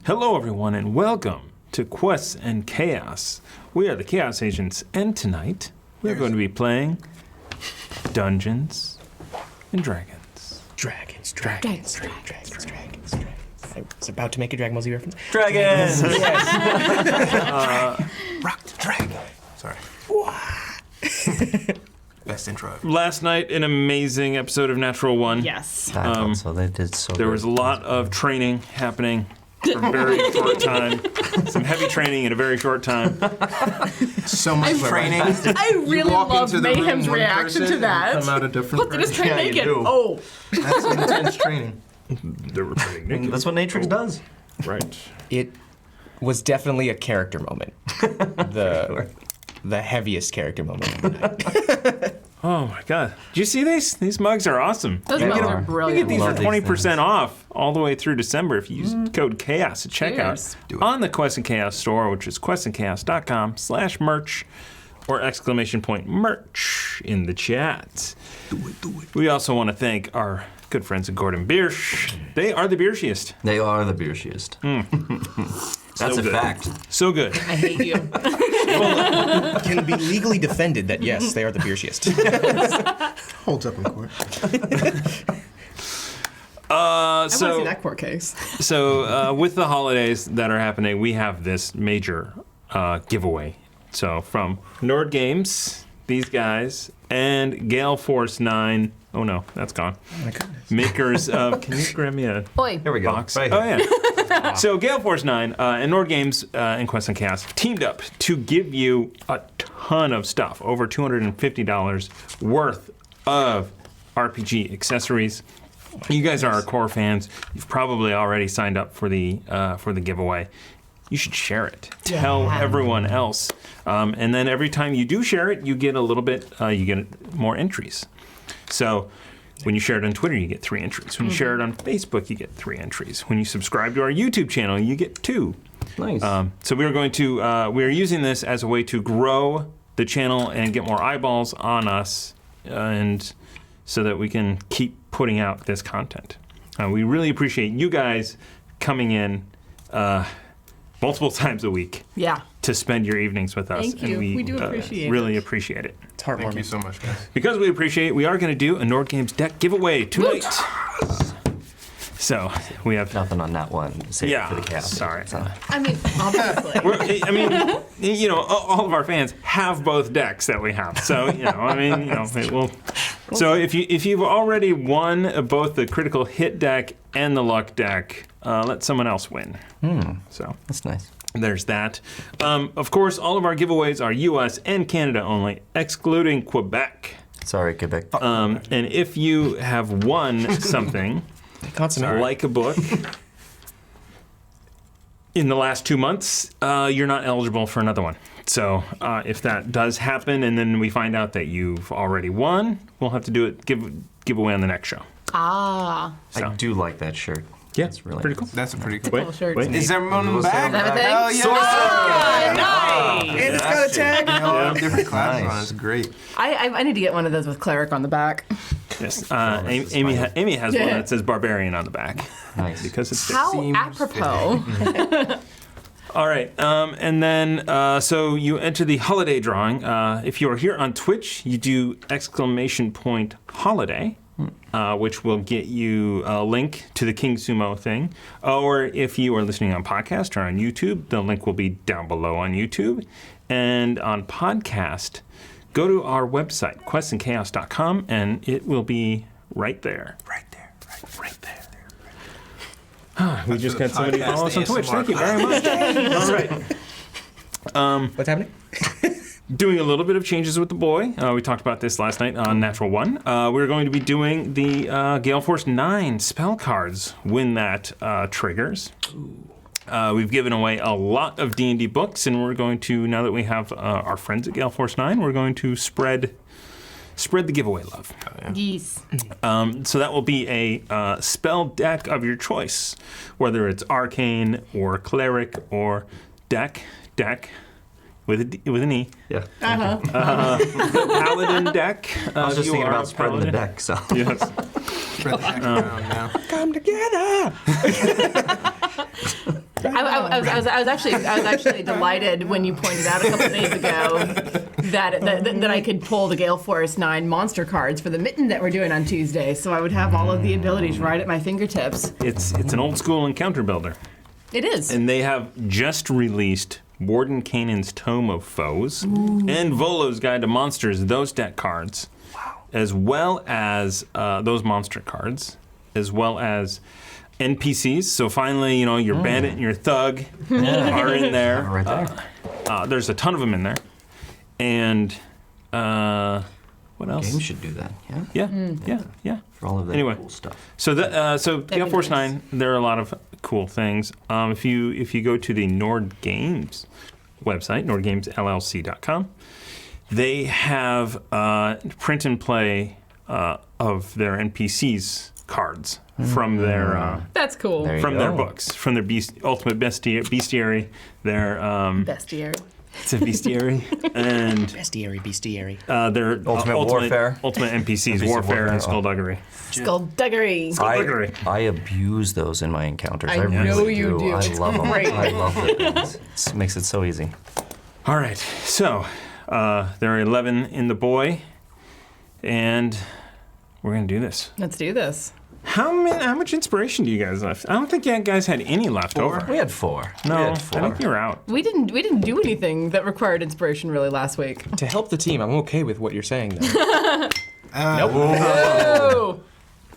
Hello, everyone, and welcome to Quests and Chaos. We are the Chaos Agents, and tonight we're going to be playing Dungeons and Dragons. Dragons. I was about to make a Dragon Ball Z reference. Dragons! Rock the dragon. Sorry. Best intro ever. Last night, an amazing episode of Natural One. Yes. I thought so. They did so There good. was a lot of training happening for a very short time. Some heavy training in a very short time. So much training. I really love Mayhem's reaction to that. Come out a different Look, they just train person. naked. You do. Oh. That's intense training. They were training naked. That's what Natrix does. Right. It was definitely a character moment. The heaviest character moment of the night. Oh my god. Did you see these? These mugs are awesome. Those They mugs are. are You brilliant. get these Love for these 20% things. off all the way through December if you use code CHAOS at checkout Cheers. Do it. on the Quest and Chaos store, which is questandchaos.com/merch or !merch in the chat. Do it. We also want to thank our good friends at Gordon Biersch. They are the Bierschiest. They are the beershiest. That's So a good. fact. So good. I hate you. Can be legally defended that yes, they are the beershiest. Holds up in court. I want to see So that court case. with the holidays that are happening, we have this major giveaway. So from Nord Games, these guys, and Gale Force 9. Oh no, that's gone. Oh my goodness. Makers of. Can you grab me a Oi. Here we go. box? Right Oh here. yeah. So Gale Force 9 and Nord Games and Quest and Chaos teamed up to give you a ton of stuff, over $250 worth of RPG accessories. You guys are our core fans. You've probably already signed up for the giveaway. You should share it. Tell everyone else, and then every time you do share it, you get a little bit. You get more entries. So when you share it on Twitter, you get 3 entries. When you share it on Facebook, you get 3 entries. When you subscribe to our YouTube channel, you get 2. Nice. So we are going to we are using this as a way to grow the channel and get more eyeballs on us, and so that we can keep putting out this content. We really appreciate you guys coming in multiple times a week Yeah. to spend your evenings with us. Thank you. We do appreciate really it. appreciate it. It's heartwarming. Thank you so much, guys. Because we appreciate it, we are going to do a Nord Games deck giveaway tonight. So we have. Nothing on that one. Save it for the Yeah, chaos. sorry. I mean, obviously. I mean, you know, all of our fans have both decks that we have. So, you know, I mean, you know, it will. So if you've already won both the critical hit deck and the luck deck, let someone else win. So That's nice. there's that. Of course, all of our giveaways are U.S. and Canada only, excluding Quebec. Sorry, Quebec. And if you have won something, Consummate. like a book, in the last 2 months, you're not eligible for another one. So if that does happen, and then we find out that you've already won, we'll have to do it give away on the next show. Ah. So. I do like that shirt. Yeah, That's really pretty nice. cool. That's a pretty cool. Cool shirt. wait. Is everyone We'll back? say Is that a thing? Hell yeah! Ah, nice. And it's got a tag. All different classes Nice. on. It's great. I need to get one of those with cleric on the back. Yes, that's Amy fine. Amy has one Yeah. that says barbarian on the back Nice. because it's How Seems apropos. All right, and then so you enter the holiday drawing. If you are here on Twitch, you do !holiday, which will get you a link to the King Sumo thing. Or if you are listening on podcast or on YouTube, the link will be down below on YouTube. And on podcast, go to our website, questandchaos.com, and it will be right there. Right there. We just got somebody podcast follow us on Twitch. ASMR. Thank you very much. All right. What's happening? Doing a little bit of changes with the boy. We talked about this last night on Natural One. We're going to be doing the Gale Force 9 spell cards when that triggers. We've given away a lot of D&D books, and we're going to, now that we have our friends at Gale Force 9, we're going to spread the giveaway love. Yes. So that will be a spell deck of your choice, whether it's arcane or cleric or deck with an E. Yeah. Paladin deck. I was just you thinking are about a spreading the paladin. deck, so. Yes. Spread the axe around now. Come together. I was actually delighted when you pointed out a couple days ago that I could pull the Gale Force 9 monster cards for the mitten that we're doing on Tuesday, so I would have all of the abilities right at my fingertips. It's an old school encounter builder. It is. And they have just released Warden Kanan's Tome of Foes and Volo's Guide to Monsters, those deck cards, as well as those monster cards, as well as NPCs. So finally, your bandit and your thug are in there. Right there. There's a ton of them in there. And what else? Games should do that. Yeah. Yeah. For all of that Anyway. cool stuff. So Gale Force 9, there are a lot of cool things. If you go to the Nord Games website, nordgamesllc.com, they have print and play of their NPCs cards from their That's cool. There you from their go. books, from their ultimate bestiary, their Bestiary. it's a bestiary, and Bestiary. their Ultimate Warfare. ultimate NPCs, NPC warfare and warfare. skullduggery. Skullduggery. Skullduggery. I abuse those in my encounters. I I really know you do. I It's love them. great. I love it. It makes it so easy. All right, so there are 11 in the boy, and we're gonna do this. Let's do this. How much inspiration do you guys left? I don't think you guys had any left over. We had 4. No, we I had 4. think you're out. We didn't do anything that required inspiration really last week. To help the team, I'm okay with what you're saying, though. Oh.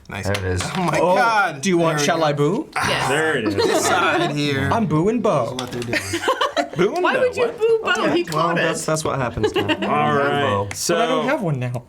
Nice. There it is. Oh my God. Do you want There we Shall go. I Boo? Yes. There it is. This side here. I'm Boo and Bo. What they're doing. Boo and Why Bo, would you what? boo Bo? He caught it. That's what happens to me. All right, Bo. so But I don't have one now.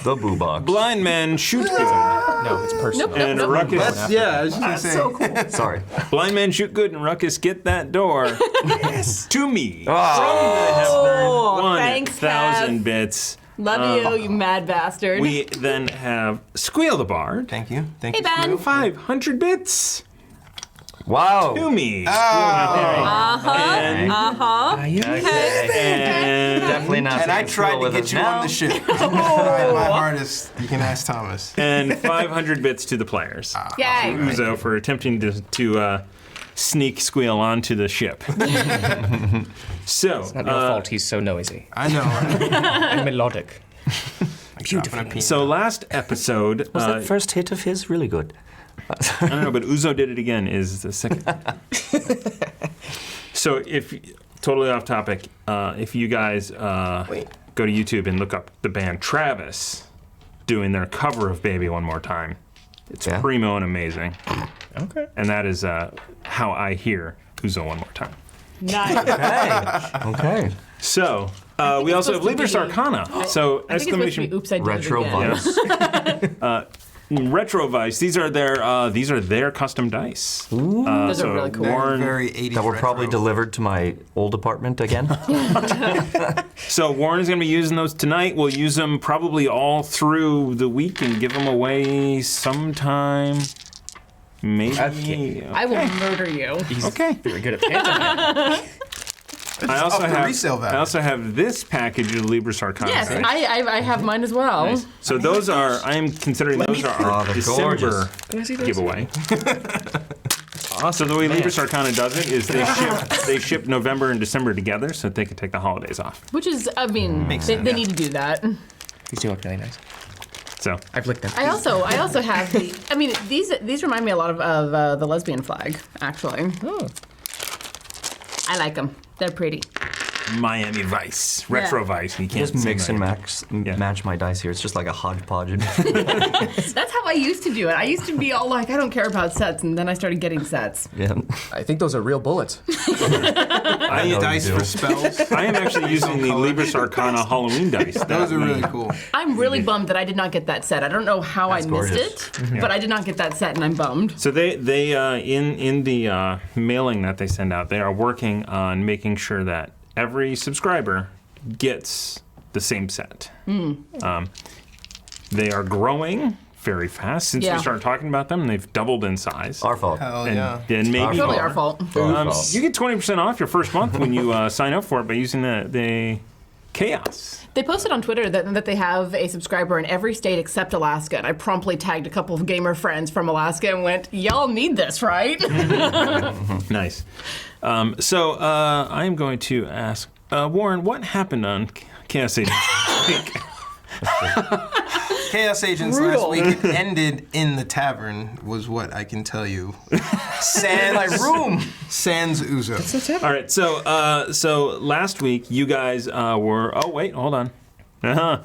The boo box. blind men shoot good, No, it's personal. Nope. and ruckus. That's, yeah, I was just gonna say. So cool. Sorry. Blind men shoot good, and ruckus get that door. To me. Oh, From the thanks, 1,000 Kev. bits. Love you mad bastard. We then have Squeal the Bard. Thank you. Thank Hey, you. Ben. Squeal. 500 bits. Wow. To me. Oh. And, and, Definitely not. And I taking tried Squirrel to with get us you now. on the ship. Tried my hardest. You can ask Thomas. and 500 bits to the players. Yay. Uzo for attempting to sneak Squeal onto the ship. So, Not your fault he's so noisy. I know. And melodic. Beautiful. so last episode, Was that first hit of his really good? I don't know, but Uzo did it again is the second. So if, totally off topic, if you guys go to YouTube and look up the band Travis doing their cover of Baby One More Time, it's Yeah. primo and amazing. Okay. And that is how I hear Uzo One More Time. Nice. Okay. So we it's also have supposed to Libris be- Arcana. So I think it's supposed to be exclamation oops, I did it Retro again. Vice. Retro Vice. These are their custom dice. Those are really cool. Warren, Very 80s That were probably retro. delivered to my old apartment again. So Warren's going to be using those tonight. We'll use them probably all through the week and give them away sometime. Maybe. Okay. I will murder you. He's Okay. very good at pantomime. I also up the have resale value. I also have this package of Libris Arcana. Yes, right? I have mine as well. Nice. So those are I am considering those are our they're December gorgeous. Can I see those? giveaway. Awesome. So the way Man. Libris Arcana does it is they ship November and December together so that they can take the holidays off. Which is, I mean, they need to do that. These do look really nice. So I've licked them. I also have the. I mean, these remind me a lot of the lesbian flag, actually. Oh. I like them. They're pretty. Miami Vice, Retro Yeah. Vice. You can't Just see mix and my- match my dice here. It's just like a hodgepodge. That's how I used to do it. I used to be all like, I don't care about sets, and then I started getting sets. Yeah. I think those are real bullets. I know Dice you do. for spells. I am actually using the Libris Arcana Halloween dice. Those are really cool. I'm really bummed that I did not get that set. I don't know how That's I missed gorgeous. it, but I did not get that set, and I'm bummed. So they in the mailing that they send out, they are working on making sure that every subscriber gets the same set. They are growing very fast since Yeah. we started talking about them. They've doubled in size. Our fault. Hell and, yeah. and maybe Totally more. our fault. Our fault. You get 20% off your first month when you sign up for it by using the chaos. They posted on Twitter that they have a subscriber in every state except Alaska, and I promptly tagged a couple of gamer friends from Alaska and went, "Y'all need this, right?" Nice. So I'm going to ask Warren, what happened on Chaos Agents Week? Chaos Agents Brutal. last week, it ended in the tavern, was what I can tell you. Sans My room. Sans Uzo. All right, so last week you guys were. Oh wait, hold on.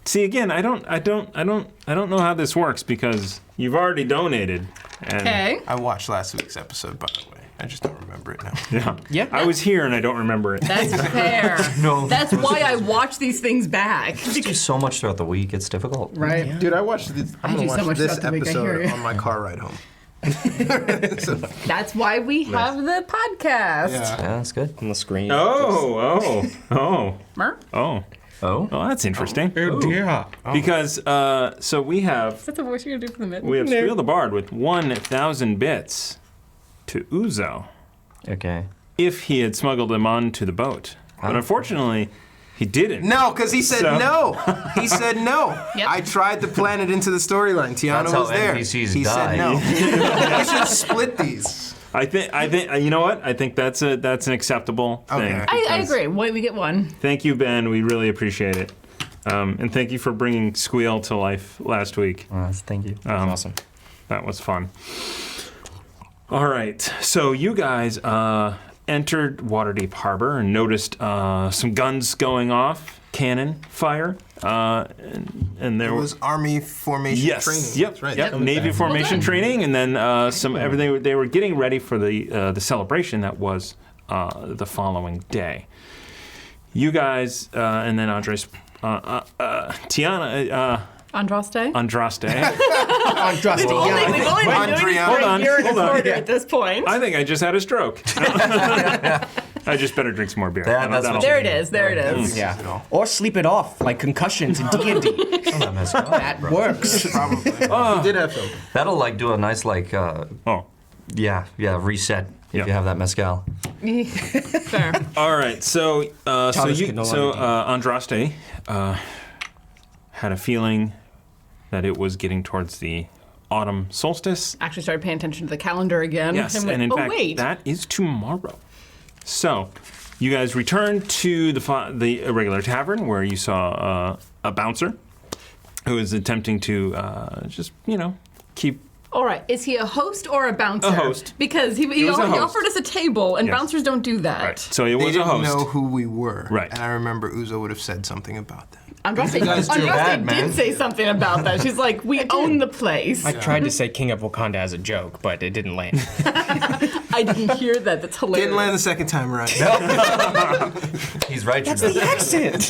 See again, I don't know how this works because you've already donated. And Okay. I watched last week's episode, by the way. I just don't remember it now. Yeah. Yeah. I was here and I don't remember it. That's fair. No. That's why I watch these things back. You do so much throughout the week, it's difficult. Right. Dude, I watched this. I'm do gonna so watch much this throughout the week, I hear episode you. on my car ride home. That's why we have the podcast. Yeah. Yeah, that's good. On the screen. Oh. Mer? Oh? Oh, that's interesting. Oh dear. Because so we have That's the voice you're gonna do for the mid. Squeal the Bard with 1,000 bits to Uzo Okay. if he had smuggled them onto the boat. But unfortunately, he didn't. No, because he said So- no. He said no. Yep. I tried to plan it into the storyline. Tiana That's how was there. NPCs he die. said no. We should split these. I think you know what? I think that's an acceptable thing. Okay. I agree. We get one. Thank you, Ben. We really appreciate it. And thank you for bringing Squeal to life last week. Thank you. Awesome. That was fun. All right. So you guys entered Waterdeep Harbor and noticed some guns going off, cannon fire, and there It was Army formation yes, training. yep, That's right. yep, Navy formation training, and then everything. They were getting ready for the celebration that was the following day. You guys and then Andres, Tiana, Andraste? Andraste. Andraste. We've only been doing this for Hold a on, year and a hold on. quarter at this point. I think I just had a stroke. I just better drink some more beer. That's what That'll- There it is. There it is. Yeah. Or sleep it off like concussions in D&D. That works. Probably. He did have some. That'll like do a nice like Oh. reset if Yeah. you have that mezcal. Fair. All right. So Thomas can no longer Andraste had a feeling that it was getting towards the autumn solstice. Actually started paying attention to the calendar again. Yes, and went, and in oh, fact, wait. that is tomorrow. So, you guys returned to the irregular tavern where you saw a bouncer who is attempting to just keep. All right. Is he a host or a bouncer? A host. Because he was a host. offered us a table, and Yes. bouncers don't do that. Right. So it They was a didn't host. know who we were. Right. And I remember Uzo would have said something about that. Andraste, guys do that, man. did say something about that. She's like, we own the place. I tried to say King of Wakanda as a joke, but it didn't land. I didn't hear that. That's hilarious. Didn't land the second time right. He's right. That's the accent.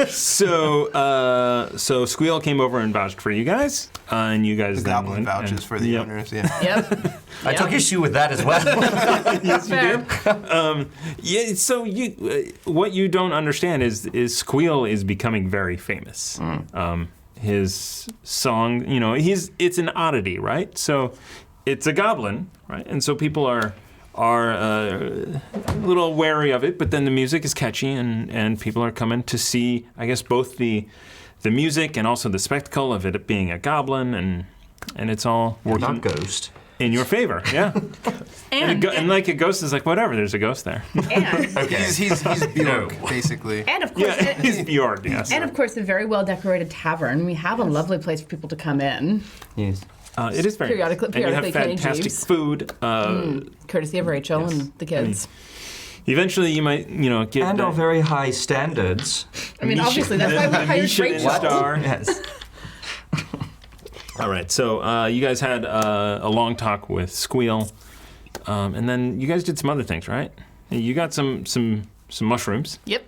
So Squeal came over and vouched for you guys, and you guys The then goblin went vouches and- for the Yep. owners, yeah. Yep. I took issue with that as well. Yes, you Fair. do. Yeah. So what you don't understand is Squeal is becoming very famous. His song, it's an oddity, right? So it's a goblin, right? And so people are a little wary of it, but then the music is catchy, and people are coming to see, I guess, both the music and also the spectacle of it being a goblin, and it's all working Not ghost. in your favor, yeah. And like a ghost is like, whatever, there's a ghost there. He's Bjork, basically. And of course, Yeah, he's Bjorn, yes. and of course, a very well decorated tavern. We have a lovely place for people to come in, Yes. It is very Periodically- and you have periodically Kenny fantastic Jeeves. food. courtesy of Rachel and the kids. Eventually, you might, get And that our very high standards. I mean, obviously, that's why we hired Michelin Rachel. star. Yes. All right, so you guys had a long talk with Squeal, and then you guys did some other things, right? You got some mushrooms, Yep.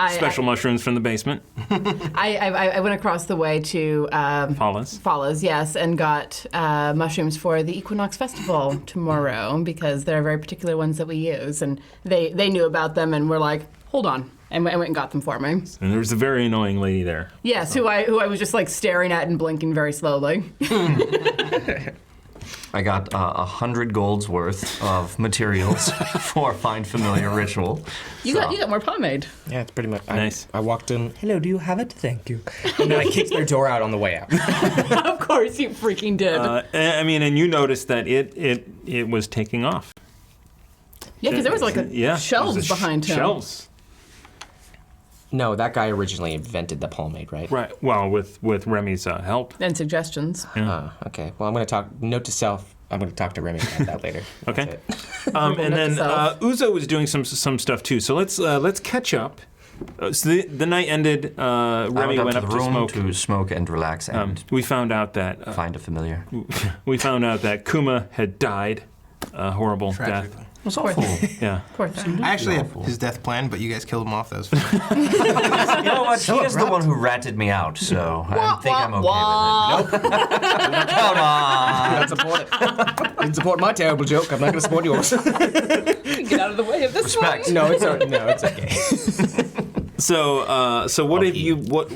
special mushrooms from the basement. I went across the way to Follows. Follows, yes, and got mushrooms for the Equinox Festival tomorrow because there are very particular ones that we use, and they knew about them and were like, hold on, and went and got them for me. And there was a very annoying lady there. Yes, who I was just like staring at and blinking very slowly. I got 100 gold's worth of materials for Find Familiar Ritual. You got more pomade. Yeah, it's pretty much. Nice. I walked in. Hello, do you have it? Thank you. And then I kicked their door out on the way out. Of course you freaking did. I mean, and you noticed that it was taking off. Yeah, because there was like shelves there's behind him. Shelves. No, that guy originally invented the pomade, right? Right. Well, with Remy's help. And suggestions. Okay. Well, I'm going to talk. Note to self. I'm going to talk to Remy about that later. Okay. That's it. And then yourself. Uzo was doing some stuff too. So let's catch up. So the night ended. Remy I went up to to the room smoke. to smoke and relax and We found out that find a familiar. Kuma had died a horrible Tragic. death. It's Poor awful. thing. Yeah. Poor thing. I actually had his death plan, but you guys killed him off. That was fine. You know what? He is the one who ratted me out, so I think I'm okay with it. Nope. Come on. Don't support it. You can support my terrible joke. I'm not going to support yours. Get out of the way of this Respect. No, it's okay. So what have you what?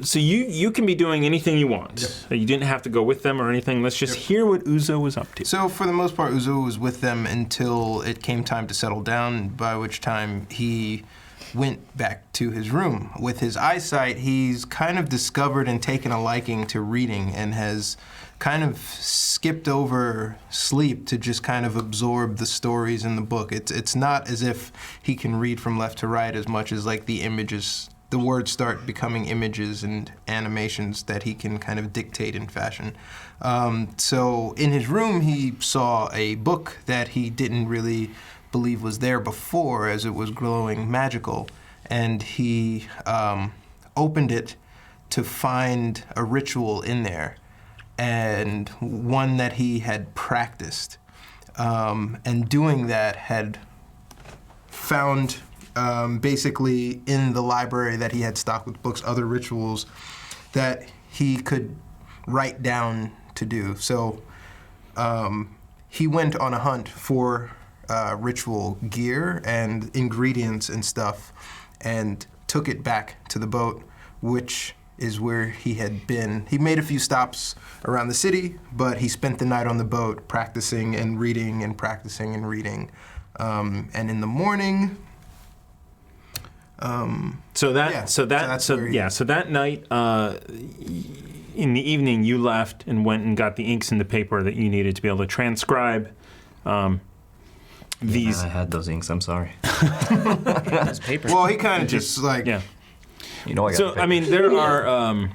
So you can be doing anything you want. You didn't have to go with them or anything. Let's just hear what Uzo was up to. So for the most part, Uzo was with them until it came time to settle down, by which time he went back to his room. With his eyesight, he's kind of discovered and taken a liking to reading and has kind of skipped over sleep to just kind of absorb the stories in the book. It's not as if he can read from left to right as much as like the images, the words start becoming images and animations that he can kind of dictate in fashion. So in his room, he saw a book that he didn't really believe was there before, as it was glowing magical, and he opened it to find a ritual in there, and one that he had practiced, and doing that had found basically in the library that he had stocked with books, other rituals that he could write down to do. So he went on a hunt for ritual gear and ingredients and stuff and took it back to the boat, which is where he had been. He made a few stops around the city, but he spent the night on the boat practicing and reading and practicing and reading. And in the morning, So that night, in the evening, you left and went and got the inks and the paper that you needed to be able to transcribe these. I had those inks. I'm sorry. That's paper. well, he kind of just like, Yeah. You know I got. So I mean, there are,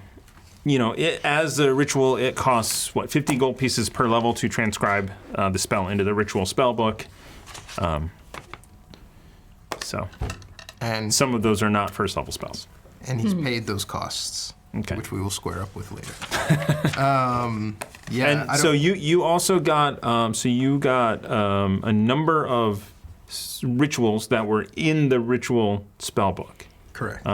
as a ritual, it costs 50 gold pieces per level to transcribe the spell into the ritual spell book. So and some of those are not first level spells. and he's paid those costs, Okay. which we will square up with later. Yeah, And so you also got a number of rituals that were in the ritual spell book. correct.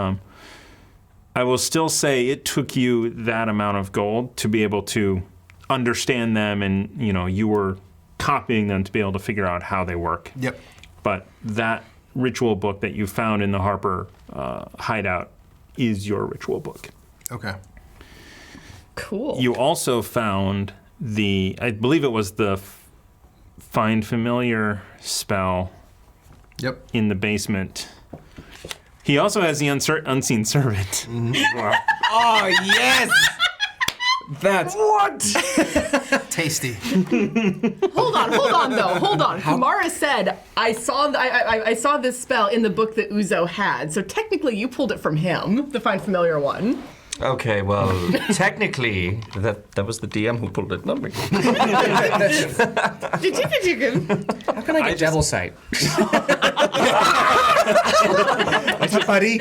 I will still say it took you that amount of gold to be able to understand them, and you were copying them to be able to figure out how they work. Yep. But that ritual book that you found in the Harper hideout is your ritual book. Okay. Cool. You also found I believe it was the Find Familiar spell Yep. in the basement. He also has the Unseen Servant. Wow. Oh, yes! That's what? Tasty. Hold on. Kumara said, I saw this spell in the book that Uzo had. So technically you pulled it from him, the Find Familiar one. Okay, well, technically, that was the DM who pulled it, not me. How can I get devil sight? What's up, buddy?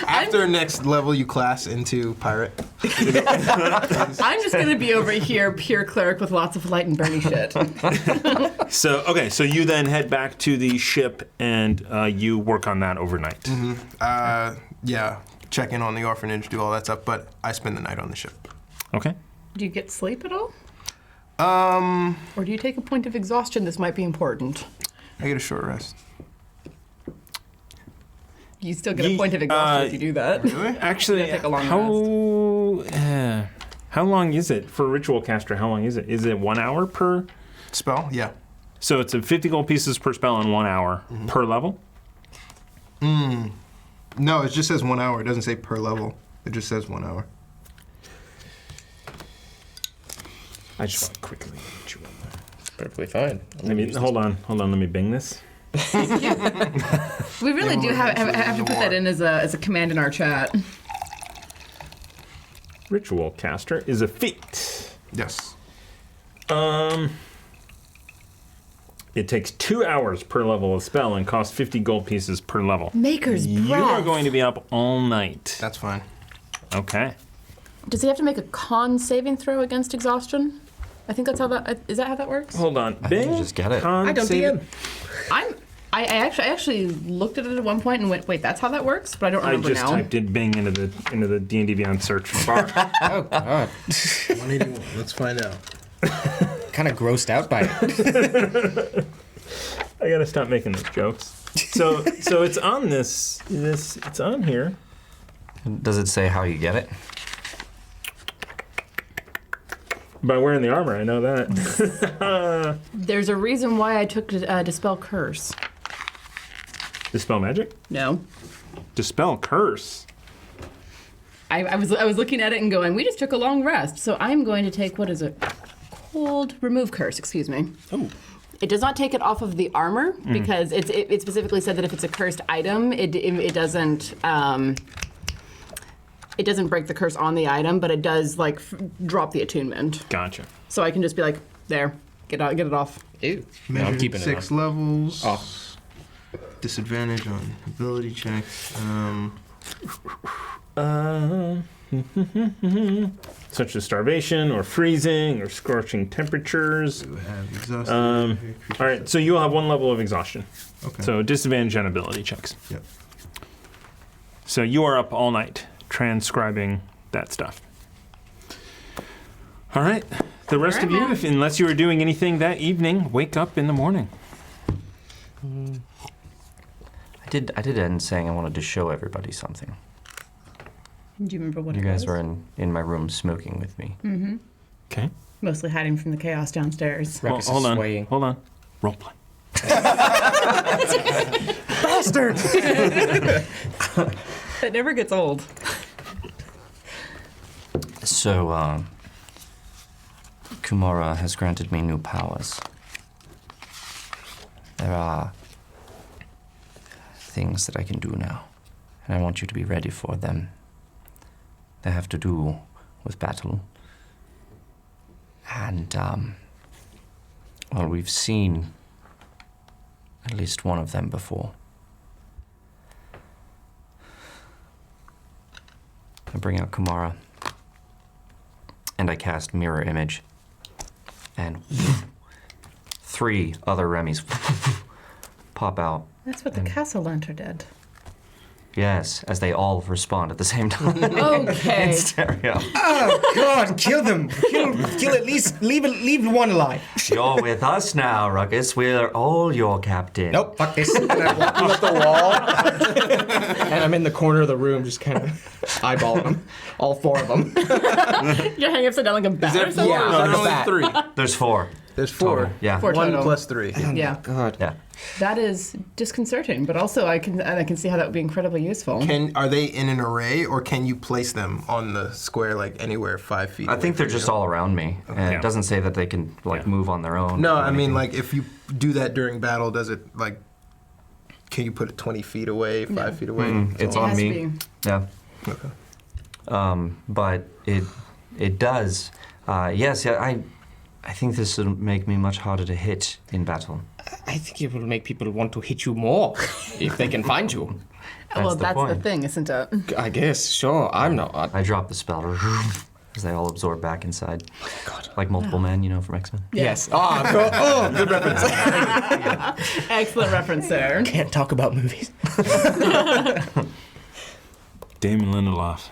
After next level, you class into pirate. I'm just going to be over here, pure cleric with lots of light and burny shit. So you then head back to the ship and you work on that overnight. Yeah. Check in on the orphanage, do all that stuff, but I spend the night on the ship. Okay. Do you get sleep at all? I Or do you take a point of exhaustion? This might be important. get a short rest. You still get a point of exhaustion if you do that. Really? Actually, It's gonna take a long How long is it for Ritual Caster? How long is it? Is it 1 hour per? Spell? Yeah. So it's a 50 gold pieces per spell in 1 hour per level? No, it just says 1 hour. It doesn't say per level. It just says 1 hour. I just want to quickly get you on there. Perfectly fine. Hold on. Let me bing this. We really do have to put that in as a command in our chat. Ritual Caster is a feat. Yes. It takes 2 hours per level of spell and costs 50 gold pieces per level. Maker's Breath. You are going to be up all night. That's fine. Okay. Does he have to make a con saving throw against exhaustion? I think that's how that is. That how that works? Hold on. I think you just get it. Con I don't save- DM. I actually looked at it at one point and went, wait, that's how that works? But I don't I remember just now. typed in Bing into the D&D Beyond search bar. Oh, God. 181. Let's find out. Kind of grossed out by it. I gotta stop making those jokes. So it's on this. It's on here. Does it say how you get it? By wearing the armor, I know that. There's a reason why I took Dispel Curse. Dispel magic? No. Dispel curse. I was looking at it and going, we just took a long rest, so I'm going to take, what is it? Remove Curse, excuse me. Oh. It does not take it off of the armor because it specifically said that if it's a cursed item, it doesn't break the curse on the item, but it does like drop the attunement. Gotcha. So I can just be like, there, get it off. Ew. No, Measured I'm keeping it 6 on. levels. Oh. Disadvantage on ability checks. Such as starvation or freezing or scorching temperatures. You have exhausted. All right, so you'll have 1 level of exhaustion. Okay. So disadvantage on ability checks. Yep. So you are up all night transcribing that stuff. All right. The rest of you, unless you were doing anything that evening, wake up in the morning. I did end saying I wanted to show everybody something. Do you remember what You it guys was? were in my room smoking with me. Okay. Mostly hiding from the chaos downstairs. Ruckus is Hold on. swaying. Hold on. Roleplay. Bastard! That never gets old. So, Kumara has granted me new powers. There are things that I can do now, and I want you to be ready for them. They have to do with battle. And, well, we've seen at least one of them before. I bring out Kumara, and I cast Mirror Image, and 3 other Remys pop out. That's what the castle lantern did. Yes, as they all respond at the same time. Okay. In stereo. Oh, God, kill them. Kill at least, leave one alive. You're with us now, Ruckus. We're all your captain. Nope, fuck this. And I'm walking up the wall. And I'm in the corner of the room just kind of eyeballing them. All 4 of them. You're hanging upside down like a bat or something? Yeah, like a bat. 3. There's 4. There's 4. Total. Yeah. 4 1 total. plus 3. Yeah. God. Yeah. That is disconcerting, but also I can see how that would be incredibly useful. Are they in an array, or can you place them on the square, like anywhere 5 feet? I away think they're from just you? all around me. And Yeah. it doesn't say that they can, move on their own. No, or I mean, anything. like, if you do that during battle, does it, like, can you put it 20 feet away, 5 feet away? Mm-mm, it's It on has to me. be. Yeah. Okay. But it does. Yes, yeah, I think this will make me much harder to hit in battle. I think it will make people want to hit you more if they can find you. Well, the that's the point. thing, isn't it? I guess, sure. I'm not. I drop the spell as they all absorb back inside. God. Like multiple men, from X-Men. Yes. Oh, good reference. Excellent reference there. Can't talk about movies. Damon Lindelof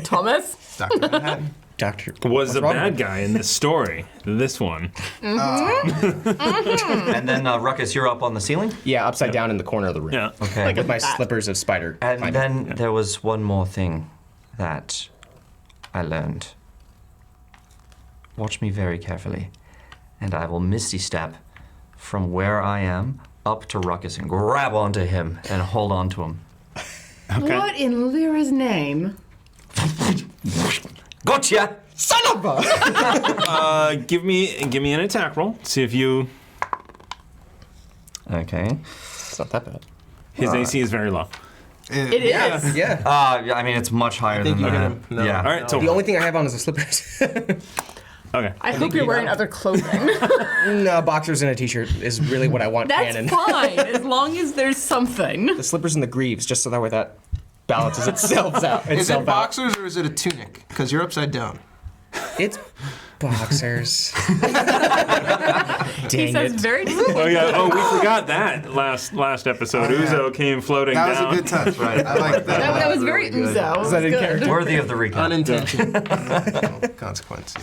Thomas? Dr. Manhattan. Doctor. was what's the wrong bad with guy in this story. This one. And then Ruckus, you're up on the ceiling. you? Yeah, upside down in the corner of the room. Yeah. Okay. With my slippers of spider. And fiber. then there was one more thing that I learned. watch me very carefully, and I will Misty Step from where I am up to Ruckus and grab onto him and hold on to him. Okay. What in Lyra's name? Gotcha! Son of a! Give me an attack roll. See if you. Okay. It's not that bad. His AC is very low. It is. Yeah. I mean, it's much higher think than you that. hit him. No. Yeah. All right. So The only thing I have on is the slippers. okay. I hope you're wearing other clothing. No, boxers and a t-shirt is really what I want. That's canon. fine, as long as there's something. The slippers and the greaves, just so that way that balances itself out. Is it boxers or is it a tunic? Because you're upside down. It's boxers. He Dang says it. very Oh yeah. Oh, we forgot that last episode. Oh, yeah. Uzo came floating That was down. a good touch, right? I like that. That was very Really good. Uzo. It was that in good. character? Worthy of the recap. Unintentional consequence,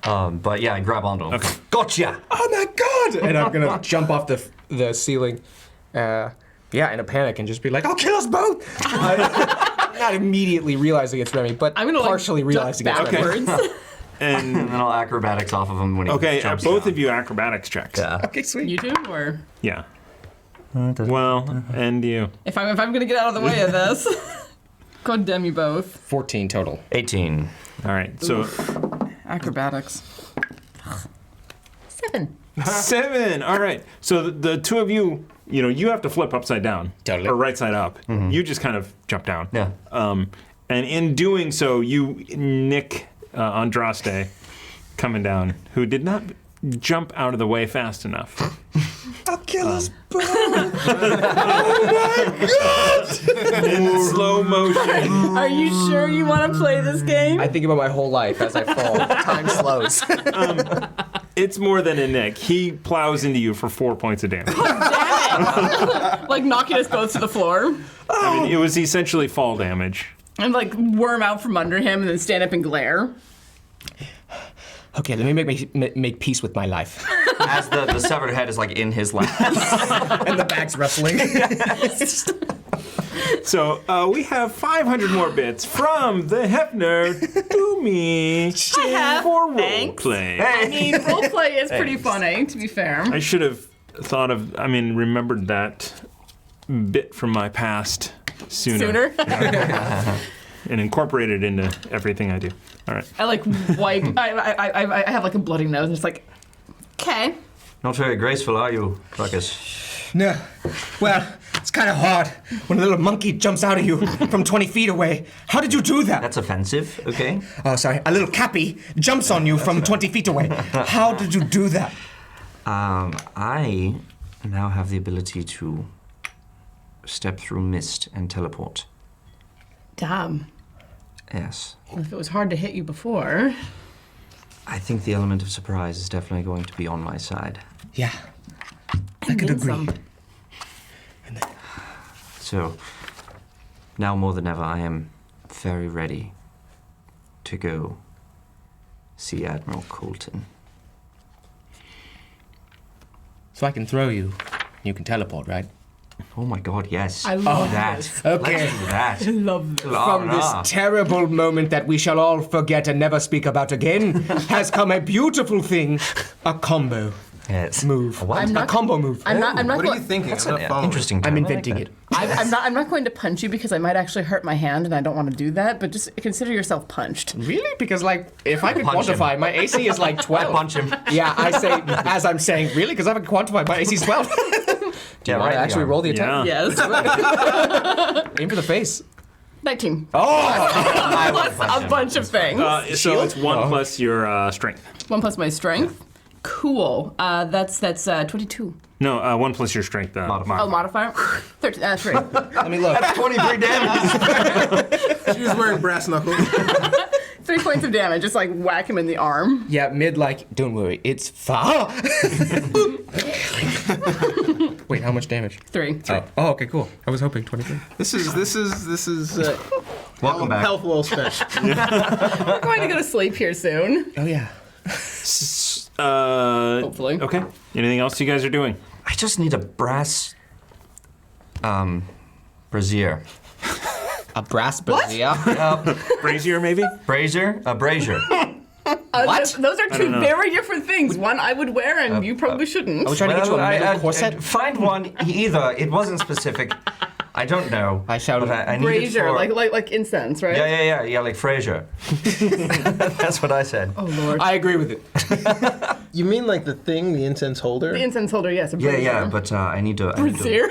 yeah. But yeah, I grab onto him. Okay. Gotcha! Oh my god! And I'm gonna jump off the ceiling. In a panic and just be like, I'll kill us both! Not immediately realizing it's Remy, but I'm gonna partially like, realizing duck it's Remy. backwards. And And then I'll acrobatics off of him when he okay, jumps both down. of you acrobatics checks. Yeah. Okay, sweet. You do, or Yeah. Well, and you. if I'm gonna get out of the way of this. God damn you both. 14 total. 18. All right. So Acrobatics. 7. 7. All right. So the two of you, you have to flip upside down. Totally. Or right side up. You just kind of jump down. Yeah. And in doing so, you nick Andraste coming down, who did not jump out of the way fast enough. I'll kill us both! In slow motion. Are you sure you want to play this game? I think about my whole life as I fall. Time slows. It's more than a nick. He plows into you for 4 points of damage. Damn it. Like knocking us both to the floor. I mean, it was essentially fall damage. And like worm out from under him and then stand up and glare. Okay, let me make peace with my life. As the severed head is like in his lap. And the bag's wrestling. So we have 500 more bits from the Hefner to me have. for Thanks. roleplay. I mean, roleplay is pretty funny, to be fair. I should have remembered that bit from my past sooner. And incorporated into everything I do. All right. I like wipe. I have like a bloody nose and it's like, okay. Not very graceful, are you, Ruckus? No. Well, it's kind of hard when a little monkey jumps out of you from 20 feet away. How did you do that? That's offensive, okay? Oh, sorry. A little cappy jumps on you from 20 feet away. How did you do that? I now have the ability to step through mist and teleport. Damn. Yes. Well, if it was hard to hit you before. I think the element of surprise is definitely going to be on my side. Yeah. I could then agree. some. So, now more than ever, I am very ready to go see Admiral Colton. So I can throw you. You can teleport, right? Oh my god, yes. I love that. this. Okay. Let's do that. I love this. From this terrible moment that we shall all forget and never speak about again, has come a beautiful thing, a combo Yes. move. A what? I'm A not- combo move. I'm not What are going, you thinking? That's I'm an not following. interesting I'm term. I like inventing that. it. I'm not going to punch you because I might actually hurt my hand and I don't want to do that, but just consider yourself punched. Really? Because, like, if I could Punch him. quantify, my AC is like 12. Punch him. Yeah, I say, as I'm saying, really? Because I can quantify, my AC is 12. Do you Yeah, want right to in the actually arm. roll the attack? Yeah. Yes. Aim for the face. 19. I would punch A him. bunch of things. So it's 1 plus your strength. 1 plus my strength. Cool. That's 22. No, 1 plus your strength. Modifier. Oh, modifier? 13. 3. Let me look. 23 damage. She was wearing brass knuckles. 3 points of damage. Just like whack him in the arm. Yeah, mid, like, don't worry, it's far. Wait, how much damage? 3. Oh, okay, cool. I was hoping 23. This is Welcome back. health well spent. We're going to go to sleep here soon. Oh, yeah. Hopefully. Okay. Anything else you guys are doing? I just need a brass brazier. A brass brazier. Brazier, maybe? Brazier? A brazier. What? Those are two know. very different things. One I would wear, and you probably shouldn't. I was trying to get you a metal corset. Find one either. It wasn't specific. I don't know. I shouted. but I need it Brazier, for- like incense, right? Yeah, like Frasier. That's what I said. Oh Lord. I agree with it. You mean like the thing, the incense holder? The incense holder, yes. A Yeah, brazier. but I need to. Brazier.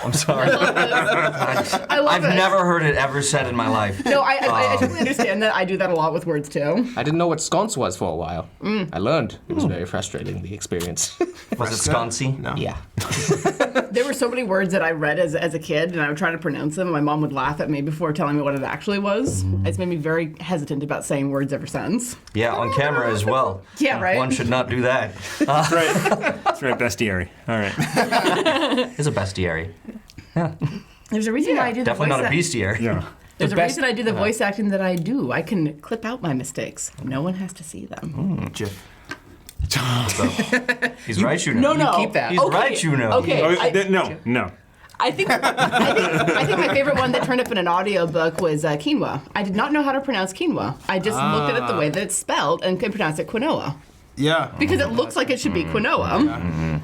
I'm sorry. I love I've it. never heard it ever said in my life. No, I totally understand that. I do that a lot with words too. I didn't know what sconce was for a while. I learned. It was very frustrating, the experience. Was it sconcy? No. Yeah. There were so many words that I read as a kid, and I would try to pronounce them. And my mom would laugh at me before telling me what it actually was. It's made me very hesitant about saying words ever since. Yeah, on camera as well. Yeah, right. One should not do that. That's right. That's right, bestiary. All right. It's a bestiary. There's a reason why I do the Definitely voice not a act- bestiary. Yeah. There's a best- reason I do the voice acting that I do. I can clip out my mistakes. No one has to see them. Jeff. He's right, you know. No. keep that. He's right, you know. Okay. No. I think my favorite one that turned up in an audiobook was quinoa. I did not know how to pronounce quinoa. I just looked at it the way that it's spelled and could pronounce it quinoa. Yeah. Because it looks like it should be quinoa.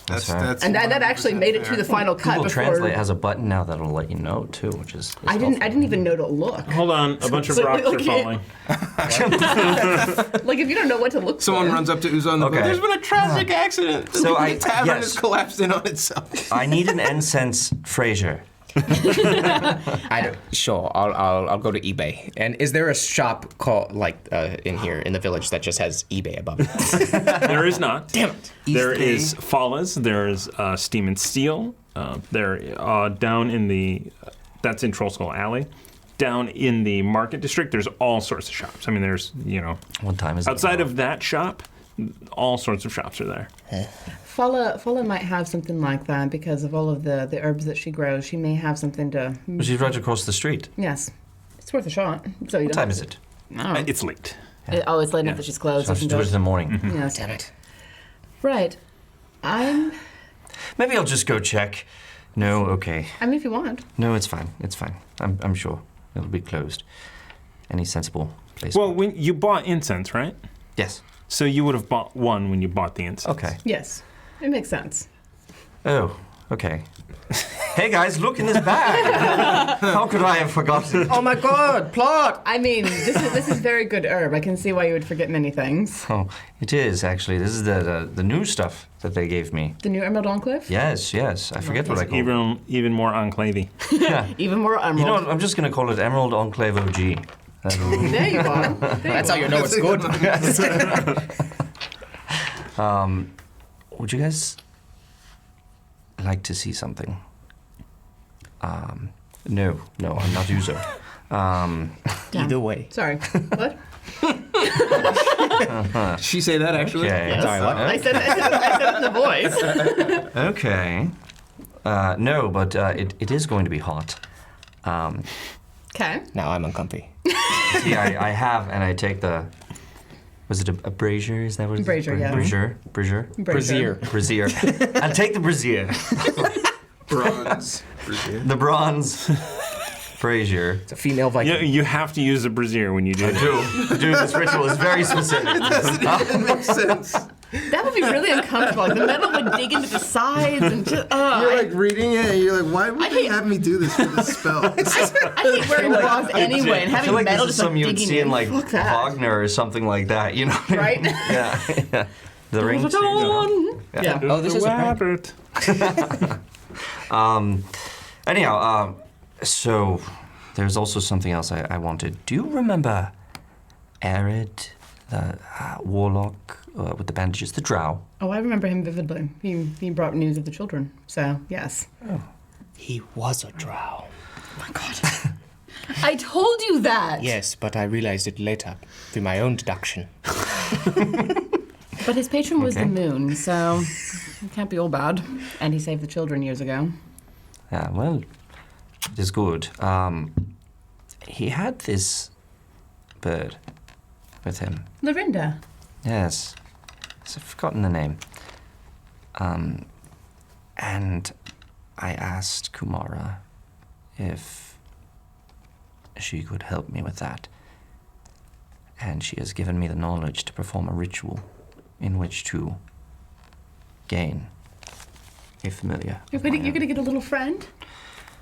That's And that actually made it to the final cut Google before... Translate has a button now that'll let you know too, which is. I didn't even know to look. Hold on. A bunch of So, rocks are like, falling. Like if you don't know what to look Someone for. runs up to Uzo on the boat. Okay. There's been a tragic accident. So the I- tavern yes. has collapsed in on itself. I need an incense Frasier. Sure, I'll go to eBay. And is there a shop called in here in the village that just has eBay above it? There is not. Damn it! There East is Fallas. There is Steam and Steel. There down in the that's in Troll Skull Alley. Down in the Market District, there's all sorts of shops. I mean, there's What time is it? outside of that shop, all sorts of shops are there. Fala might have something like that because of all of the herbs that she grows. She may have something to... She's right across the street. Yes. It's worth a shot. So you What don't time have is to- it? I don't know. It's late. It's late enough that she's closed. So I should do it in the morning. Yes. Damn it! Right. Maybe I'll just go check. No, okay. I mean, if you want. No, it's fine. It's fine. I'm sure it'll be closed. Any sensible place? Well, when you bought incense, right? yes. So you would have bought one when you bought the incense. Okay. Yes. It makes sense. Oh, okay. Hey guys, look in this bag. How could I have forgotten? Oh my God! Plot. I mean, this is very good herb. I can see why you would forget many things. Oh, it is actually. This is the new stuff that they gave me. The new Emerald Enclave? Yes. I forget what I call it. Even more enclavey. Yeah. Even more emerald. You know what? I'm just gonna call it Emerald Enclave OG. There you are. That's how you know it's good. Would you guys like to see something? No, I'm not Uzo. Either way. Sorry. What? Did she say that actually? Okay. Yes. Sorry, what? I said it in the voice. Okay. No, but it is going to be hot. Okay. Now I'm uncomfy. See, I have, and I take the. Was it a brazier? Is that what it is? Brazier, yeah. Brazier. Brazier. Brazier. I'll take the brazier. Bronze. The bronze brazier. It's a female Viking. You have to use a brazier when you do that. Dude, this ritual is very specific. It makes sense. That would be really uncomfortable. Like the metal would dig into the sides and just. You're like reading it and you're like, why would they hate- have me do this for this spell? I hate wearing bras anyway, and I having feel like metal this is just like something you would digging see in like Fuck that. Wagner or something like that, you know? Right? Yeah. The ring. Yeah. Oh, this is a prank. Rabbit. Anyhow, so there's also something else I wanted. Do you remember Arid, the warlock with the bandages, the drow? Oh, I remember him vividly. He brought news of the children. So yes. He was a drow. Oh my god. I told you that. Yes, but I realized it later through my own deduction. But his patron was the Okay. moon, so it can't be all bad. And he saved the children years ago. Yeah, well, it is good. He had this bird with him. Lorinda. Yes. I've forgotten the name. And I asked Kumara if she could help me with that. and she has given me the knowledge to perform a ritual in which to gain a familiar. You're gonna get a little friend?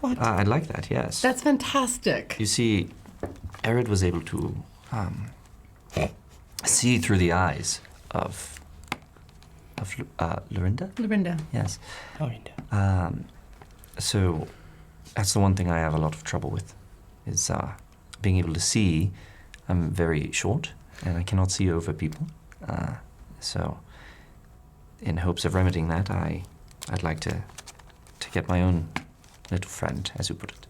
I'd like that, yes. That's fantastic. You see, Arid was able to see through the eyes of Lorinda? Lorinda. Yes. Lorinda. So that's the one thing I have a lot of trouble with, is being able to see. I'm very short, and I cannot see over people. So in hopes of remedying that, I'd like to get my own little friend, as you put it.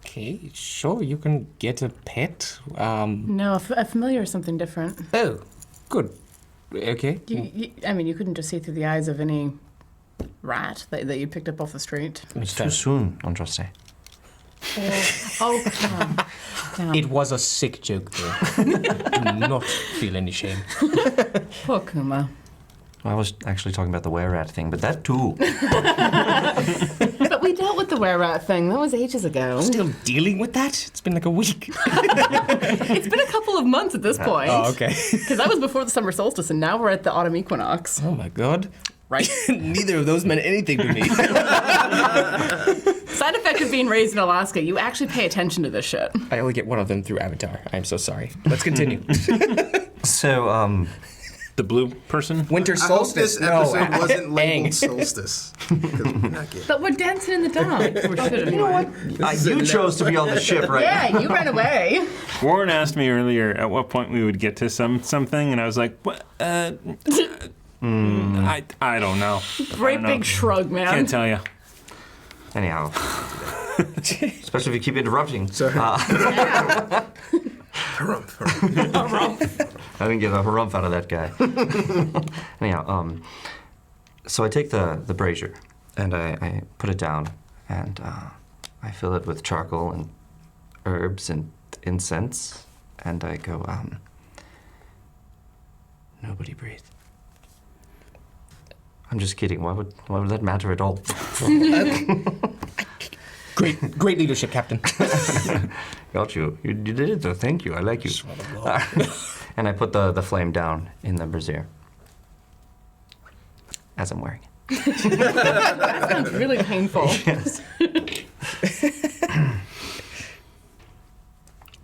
Okay, sure, you can get a pet. No, a familiar is something different. Oh, good. Okay. I mean, you couldn't just see through the eyes of any rat that you picked up off the street. It's too soon, Andraste. Oh, damn. It was a sick joke, though. Do not feel any shame. Poor Kuma. I was actually talking about the were-rat thing, but that too. But we dealt with the were-rat thing. That was ages ago. Still dealing with that? It's been like a week. It's been a couple of months at this point. Oh, okay. Because that was before the summer solstice, and now we're at the autumn equinox. Oh my god. Right. Neither of those meant anything to me. Side effect of being raised in Alaska, you actually pay attention to this shit. I only get one of them through Avatar. I'm so sorry. Let's continue. So, The blue person? Winter I hope solstice. this episode no. wasn't labeled Aang. solstice. 'Cause we're not getting- But we're dancing in the dark. Or should you know what? you chose to be on the ship, right? Yeah, you ran away. Warren asked me earlier at what point we would get to something, and I was like, "What? I don't know. Great big shrug, man. Can't tell you." Anyhow. Especially if you keep interrupting. Sorry. Harumph, harumph. I didn't get a harumph out of that guy. Anyhow, so I take the brazier and I put it down and I fill it with charcoal and herbs and incense and I go, nobody breathe. I'm just kidding. Why would that matter at all? Great leadership, Captain. Got you. You did it, though. Thank you. I like you. And I put the flame down in the brazier as I'm wearing it. That sounds really painful. Yes.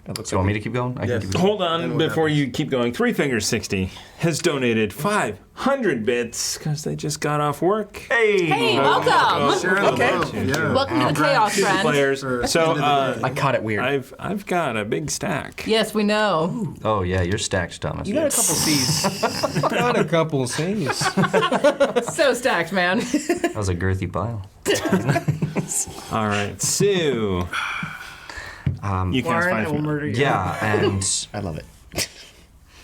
Do you want me to keep going? I can Yes. keep going. Hold on Then what before happens? you keep going. Three Fingers 60 has donated 500 bits because they just got off work. Hey, welcome. Share the love, yeah. Welcome to the chaos, Two friend. players. So I caught it weird. I've got a big stack. Yes, we know. Oh, yeah, you're stacked, Thomas. You got a couple C's. Got a couple C's. So stacked, man. That was a girthy pile. All right, Sue. You cast Warren, I 5 will murder you. Yeah, and I love it.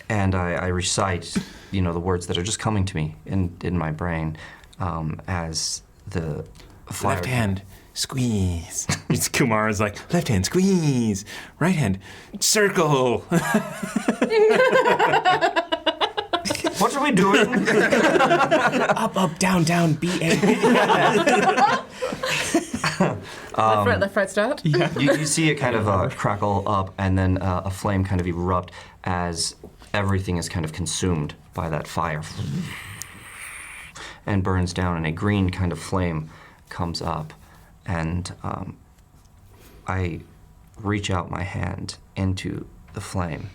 and I recite, the words that are just coming to me in my brain as the fire. Left hand, squeeze. It's Kumara's like, left hand, squeeze. Right hand, circle. What are we doing? Up, down, B-A. Left right start. You see it kind of crackle up and then a flame kind of erupt as everything is kind of consumed by that fire and burns down, and a green kind of flame comes up, and I reach out my hand into the flame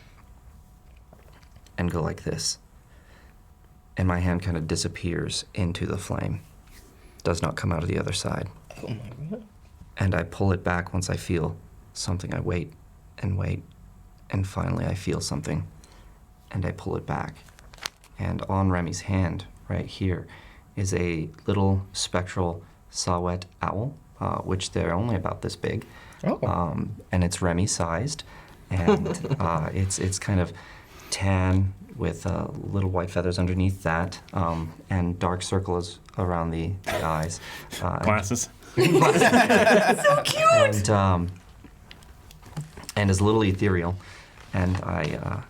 and go like this, and my hand kind of disappears into the flame, does not come out of the other side. Oh my god. And I pull it back once I feel something. I wait, and finally I feel something, and I pull it back. And on Remy's hand, right here, is a little spectral saw-whet owl, which they're only about this big. Oh. And it's Remy-sized, and it's kind of tan with little white feathers underneath that, and dark circles around the eyes. Glasses. So cute. And is a little ethereal, and I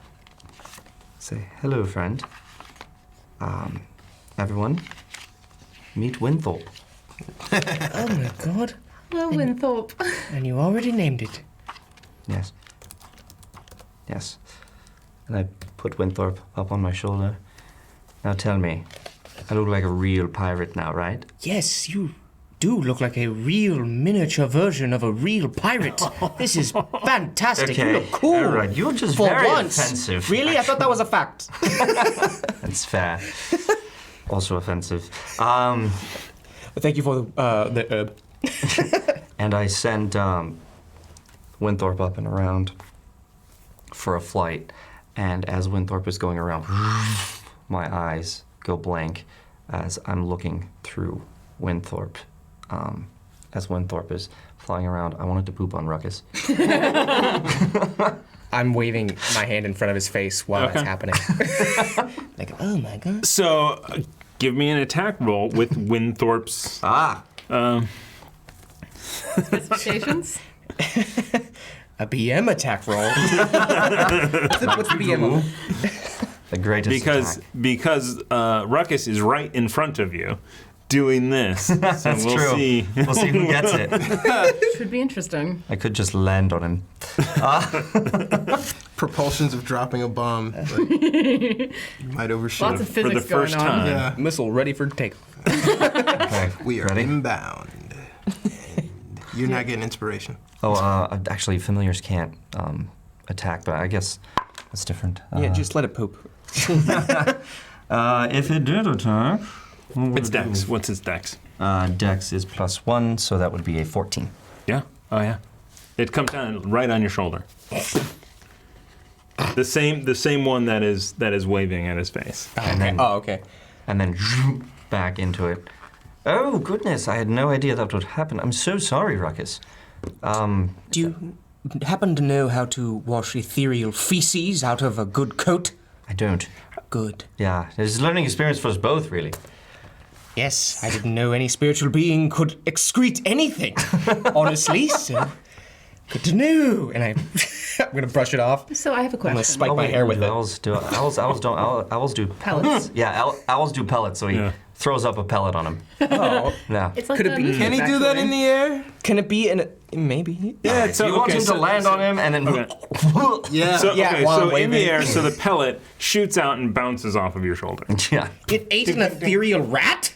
say, "Hello, friend. Everyone, meet Winthorpe." Oh my god. Well, Winthorpe. And you already named it. Yes. Yes. And I put Winthrop up on my shoulder. Now tell me, I look like a real pirate now, right? Yes, you do look like a real miniature version of a real pirate. This is fantastic. You look cool. All right, you're just For very once. offensive. Really? I thought that was a fact. That's fair. Also offensive. Thank you for the herb. And I sent Winthrop up and around for a flight. And as Winthrop is going around, my eyes go blank as I'm looking through Winthrop. As Winthrop is flying around, I wanted to poop on Ruckus. I'm waving my hand in front of his face while that's happening. Like, oh my god. So, give me an attack roll with Winthorpe's. Specifications? A BM attack roll. What's BM? The greatest attack. Because Ruckus is right in front of you, doing this. So That's we'll true. see. We'll see who gets it. Should be interesting. I could just land on him. Propulsions of dropping a bomb. But you might overshoot. Lots of For the physics first going on. time. Yeah. Missile ready for takeoff. Okay, We are ready? inbound. You're not getting inspiration. Oh, actually, familiars can't attack, but I guess that's different. Yeah, just let it poop. If it did attack, It's Dex. What's its Dex? Dex is +1, so that would be a 14. Yeah. Oh yeah. It comes down right on your shoulder. The same one that is waving at his face. And then, okay. and then back into it. Oh goodness! I had no idea that would happen. I'm so sorry, Ruckus. Do you happen to know how to wash ethereal feces out of a good coat? I don't. Good. Yeah, it's a learning experience for us both, really. Yes, I didn't know any spiritual being could excrete anything. Honestly, so good to know. And I'm gonna brush it off. So I have a I'm gonna question. spike my hair with it. Owls do Pellets. Yeah, owls do pellets, so he Yeah. throws up a pellet on him. Oh, Yeah. It's like Could it the be- movie, Can he do that actually. in the air? can it be in a maybe? Yeah. So you want him to land on him and then. Okay. Yeah. So, Yeah, okay, while so I'm in the waving. air, so the pellet shoots out and bounces off of your shoulder. Yeah, It ate an ethereal rat?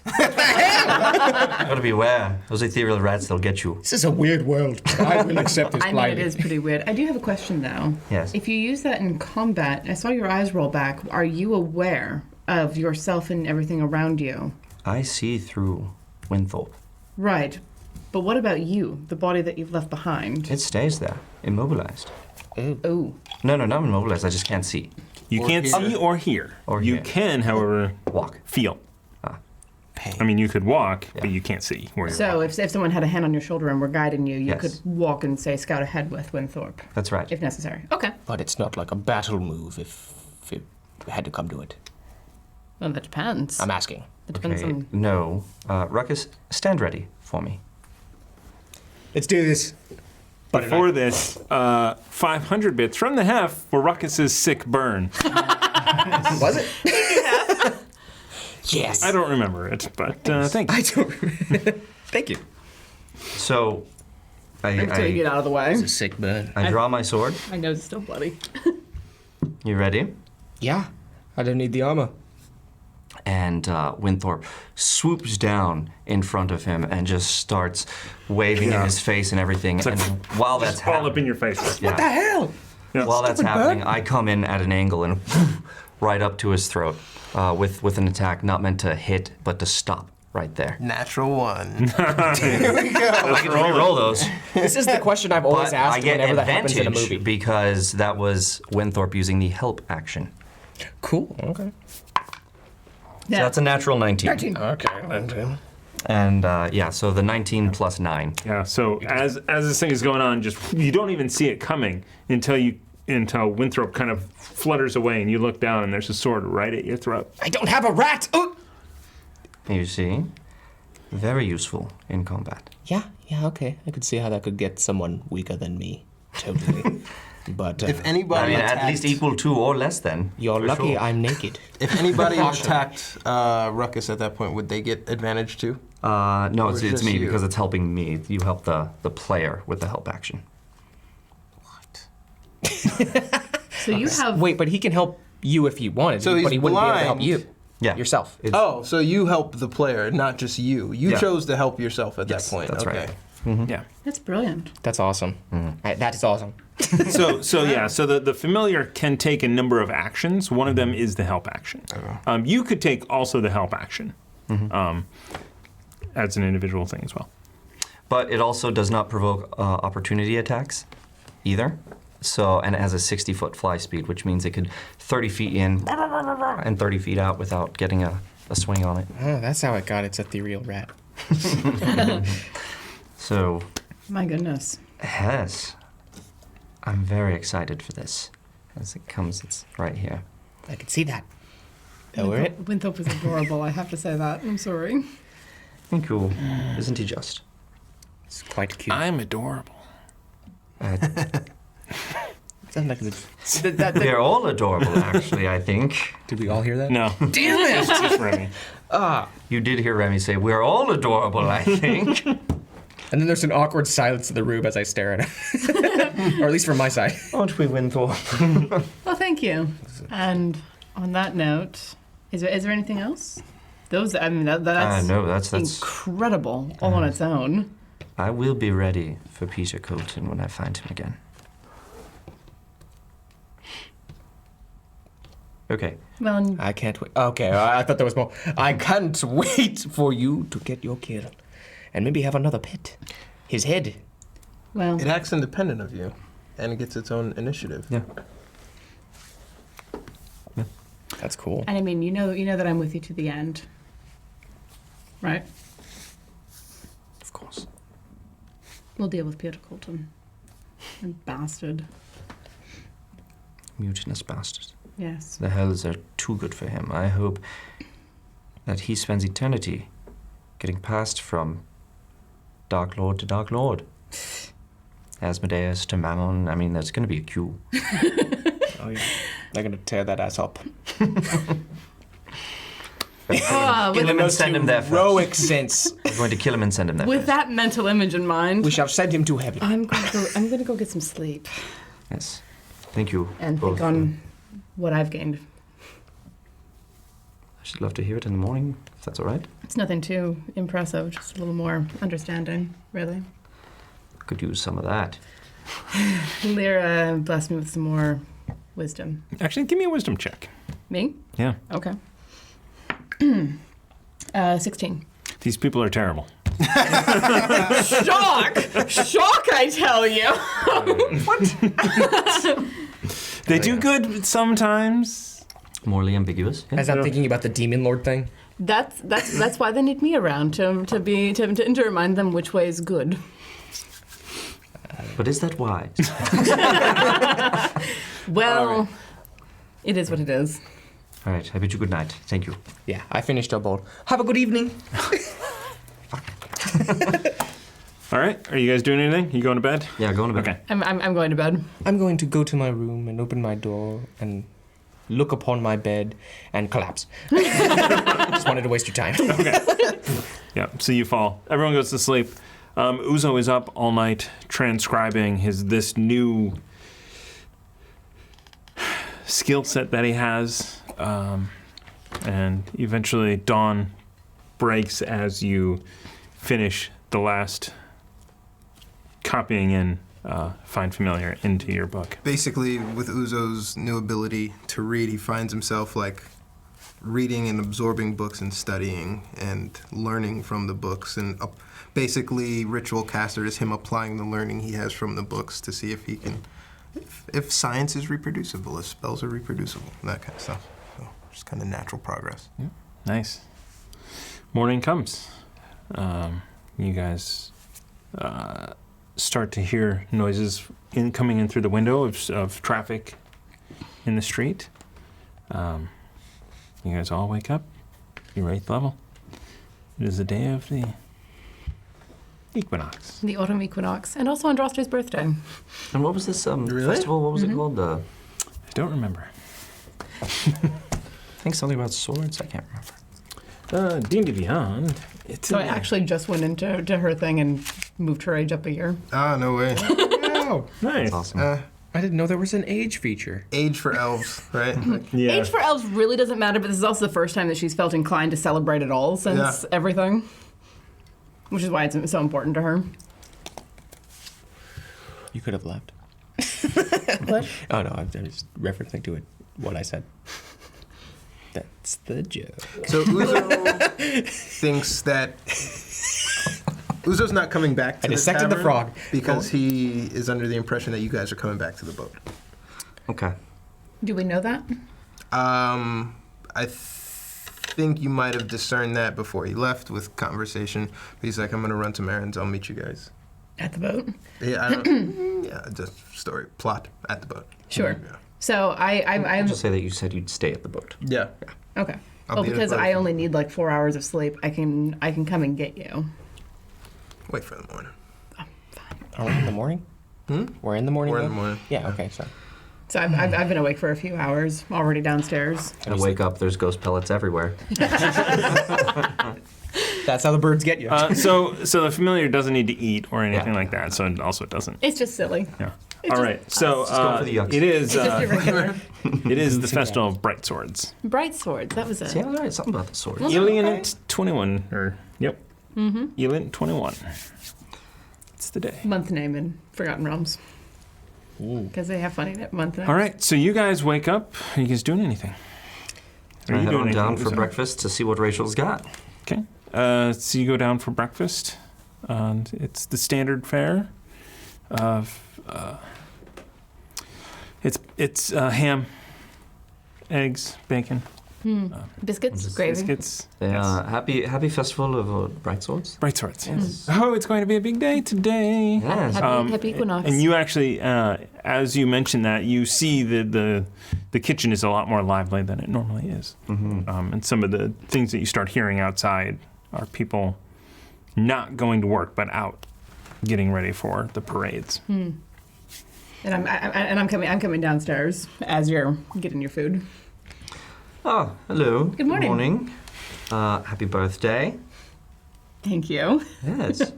gotta beware. Those ethereal rats, they'll get you. This is a weird world. I will accept this I mean, it is pretty weird. I do have a question, though. Yes. If you use that in combat, I saw your eyes roll back. Are you aware of yourself and everything around you? I see through Winthrop. Right. But what about you, the body that you've left behind? It stays there, immobilized. Oh. No, not immobilized. I just can't see. You Or can't hear. see or hear. Or you hear. can, however, Walk. feel. Pain. I mean, you could walk, Yeah. but you can't see where you're So if someone had a hand on your shoulder and were guiding you, you Yes. could walk and say scout ahead with Winthorpe, That's right. if necessary. Okay. But it's not like a battle move if it had to come to it. Well, that depends. I'm asking. It depends Okay. on. No. Ruckus, stand ready for me. Let's do this. Before this, 500 bits from the half for Ruckus's sick burn. Was it? Yes. I don't remember it, but thank you. I don't. Thank you. So, Until you get I out of the way. Sick burn. draw my sword. My nose is still bloody. You ready? Yeah. I don't need the armor. And Winthrop swoops down in front of him and just starts waving in Yeah. his face and everything. like and while that's All up happening, in your face. yeah, The hell? while that's Stupid happening, bird. I come in at an angle and right up to his throat with an attack not meant to hit, but to stop right there. Natural one. I can re-roll those. This is the question I've always But I asked get whenever that advantage happens in a movie. because that was Winthrop using the help action. Cool. Okay. So that's a natural 19. Okay. And yeah, so the 19 plus 9. Yeah. So as this thing is going on, just you don't even see it coming until Winthrop kind of flutters away, and you look down, and there's a sword right at your throat. I don't have a rat. Oh. You see? Very useful in combat. Yeah. Okay. I could see how that could get someone weaker than me. Totally. But If I anybody mean, attacked, at least equal to or less than. you're for lucky sure. I'm naked. if anybody attacked Ruckus at that point, would they get advantage too? No, Or it's just me you? because it's helping me. You help the player with the help action. What? So you have. Wait, but he can help you if he wanted So to, but he's he wouldn't be able to help blind. you. Yeah. Yourself. It's- Oh, so you help the player, not just you. You Yeah. chose to help yourself at Yes, that point. that's okay. right. Yeah. That's brilliant. That's awesome. That is awesome. So the familiar can take a number of actions. One of them is the help action. You could take also the help action as an individual thing as well. But it also does not provoke opportunity attacks either. So, and it has a 60-foot fly speed, which means it could 30 feet in and 30 feet out without getting a swing on it. Oh, that's how it got its ethereal rat. So, My goodness. yes, I'm very excited for this. As it comes, it's right here. I can see that. Lower it. Winthrop is adorable. I have to say that. I'm sorry. Thank you. Isn't he just? It's quite cute. I'm adorable. Sounds like They're all adorable, actually, I think. Did we all hear that? No. Damn it! It's just Remy. You did hear Remy say, we're all adorable, I think. And then there's an awkward silence in the room as I stare at him. Or at least from my side. Aren't we, Winthorpe? Well, thank you. And on that note, is there anything else? Those, I mean, that's No, that's incredible all on its own. I will be ready for Peter Colton when I find him again. Okay. Well, I can't wait. Okay, I thought there was more. I can't wait for you to get your kill. And maybe have another pet. His head. well, It acts independent of you, and it gets its own initiative. Yeah. That's cool. and I mean, you know that I'm with you to the end, right? Of course. We'll deal with Peter Colton. And bastard. Mutinous bastard. Yes. The hells are too good for him. I hope that he spends eternity getting passed from Dark Lord to Dark Lord. Asmodeus to Mammon. I mean, there's going to be a queue. Oh, yeah. They're going to tear that ass up. Ah, Kill him and send him there first. Heroic sense. I'm going to kill him and send him there with first. that mental image in mind, We shall send him to heaven. I'm going to go get some sleep Yes. Thank you. and both. think on what I've gained. I should love to hear it in the morning, if that's all right. It's nothing too impressive, just a little more understanding, really. Could use some of that. Lyra blessed me with some more wisdom. Actually, give me a wisdom check. Me? Yeah. Okay. 16. These people are terrible. Shock! Shock, I tell you! They do good sometimes. Morally ambiguous. Yeah. As I'm thinking about the demon lord thing. That's why they need me around to remind them which way is good. But is that wise? Well, it is what it is. All right. I bid you good night. Thank you. Yeah, I finished a bowl. Have a good evening. All right. Are you guys doing anything? You going to bed? Yeah, go on to bed. Okay. I'm going to bed. I'm going to go to my room and open my door and look upon my bed and collapse. Just wanted to waste your time. Yeah. So you fall. Everyone goes to sleep. Uzo is up all night transcribing this new skill set that he has, and eventually dawn breaks as you finish the last copying in Find Familiar into your book. Basically, with Uzo's new ability to read, he finds himself like reading and absorbing books and studying and learning from the books. And basically, Ritual Caster is him applying the learning he has from the books to see if he can, if science is reproducible, if spells are reproducible, that kind of stuff. So just kind of natural progress. Yeah. Nice. Morning comes. You guys start to hear noises coming in through the window of traffic in the street. You guys all wake up. Your 8th level. It is the day of the Equinox. The autumn equinox, and also Andraste's birthday. And what was this Really? festival? What was it called? I don't remember. I think something about swords. I can't remember. D&D Beyond. It's So I actually just went into her thing and moved her age up a year. Ah, no way. Oh, nice. That's awesome. I didn't know there was an age feature. Age for elves, right? Yeah. Age for elves really doesn't matter, but this is also the first time that she's felt inclined to celebrate at all since everything. Which is why it's so important to her. You could have left. What? Oh no, I'm just referencing to it what I said. That's the joke. So Uzo thinks that Uzo's not coming back to I dissected the tavern frog. because he is under the impression that you guys are coming back to the boat. Okay. Do we know that? I think you might have discerned that before he left with conversation. He's like, I'm going to run to Marin's. I'll meet you guys. At the boat? Yeah, I don't, yeah, just story, plot at the boat. Sure. Yeah. So I'll I'm just say that you said you'd stay at the boat. Yeah. okay. I'll Well, be there because for I you. only need like 4 hours of sleep, I can come and get you. Wait for the morning. Are we in the morning? We're in the morning. We're in though? the morning. Yeah. Okay. So. So I've been awake for a few hours, already downstairs. And I wake up, there's ghost pellets everywhere. That's how the birds get you. So the familiar doesn't need to eat or anything Yeah. like that. So it doesn't. It's just silly. Yeah. All right. So go for the yucks. it is. Just irregular. It is the Festival of Bright Swords. Bright swords. That was it. See, I was right. Something about the sword. Was it? Elient 21. Or yep. Elient 21. It's the day. Month name in Forgotten Realms. Because they have funny month names. All right. So you guys wake up. Are you guys doing anything? I head on down anything, for Uzo? breakfast to see what Rachel's got. Okay. So you go down for breakfast, and it's the standard fare of it's ham, eggs, bacon, Biscuits, gravy. biscuits. Yeah, happy festival of Bright Swords. Bright Swords. Yes. Oh, it's going to be a big day today. Yes. Happy Equinox. And you actually, as you mentioned that, you see the kitchen is a lot more lively than it normally is. And some of the things that you start hearing outside are people not going to work, but out getting ready for the parades. And I'm coming downstairs as you're getting your food. Oh, hello. Good morning. Happy birthday. Thank you. Yes.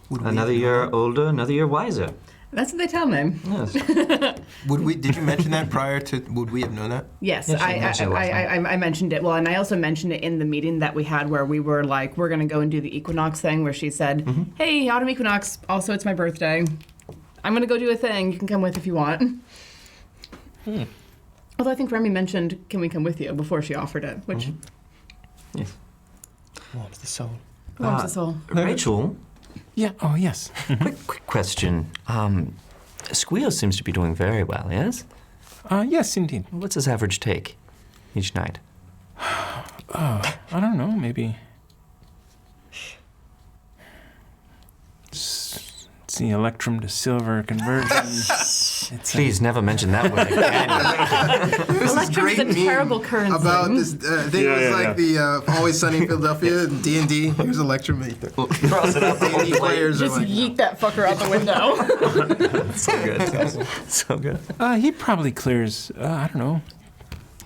Would we Another have year known? older, another year wiser. That's what they tell me. Yes. Did you mention that prior to? Would we have known that? Yes, Yes, you mentioned it last I mentioned it. Well, and I also mentioned it in the meeting that we had where we were like, we're going to go and do the Equinox thing, where she said, hey, autumn Equinox, also it's my birthday. I'm going to go do a thing. You can come with if you want. Although I think Remy mentioned, can we come with you, before she offered it, which Yes. Warms the soul. warms the soul. Rachel, Yeah. Oh, yes. quick question. Squeal seems to be doing very well, yes? Yes, indeed. What's his average take each night? I don't know. Maybe. It's the electrum to silver conversion. Please never mention that word again. Electrum is a terrible currency. About this thing was like the Always Sunny in Philadelphia, D&D. Here's Electrum. Cross it out the whole D&D plate. players are Just like, yeet that fucker out the window. So good. So good. He probably clears, I don't know,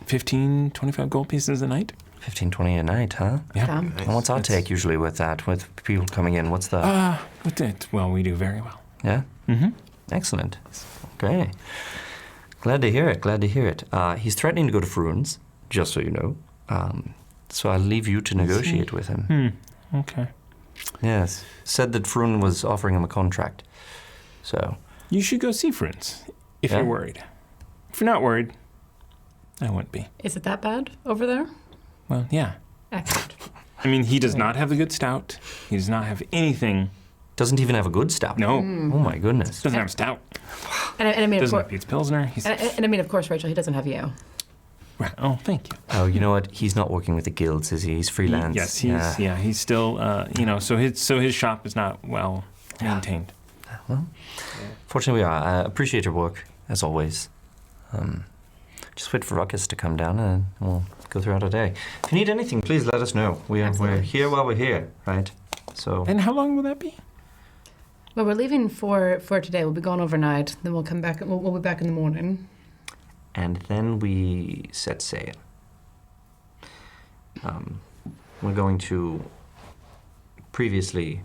15, 25 gold pieces a night. 15, 20 a night, huh? Yeah. And what's our take usually with that, with people coming in? What's the... Well, we do very well. Yeah? Mm-hmm. Excellent. Okay. Glad to hear it, glad to hear it. He's threatening to go to Fruin's, just so you know. So I'll leave you to negotiate with him. Okay. Yes. Said that Fruin was offering him a contract. So... You should go see friends if Yeah? you're worried. If you're not worried, I wouldn't be. Is it that bad over there? Well, yeah. Excellent. I mean, he does not have the good stout. He does not have anything. Doesn't even have a good stout. No. Oh my goodness. Doesn't have stout. And I mean, of Doesn't course, have Pete's Pilsner. He's, and I mean, of course, Rachel, he doesn't have you. right. Oh, thank you. Oh, you know what? He's not working with the guilds, is he? He's freelance. Yes, he's still, so his shop is not well maintained. Well, fortunately we are. I appreciate your work, as always. Just wait for Ruckus to come down and we'll go throughout our day. If you need anything, please let us know. We're Absolutely. here while we're here, right? So, And how long will that be? Well, we're leaving for today. We'll be gone overnight. Then we'll come back. We'll be back in the morning. and then we set sail. We're going to previously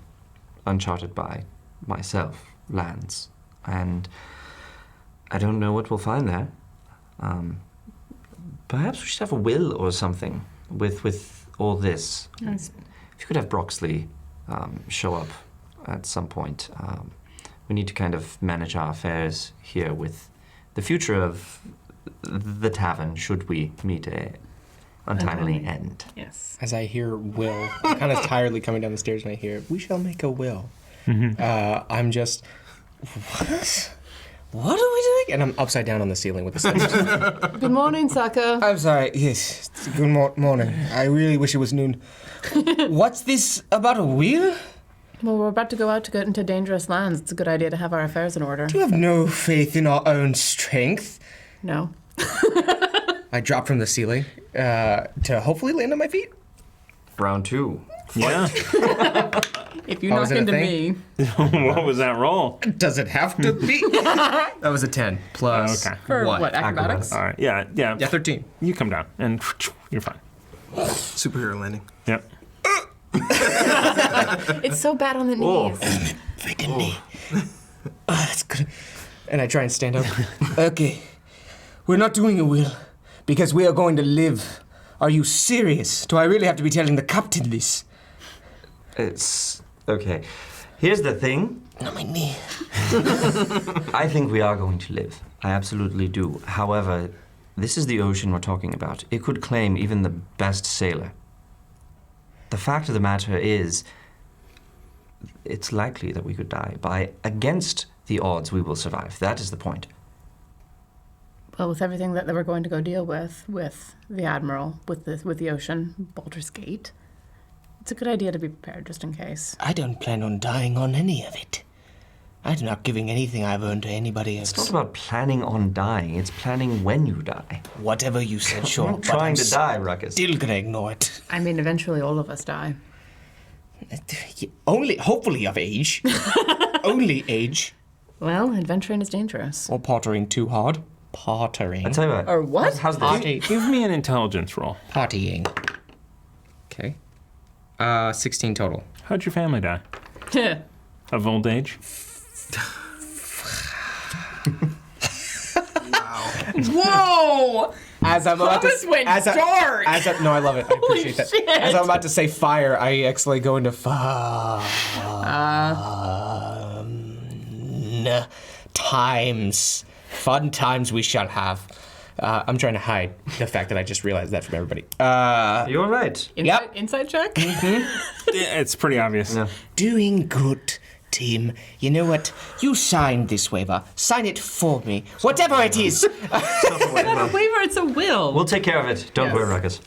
uncharted by myself lands, and I don't know what we'll find there. Perhaps we should have a will or something with all this. Nice. If you could have Broxley show up at some point. We need to kind of manage our affairs here with the future of the tavern should we meet a untimely end. Yes. As I hear will, I'm kind of tiredly coming down the stairs, and I hear, "We shall make a will." I'm just, what are we doing? And I'm upside down on the ceiling with the stairs. Good morning, Saka. I'm sorry. Yes. Good morning. I really wish it was noon. What's this about a wheel? Well, we're about to go out to get into dangerous lands. It's a good idea to have our affairs in order. You have no faith in our own strength. No. I drop from the ceiling to hopefully land on my feet. Round 2. Yeah. If you Oh, knock is it a into thing? me. What was that roll? Does it have to be? That was a 10 plus Okay. For what? what, acrobatics? All right. Yeah. Yeah. Yeah, 13. You come down and you're fine. Superhero landing. Yep. It's so bad on the knees. Freaking knee. That's good. And I try and stand up. Okay. We're not doing a wheel because we are going to live. Are you serious? Do I really have to be telling the captain this? It's okay. Here's the thing. On my knee. I think we are going to live. I absolutely do. However, this is the ocean we're talking about. It could claim even the best sailor. The fact of the matter is, it's likely that we could die. By against the odds, we will survive. That is the point. Well, with everything that we're going to go deal with the Admiral, with the ocean, Baldur's Gate, it's a good idea to be prepared just in case. I don't plan on dying on any of it. I'm not giving anything I've earned to anybody else. It's not about planning on dying. It's planning when you die. Whatever you said, sure. I'm not but trying I'm to die, Ruckus. Still gonna ignore it. I mean, eventually all of us die. Only, hopefully of age. Only age. Well, adventuring is dangerous. Or pottering too hard. Pottering. I tell you what. Or what? How's this? Potty. Give me an intelligence roll. Pottying. Okay. 16 total. How'd your family die? Of old age? Whoa! As I'm about Thomas to went as dark. no, I love it. I appreciate that. shit. As I'm about to say fire, I actually go into times. Fun times we shall have. I'm trying to hide the fact that I just realized that from everybody. You're right. Inside check? Yeah, it's pretty obvious. Yeah. Doing good, team. You know what? You signed this waiver. Sign it for me. Whatever it is. It's not a waiver, it's a will. We'll take care of it. Don't worry, Ruckus.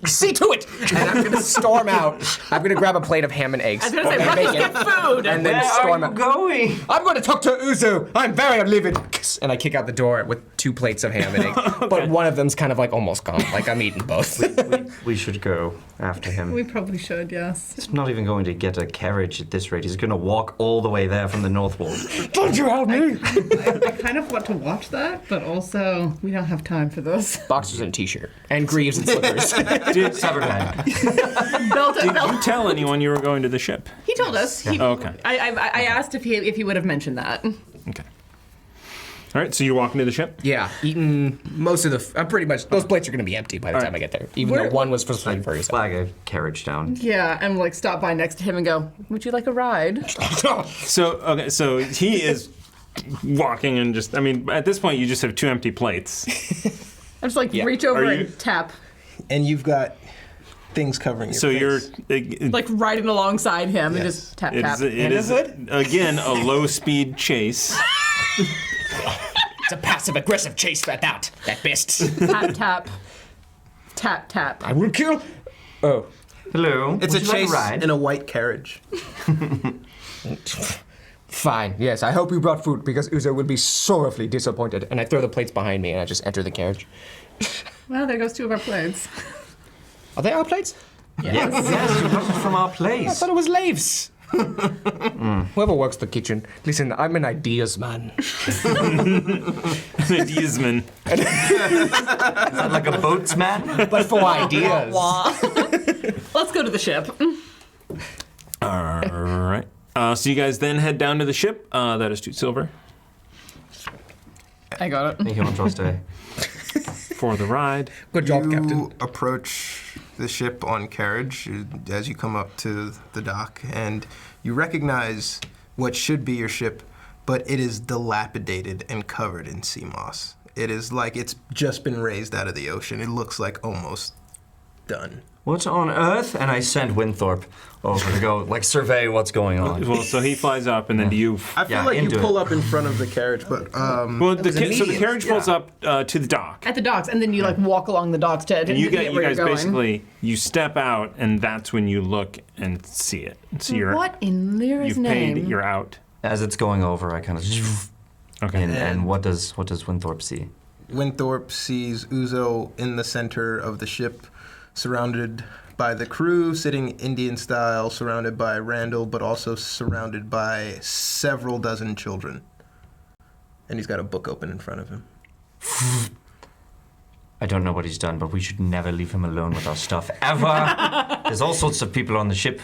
See to it! And I'm gonna storm out. I'm gonna grab a plate of ham and eggs. I was gonna say, and Ruckus, bacon, get food! and then storm out. going? I'm going to talk to Uzu. I'm very livid. And I kick out the door with 2 plates of ham and eggs. But one of them's kind of like almost gone. Like I'm eating both. We should go after him. We probably should, yes. He's not even going to get a carriage at this rate. He's going to walk all the way there from the North Wall. Don't you help me? I kind of want to watch that, but also we don't have time for this. Boxers and t-shirt. And greaves and slippers. Did Sabertag. you tell anyone you were going to the ship? He told us. Okay. I asked if he would have mentioned that. Okay. All right, so you're walking to the ship? Yeah, eating most of the... I'm pretty much... Those plates are going to be empty by the time I get there. Even though one was for sleep for yourself. Flag a carriage down. Yeah, and like stop by next to him and go, would you like a ride? So he is walking and just, I mean, at this point you just have 2 empty plates. I just like reach over Are you- and tap. And you've got things covering your So face. you're Like riding alongside him and Yes. just tap it tap. is again a low speed chase. It's a passive-aggressive chase at that. At best. Tap tap. Tap tap. I will kill... Oh. Hello. It's Would a you like chase ride? in a white carriage. Fine. Yes, I hope you brought food because Uzo will be sorrowfully disappointed. And I throw the plates behind me and I just enter the carriage. Well, there goes 2 of our plates. Are they our plates? Yes, you got it from our I place. thought it was Lave's. Whoever works the kitchen. Listen, I'm an ideas man. Diesman. Is that like a boatsman? But for ideas. Let's go to the ship. All right. So you guys then head down to the ship. That is 2 silver. I got it. Thank you, Montroste. For the ride. Good job, You Captain. approach the ship on carriage as you come up to the dock, and you recognize what should be your ship, but it is dilapidated and covered in sea moss. It is like it's just been raised out of the ocean. It looks like almost done. What on earth? And I sent Winthorpe over to go, like, survey what's going on. Well, so he flies up, and then do you? I feel Yeah, like you into pull it. up in front of the carriage, but Well, so the immediate, carriage pulls up to the dock. At the docks, and then you like walk along the docks to And you get where guys you're going. basically you step out, and that's when you look and see it. So you're What in Lyra's you've name? paid. You're out. As it's going over, I kind of. Okay. And what does Winthorpe see? Winthorpe sees Uzo in the center of the ship, surrounded by the crew, sitting Indian style, surrounded by Randall, but also surrounded by several dozen children. And he's got a book open in front of him. I don't know what he's done, but we should never leave him alone with our stuff, ever. There's all sorts of people on the ship.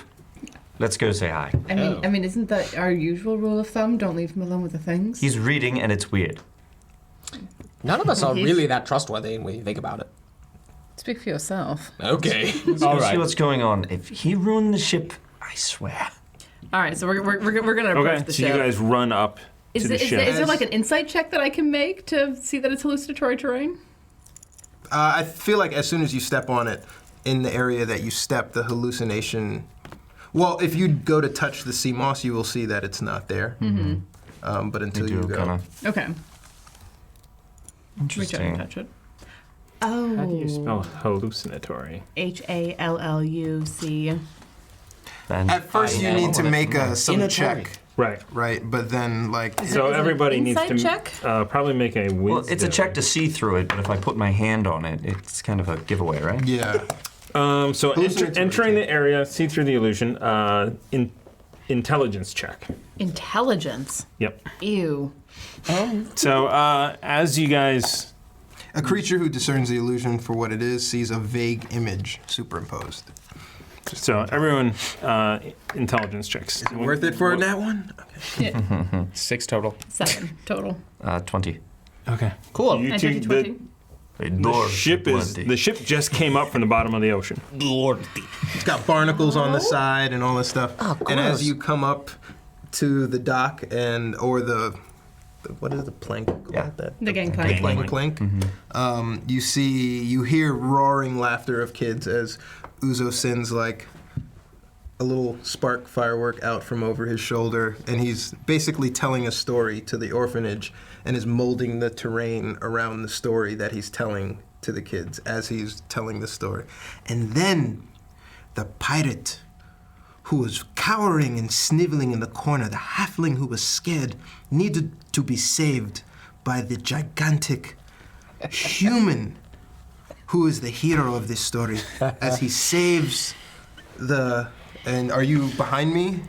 Let's go say hi. I mean, isn't that our usual rule of thumb? Don't leave him alone with the things. He's reading, and it's weird. None of us are He's- really that trustworthy when you think about it. Speak for yourself. Okay. Let's All go see right. what's going on. If he ruined the ship, I swear. All right, so we're gonna approach Okay. the So ship. you guys run up is, to the is, ship. is there like an insight check that I can make to see that it's hallucinatory terrain? I feel like as soon as you step on it, in the area that you step, the hallucination. Well, if you go to touch the sea moss, you will see that it's not there. Mm-hmm. But until you go. Kinda Okay. Reach out and interesting. touch it. Oh. How do you spell hallucinatory? HALLUC. And At first, you need to make some Inatory. check, Right. right? But then, like, So it an everybody needs to insight check? Probably make a wisdom. Well, it's a check to see through it, but if I put my hand on it, it's kind of a giveaway, right? yeah. So Hallucinatory entering check. the area, see through the illusion. Intelligence check. Intelligence. Yep. Ew. So as you guys, A creature who discerns the illusion for what it is sees a vague image superimposed. so everyone, intelligence checks. Worth it for that one? Okay. 6 total. 7 total. 20. Okay. Cool. You And two, 20. the ship just came up from the bottom of the ocean. It's got barnacles on the side and all this stuff. Oh, and as gross. you come up to the dock or the what is the plank called? Yeah. The gangplank. Plank. You hear roaring laughter of kids as Uzo sends like a little spark firework out from over his shoulder, and he's basically telling a story to the orphanage and is molding the terrain around the story that he's telling to the kids as he's telling the story. And then the pirate who was cowering and sniveling in the corner, the halfling who was scared, needed to be saved by the gigantic human who is the hero of this story as he saves the... And are you behind me?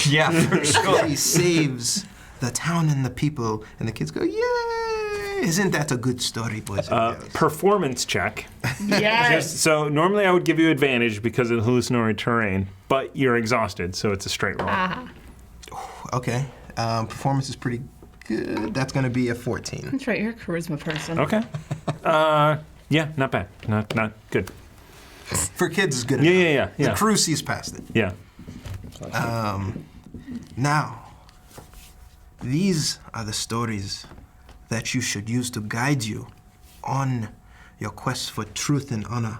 Yeah, for sure. He saves the town and the people, and the kids go, yay! Isn't that a good story, boys and girls? Performance check. Yes. So normally I would give you advantage because of the hallucinatory terrain, but you're exhausted, so it's a straight roll. Okay. Performance is pretty good. That's going to be a 14. That's right, you're a charisma person. Okay. Yeah, not bad. Not good. For kids, it's good Yeah, enough. yeah. The crew sees past it. Yeah. Now, these are the stories that you should use to guide you on your quest for truth and honor.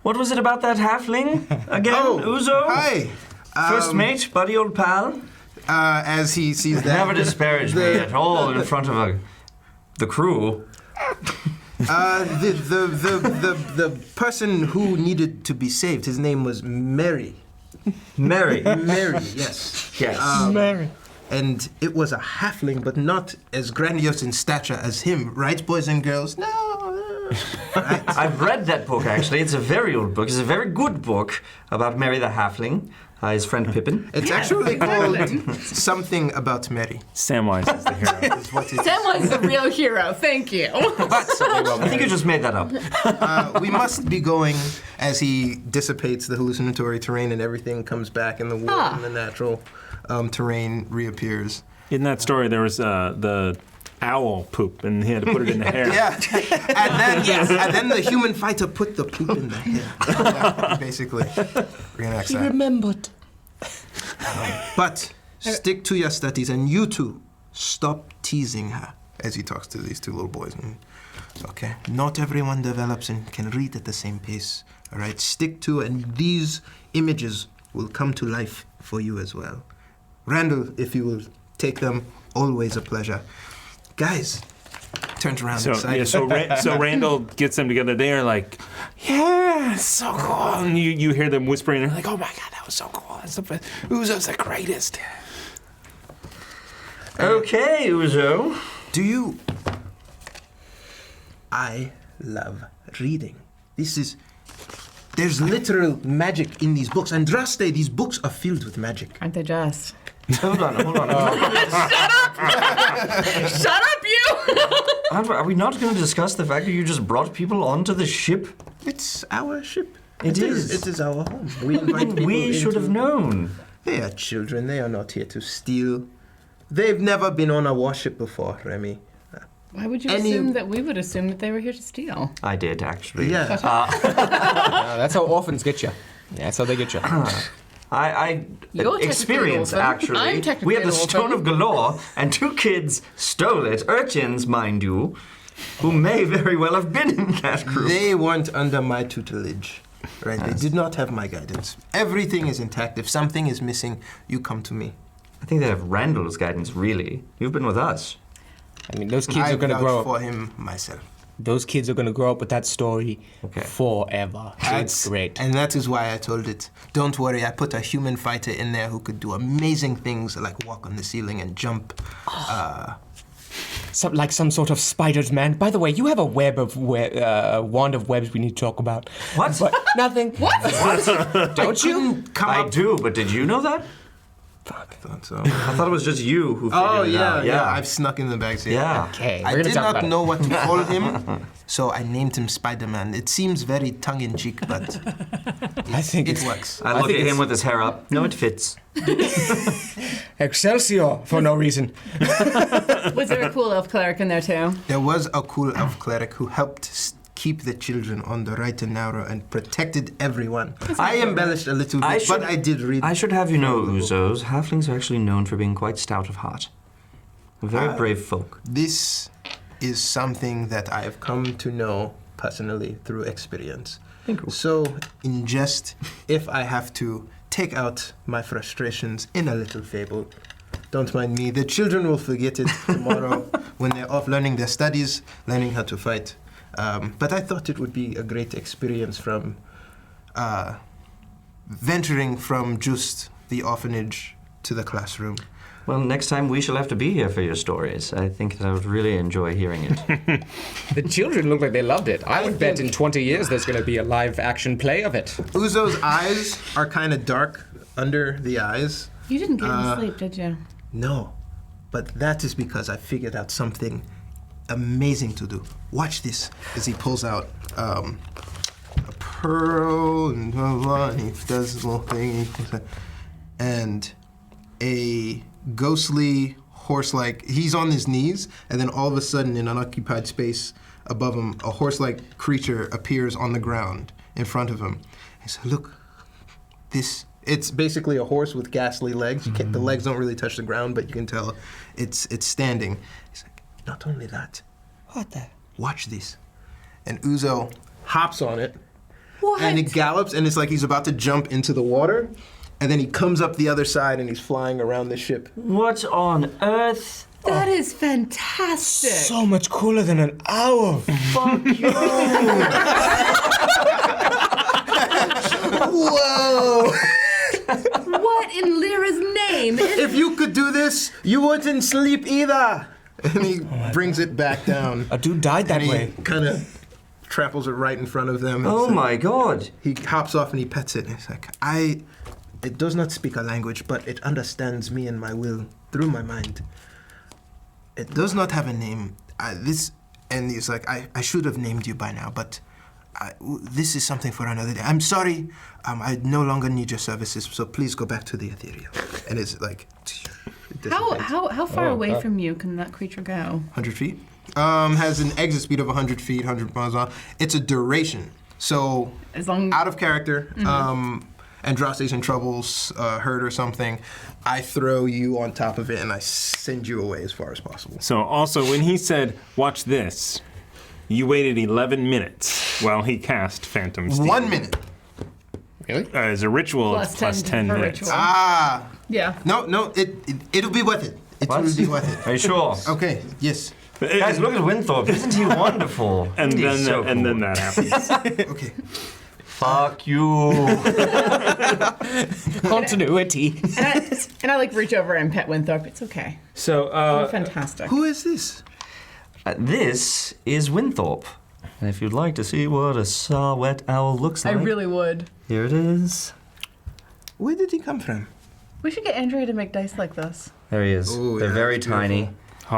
What was it about that halfling again, Uzo? Hi! First mate, buddy, old pal. As he sees that... Never disparage me at all in front of the crew. The person who needed to be saved, his name was Mary. Mary. Mary, yes. Yes. Mary. And it was a halfling, but not as grandiose in stature as him, right, boys and girls? No. Right. I've read that book, actually. It's a very old book. It's a very good book about Mary the Halfling, his friend Pippin. It's actually called something about Mary. Samwise is the hero. Is what it is. Sam was the real hero, thank you. I think you just made that up. We must be going as he dissipates the hallucinatory terrain and everything comes back and the wood and the natural terrain reappears. In that story, there was the owl poop, and he had to put it in the hair. Yeah, and then the human fighter put the poop in the hair. Yeah, basically, reenacts that. Remembered. But stick to your studies, and you two, stop teasing her. As he talks to these two little boys. Okay, not everyone develops and can read at the same pace. All right, stick to it, and these images will come to life for you as well. Randall, if you will take them, always a pleasure. Guys, turns around excited. So Randall gets them together. They're like, yeah, it's so cool. And you hear them whispering. They're like, oh my God, that was so cool. That's the best. Uzo's the greatest. Okay, Uzo. I love reading. There's literal magic in these books. And Draste, these books are filled with magic. Aren't they just? Hold on. Shut up, you! Are we not going to discuss the fact that you just brought people onto the ship? It's our ship. It is. It is our home. We invite people We should have known. They are children. They are not here to steal. They've never been on a warship before, Remy. Why would you assume that we would assume that they were here to steal? I did, actually. Yeah. That's how orphans get you. That's how they get you. I You're experience, technically an orphan. actually. I'm technically We have the an orphan. Stone of Galore, and 2 kids stole it. Urchins, mind you, who may very well have been in that group. They weren't under my tutelage. Right? They did not have my guidance. Everything is intact. If something is missing, you come to me. I think they have Randall's guidance, really. You've been with us. I mean, those kids I are going to vouch grow up. for him myself. Those kids are going to grow up with that story Okay. forever. It's great. And that is why I told it. Don't worry, I put a human fighter in there who could do amazing things like walk on the ceiling and jump. Like some sort of spider's man. By the way, you have a wand of webs we need to talk about. What? But nothing. What? Don't you? I do, but did you know that? I thought so. I thought it was just you who figured Oh, it yeah, out. yeah. I've snuck in the back seat. Yeah. Okay, I we're did gonna talk not about know what to call him, so I named him Spider-Man. It seems very tongue-in-cheek, but I think it works. I look think at him it's- with his hair up. No, it fits. Excelsior for no reason. Was there a cool elf cleric in there too? There was a cool elf cleric who helped keep the children on the right and narrow and protected everyone. I embellished a little bit, but I did read. I should have you know, Uzos, halflings are actually known for being quite stout of heart. Very brave folk. This is something that I have come to know personally through experience. So, in jest, if I have to take out my frustrations in a little fable, don't mind me. The children will forget it tomorrow when they're off learning their studies, learning how to fight. But I thought it would be a great experience from venturing from just the orphanage to the classroom. Well, next time we shall have to be here for your stories. I think that I would really enjoy hearing it. The children look like they loved it. I would bet in 20 years there's going to be a live action play of it. Uzo's eyes are kind of dark under the eyes. You didn't get any sleep, did you? No, but that is because I figured out something amazing to do. Watch this as he pulls out a pearl and blah, blah, and he does this little thing. And a ghostly horse-like, he's on his knees, and then all of a sudden in unoccupied space above him, a horse-like creature appears on the ground in front of him. He said, look, it's basically a horse with ghastly legs. The legs don't really touch the ground, but you can tell it's standing. He's like, not only that. What the? Watch this. And Uzo hops on it. What? And it gallops, and it's like he's about to jump into the water. And then he comes up the other side, and he's flying around the ship. What on earth? That is fantastic. So much cooler than an owl. Fuck you! Whoa! What in Lyra's name? If you could do this, you wouldn't sleep either. And he brings it back down. A dude died that And he way. kind of tramples it right in front of them. Oh It's my god. He hops off and he pets it. And he's like, it does not speak a language, but it understands me and my will through my mind. It does not have a name. And he's like, I should have named you by now, but this is something for another day. I'm sorry. I no longer need your services, so please go back to the ethereal. And it's like, How far away from you can that creature go? 100 feet. Has an exit speed of 100 feet, 100 miles an hour. It's a duration. So, As long out of character, Andraste's in trouble, hurt or something, I throw you on top of it and I send you away as far as possible. So also, when he said, watch this, you waited 11 minutes while he cast Phantom Steed. 1 minute. Really? As a ritual, Plus it's plus 10 10 per minutes. ritual. Ah. Yeah. No, it'll be worth it. It will be worth it. Are you sure? Okay, yes. Guys, look at Winthorpe. Isn't he wonderful? And He's then, so and then cool. that happens. Okay. Fuck you. Continuity. And I like reach over and pet Winthorpe. It's okay. So, You're fantastic. Who is this? This is Winthorpe. And if you'd like to see what a saw-wet owl looks I like, really would. here it is. Where did he come from? We should get Andrea to make dice like this. There he is. Ooh, They're yeah, very that's beautiful. tiny.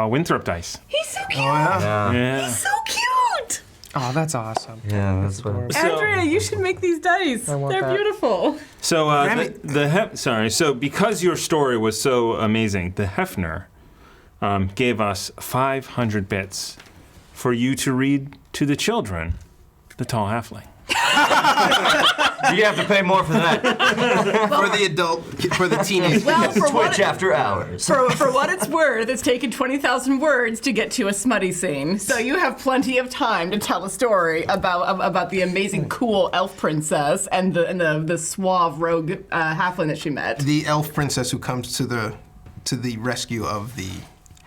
Winthrop dice. He's so cute. Oh, yeah. Yeah. He's so cute. Oh, that's awesome. Yeah, that's what. So- Andrea, you should make these dice. want They're that. beautiful. So, so because your story was so amazing, the Hefner gave us 500 bits for you to read to the children, the tall halfling. You have to pay more for that. For the adult, for the teenage. Well, for what, Twitch after hours. for what it's worth, it's taken 20,000 words to get to a smutty scene. So you have plenty of time to tell a story about the amazing, cool elf princess and the suave rogue halfling that she met. The elf princess who comes to the rescue of the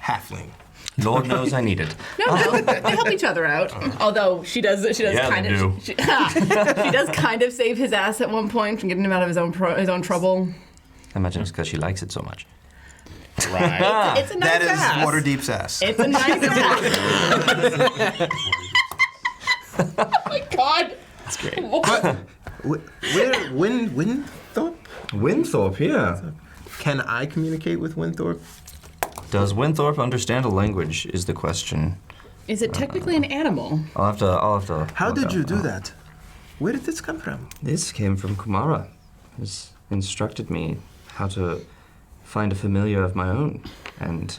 halfling. Lord knows I need it. No, they help each other out. Although she does Yeah, kind they of do. She does kind of save his ass at one point from getting him out of his own trouble. I imagine it's because she likes it so much. Right. It's a nice That is ass. Waterdeep's ass. It's a nice ass. Oh my god. That's great. But Winthorpe? Winthorpe, yeah. Can I communicate with Winthorpe? Does Winthorpe understand a language? Is the question. Is it technically an animal? I'll have to. How look did up. you do that? Where did this come from? This came from Kumara. He's instructed me how to find a familiar of my own, and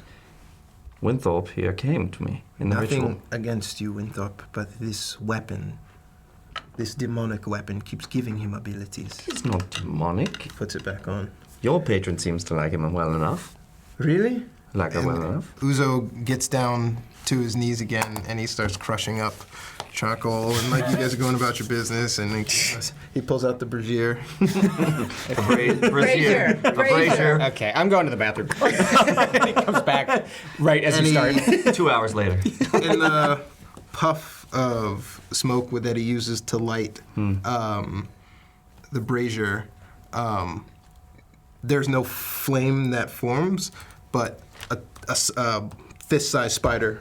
Winthorpe here came to me in the Nothing ritual. against you, Winthorpe, but this weapon, this demonic weapon, keeps giving him abilities. He's not demonic. He puts it back on. Your patron seems to like him well enough. Really? Like him well enough. Uzo gets down to his knees again and he starts crushing up charcoal and like you guys are going about your business and he pulls out the brazier. Brazier. A brazier. Okay, I'm going to the bathroom. He comes back right as And you start. 2 hours later. In the puff of smoke that he uses to light the brazier, there's no flame that forms, but a fist-sized spider,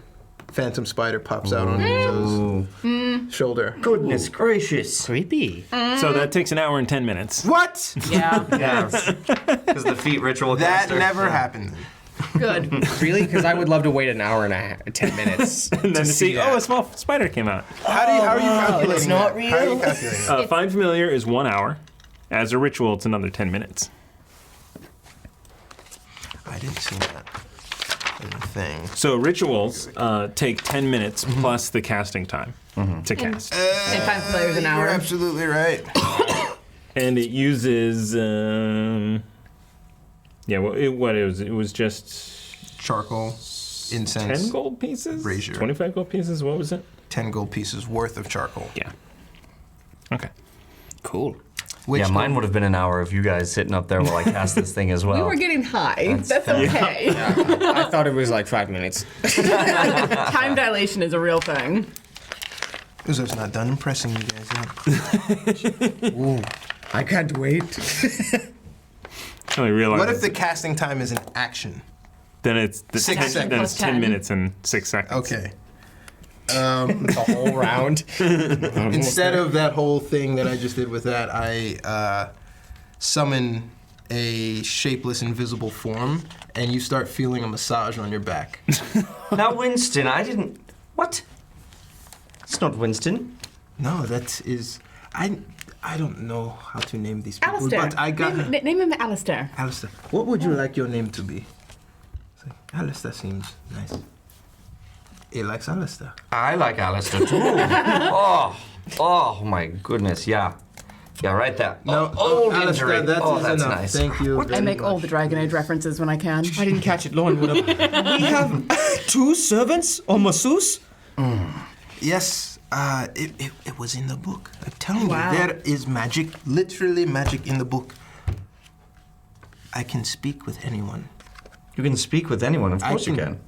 phantom spider, pops out on Uzo's shoulder. Goodness gracious. Creepy. So that takes an hour and 10 minutes. What? Yeah. Yes. Because the feet ritual That caster. never happened. Good. Really? Because I would love to wait an hour and 10 minutes And then to see, that. a small spider came out. How are you calculating it's not that? How are you real. calculating that? Find familiar is 1 hour. As a ritual, it's another 10 minutes. I didn't see that in the thing. So rituals take 10 minutes plus the casting time to cast. And find familiars an hour. You're absolutely right. And it uses, it was just Charcoal, 10 incense, gold pieces? brazier. 25 gold pieces? What was it? 10 gold pieces worth of charcoal. Yeah. Okay. Cool. Which Yeah, mine would have been an hour of you guys sitting up there while I cast this thing as well. We were getting high. That's fair. okay. I thought it was like 5 minutes. Time dilation is a real thing. Uzo's not done impressing you guys yet. Ooh, I can't wait. I realized. What if the casting time is an action? Then it's the 6 10, seconds. then it's 10 10. minutes and 6 seconds. Okay. The whole round. Instead of that whole thing that I just did with that, I summon a shapeless, invisible form, and you start feeling a massage on your back. Now, Winston, I didn't. What? It's not Winston. No, that is. I don't know how to name these people, Alistair. but I got Name him Alistair. Alistair. What would you like your name to be? Alistair seems nice. He likes Alistair. I like Alistair too. oh my goodness, yeah. Yeah, right there. No, old Alistair, injury. that is That's enough. nice. Thank you. I make all the Dragon Age references when I can. I didn't catch it. Lauren would have. We have 2 servants or masseuse? Yes, it was in the book. I'm telling Wow. you, there is magic, literally magic in the book. I can speak with anyone. You can speak with anyone, of I course you can.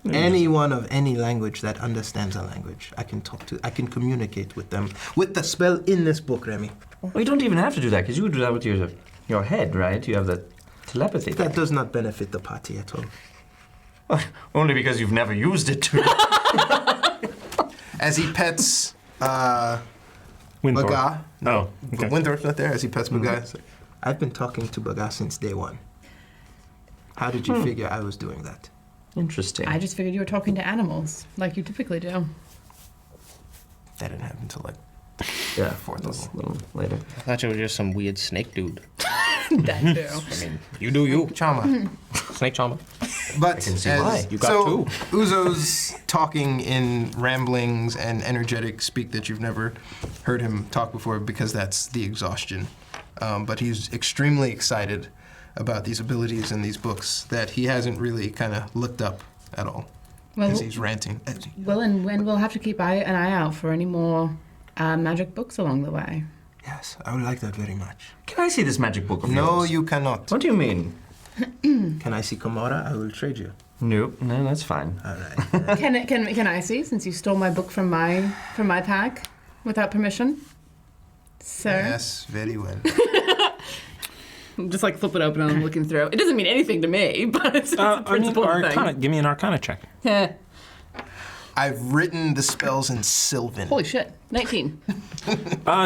can. Anyone of any language that understands a language, I can talk to. I can communicate with them with the spell in this book, Remy. Well, you don't even have to do that, because you would do that with your head, right? You have the telepathy. That does not benefit the party at all. Only because you've never used it to. As he pets Windthorpe. Baga. Oh, okay. Windthorpe's not there. As he pets Baga, he's like, I've been talking to Baga since day one. How did you figure I was doing that? Interesting. I just figured you were talking to animals, like you typically do. That didn't happen until like yeah, fourth that's level. a little later. I thought you were just some weird snake dude. That too. I mean, you do you. Chama. Snake charmer. But can see why. You got so two. Uzo's talking in ramblings and energetic speak that you've never heard him talk before because that's the exhaustion. But he's extremely excited about these abilities in these books that he hasn't really kind of looked up at all Well, as he's ranting. well, and we'll have to keep an eye out for any more magic books along the way. Yes, I would like that very much. Can I see this magic book of No, yours? you cannot. What do you mean? Can I see Komara? I will trade you. No, that's fine. All right. Can I see, since you stole my book from my pack without permission, sir? Yes, very well. Just like flip it open and I'm looking through. It doesn't mean anything to me, but it's a principle Arcana, thing. give me an Arcana check. I've written the spells in Sylvan. Holy shit, 19.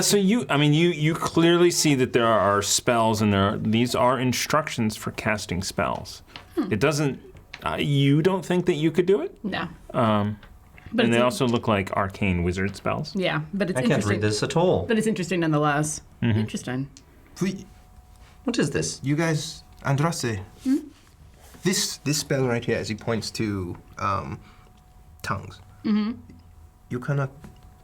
So you clearly see that there are spells and these are instructions for casting spells. It doesn't. You don't think that you could do it? No. And But they it's also look like arcane wizard spells. yeah, but it's I can't interesting. read this at all. But it's interesting nonetheless. Interesting. What is this? You guys, Andraste. This spell right here, as he points to tongues. You cannot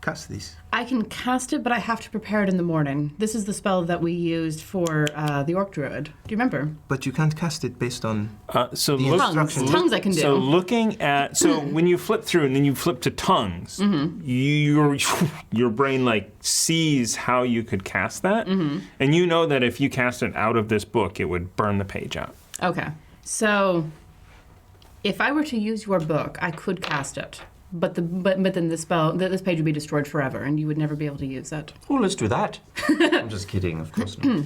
cast these. I can cast it, but I have to prepare it in the morning. This is the spell that we used for the Orc Druid. Do you remember? But you can't cast it based on So the look, instructions. Tongues I can do. So looking at when you flip through and then you flip to tongues, your brain like sees how you could cast that, and you know that if you cast it out of this book, it would burn the page out. Okay. So if I were to use your book, I could cast it. But then this page would be destroyed forever, and you would never be able to use it. Oh, let's do that. I'm just kidding, of course not.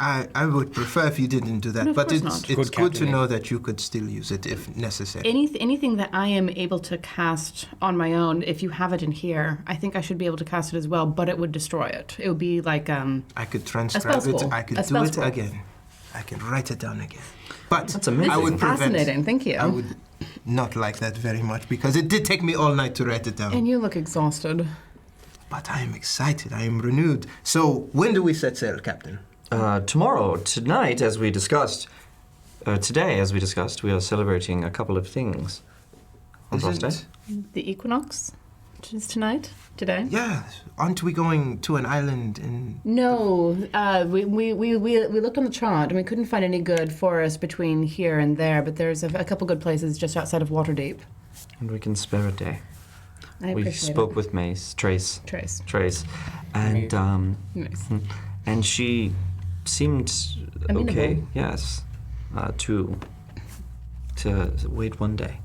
I would prefer if you didn't do that, No, of but course it's not. good Good to captain, know that you could still use it if necessary. Anything that I am able to cast on my own, if you have it in here, I think I should be able to cast it as well. But it would destroy it. It would be like I could transcribe it. scroll. I could A do spell it scroll. again. I can write it down again. But That's amazing. I would prevent. fascinating. Thank you. I would not like that very much because it did take me all night to write it down. And you look exhausted. But I am excited. I am renewed. So when do we set sail, Captain? Tonight, as we discussed, today, as we discussed, we are celebrating a couple of things. On Isn't- Thursday? The Equinox, which is today. Yeah, aren't we going to an island in? No, we looked on the chart and we couldn't find any good forest between here and there, but there's a couple good places just outside of Waterdeep. And we can spare a day. I We appreciate spoke it. with Trace, Trace. and Nice. and she seemed Amenable. okay. Yes, to wait one day.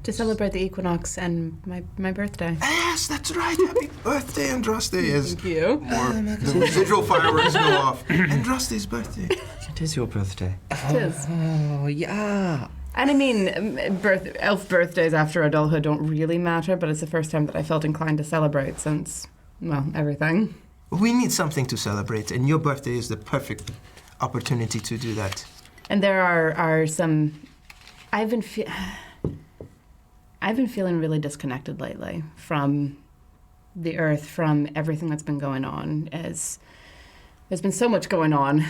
To celebrate the Equinox and my birthday. Yes, that's right. Happy birthday, Andraste. As Thank you. more the residual fireworks go off. Andraste's birthday. It is your birthday. It is. Oh, yeah. And I mean, elf birthdays after adulthood don't really matter, but it's the first time that I felt inclined to celebrate since, well, everything. We need something to celebrate, and your birthday is the perfect opportunity to do that. And there are some. I've been feeling really disconnected lately from the earth, from everything that's been going on. As there's been so much going on,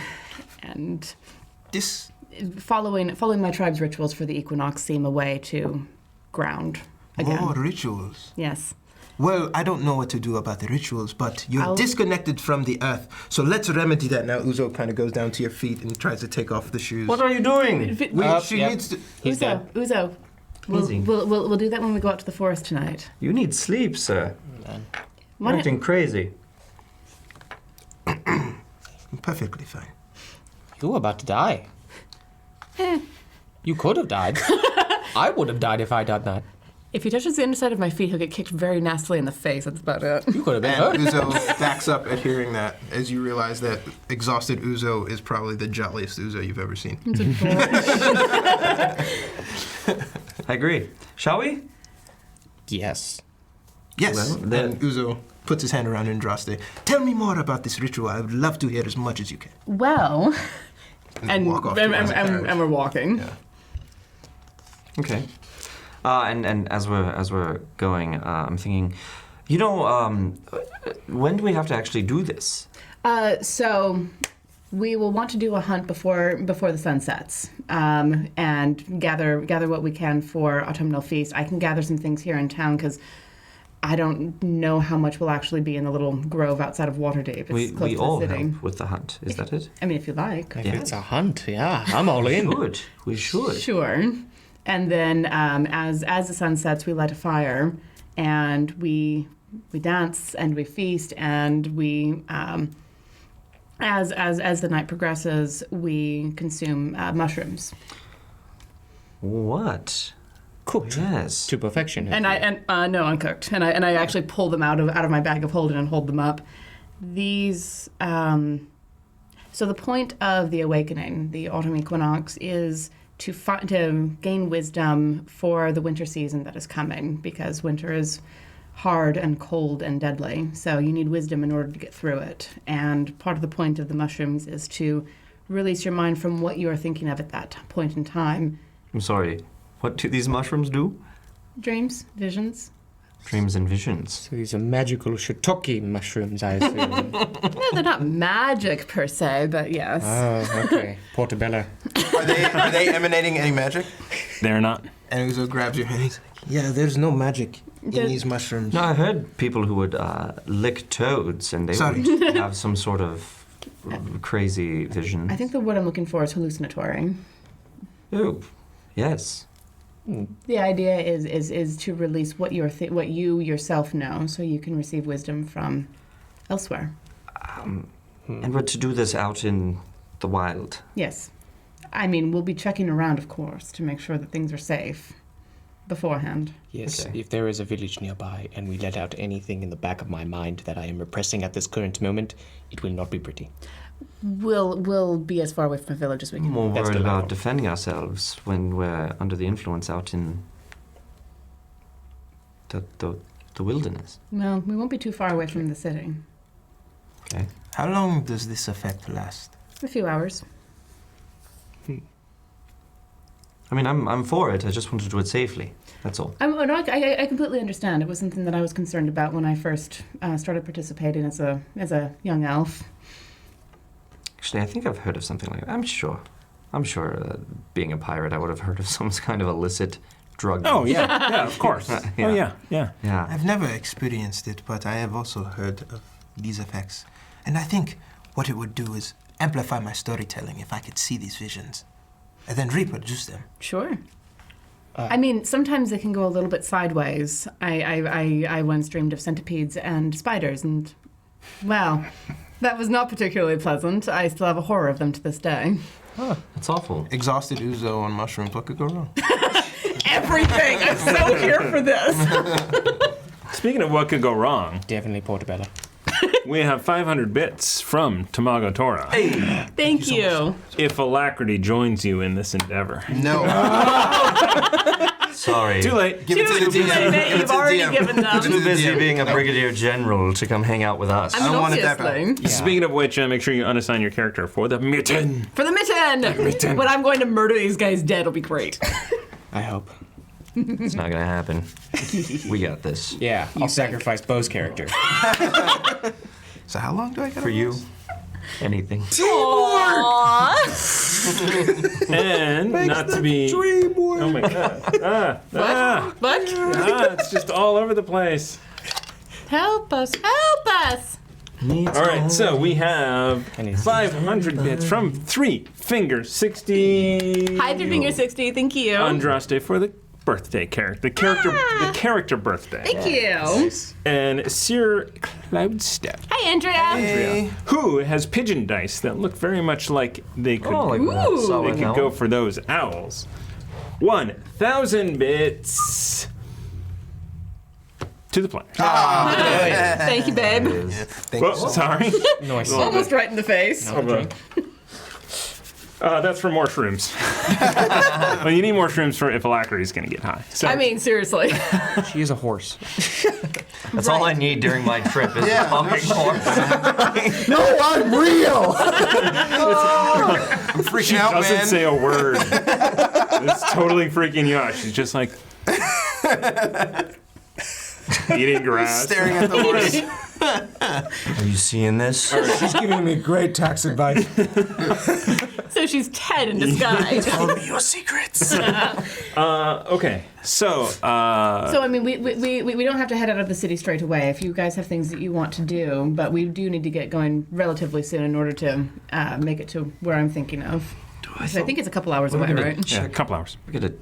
and following my tribe's rituals for the Equinox seem a way to ground again. More rituals. Yes. Well, I don't know what to do about the rituals, but you're I'll- disconnected from the earth. So let's remedy that. Now Uzo kind of goes down to your feet and tries to take off the shoes. What are you doing? She Yep. needs to. He's dead. Uzo. Easy. We'll do that when we go out to the forest tonight. You need sleep, sir. Why You're don't- acting crazy. Perfectly fine. You were about to die. You could have died. I would have died if I done that. If he touches the underside of my feet, he'll get kicked very nastily in the face. That's about it. You could have been And hurt. Uzo backs up at hearing that as you realize that exhausted Uzo is probably the jolliest Uzo you've ever seen. I agree. Shall we? Yes. Yes. Well, then- And Uzo puts his hand around Andraste. Tell me more about this ritual. I would love to hear as much as you can. Well, and walk off and, towards the carriage. and we're walking. Yeah. Okay. And as we're going, I'm thinking, when do we have to actually do this? So we will want to do a hunt before the sun sets, and gather what we can for autumnal feast. I can gather some things here in town because I don't know how much will actually be in the little grove outside of Waterdeep. It's close We to all the city. help with the hunt. Is that it? I mean, if you like. If it's a hunt, yeah, I'm all in. Good. We should. Sure. And then as the sun sets, we light a fire, and we dance and we feast, and we as the night progresses, we consume mushrooms. What? Cooked Yes. to perfection. No, uncooked. And I actually pull them out of my bag of holding and hold them up. These so the point of the awakening, the autumn equinox, is to gain wisdom for the winter season that is coming, because winter is hard and cold and deadly. So you need wisdom in order to get through it. And part of the point of the mushrooms is to release your mind from what you are thinking of at that point in time. I'm sorry. What do these mushrooms do? Dreams, visions. Dreams and visions. So these are magical shiitake mushrooms, I assume. No, they're not magic per se, but yes. Oh, okay. Portobello. Are they emanating any magic? They're not. And Uzo grabs your hand. He's like, yeah, there's no magic in There- these mushrooms. No, I heard people who would lick toads and they Sorry. would have some sort of crazy vision. I think the word I'm looking for is hallucinatory. Oh, yes. The idea is to release what you yourself know, so you can receive wisdom from elsewhere. And we're to do this out in the wild. Yes. I mean, we'll be checking around, of course, to make sure that things are safe beforehand. Yes, Okay. if there is a village nearby and we let out anything in the back of my mind that I am repressing at this current moment, it will not be pretty. We'll be as far away from the village as we I'm can. more That's worried the about level. defending ourselves when we're under the influence out in the wilderness. Well, we won't be too far away from the city. Okay. How long does this effect last? A few hours. I mean, I'm for it. I just want to do it safely. That's all. I completely understand. It was something that I was concerned about when I first started participating as a young elf. Actually, I think I've heard of something like that. I'm sure. Being a pirate, I would have heard of some kind of illicit drug. Oh use. yeah, of course. Yeah. Oh yeah, yeah. Yeah. I've never experienced it, but I have also heard of these effects. And I think what it would do is amplify my storytelling if I could see these visions and then reproduce them. Sure. I mean, sometimes they can go a little bit sideways. I once dreamed of centipedes and spiders, and, well, that was not particularly pleasant. I still have a horror of them to this day. That's awful. Exhausted Uzo on mushrooms, what could go wrong? Everything! I'm so here for this! Speaking of what could go wrong, Definitely Portobello. we have 500 bits from Tamago Tora. Thank you. If Alacrity joins you in this endeavor. No. Sorry. Too late. Give it to the Too DM. late, Give it you've to the already DM. given them. Too busy DM. being a brigadier general to come hang out with us. I mean, I wanted that obviously. Speaking of which, make sure you unassign your character for the mitten. For the mitten! When I'm going to murder these guys dead, it'll be great. I hope. It's not gonna happen. We got this. Yeah, I'll sacrifice Bo's character. So how long do I get? For you. anything. And not to be. Oh my god. What? It's just all over the place. Help us! Help us! All right, so we have 500 bits from 3 Finger 60. Hi, 3 Finger 60. Thank you. Andraste for the birthday character, the character birthday. Thank you. And Sir Cloudstep, Hi, Andrea. who has pigeon dice that look very much like they could Oh, like that. Ooh. So they could go for those owls. 1,000 bits to the player. Thank you, babe. Thank Whoa, sorry. Nice. Almost right in the face. That's for more shrooms. Well, you need more shrooms for if alacrity is going to get high. So, I mean, seriously. She is a horse. That's all I need during my trip is a talking horse. No, I'm real. I'm freaking she out, doesn't man. say a word. It's totally freaking you out. She's just like eating grass. Staring at the horse. Are you seeing this? She's giving me great tax advice. So she's Ted in disguise. Tell me your secrets. Okay, so So I mean, we don't have to head out of the city straight away. If you guys have things that you want to do, but we do need to get going relatively soon in order to make it to where I'm thinking of. I think it's a couple hours away, right? yeah, a couple hours. We gotta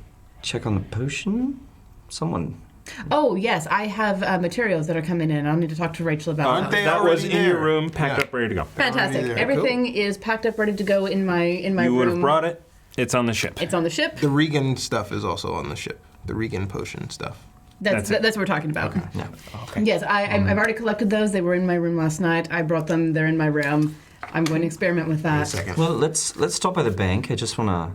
check on the potion. Someone. Oh yes, I have materials that are coming in. I'll need to talk to Rachel about Aren't those. they That was already in your there? room, packed up, ready to go. Fantastic. Already there. Everything is packed up, ready to go in my You room. would have brought it. It's on the ship. It's on the ship. The Regan stuff is also on the ship. The Regan potion stuff. That's it. what we're talking about. Okay. Yes, I've already collected those. They were in my room last night. I brought them. They're in my room. I'm going to experiment with Wait a that. second. Well, let's stop by the bank. I just wanna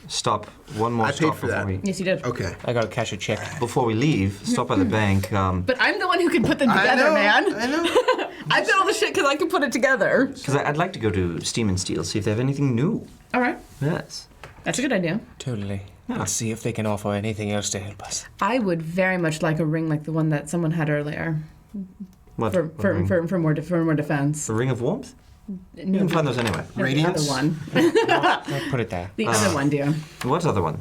stop one more I paid stop for before that. we Yes, you did. Okay. I gotta cash a check. leave. Stop by the bank. But I'm the one who can put them together, man. I know. I've got all the shit because I can put it together. Because I'd like to go to Steam and Steel, see if they have anything new. All right, Yes. that's a good idea. Totally. Let's see if they can offer anything else to help us. I would very much like a ring like the one that someone had earlier What? for ring? more defense. The Ring of Warmth? You No, can find those anyway. the Radiance? other one. I'll put it there. The other one, dear. What other one?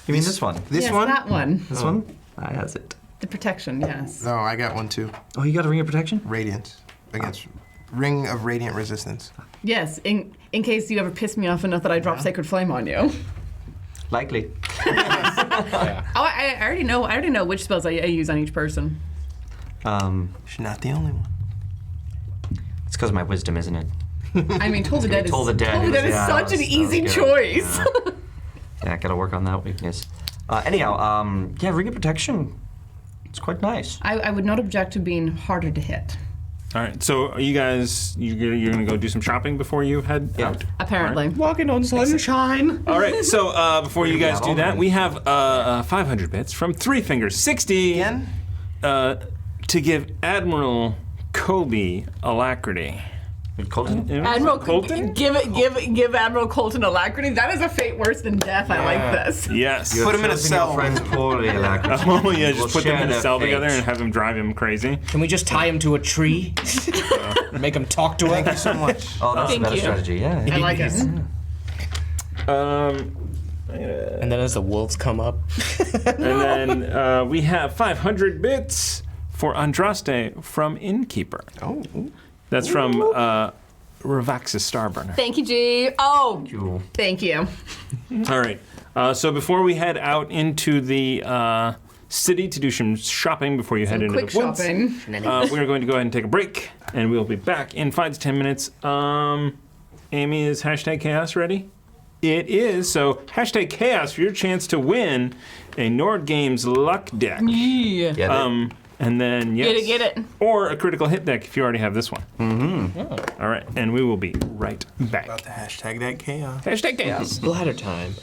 You mean this one? This yes, one? that one. This one? I has it. The protection, yes. No, I got one too. Oh, you got a Ring of Protection? Radiance. Against Ring of Radiant Resistance. Yes, in case you ever piss me off enough that I drop Sacred Flame on you. Likely. Yeah. Oh, I already know. I already know which spells I use on each person. She's not the only one. It's because of my wisdom, isn't it? I mean, Toll the Dead is Toll the Dead is- yeah, such an that was easy good. choice. Yeah, gotta work on that weakness. Anyhow, yeah, Ring of Protection. It's quite nice. I would not object to being harder to hit. All right, so are you guys, you're going to go do some shopping before you head Yeah. out? Apparently. Walking on sunshine. All right, so before you guys do that, already. we have 500 bits from 3 Fingers 60 Again? to give Admiral Colby alacrity. Colton? Admiral Colton? give Admiral Colton alacrity. That is a fate worse than death. I like this. Yes. Put him in a Choosing your cell. friends poorly, Alacrity. Oh yeah, just We'll put them share in a their cell fate. together and have him drive him crazy. Can we just tie him to a tree? Make him talk to Thank you us? so much. Oh, that's Thank a better you. strategy, yeah. I like it. And then as the wolves come up. And then we have 500 bits for Andraste from Innkeeper. Oh. That's from Ravax's Starburner. Thank you, G. Oh, You. thank you. All right. So before we head out into the city to do some shopping before you head into Quick the woods, shopping. we're going to go ahead and take a break, and we'll be back in 5 to 10 minutes. Amy, is hashtag chaos ready? It is. So hashtag chaos for your chance to win a Nord Games luck deck. Yeah. Get it? And then yes, Get it. or a critical hit deck if you already have this one. Mm-hmm. All right, and we will be right back. About to hashtag that chaos. Hashtag chaos. Bladder time.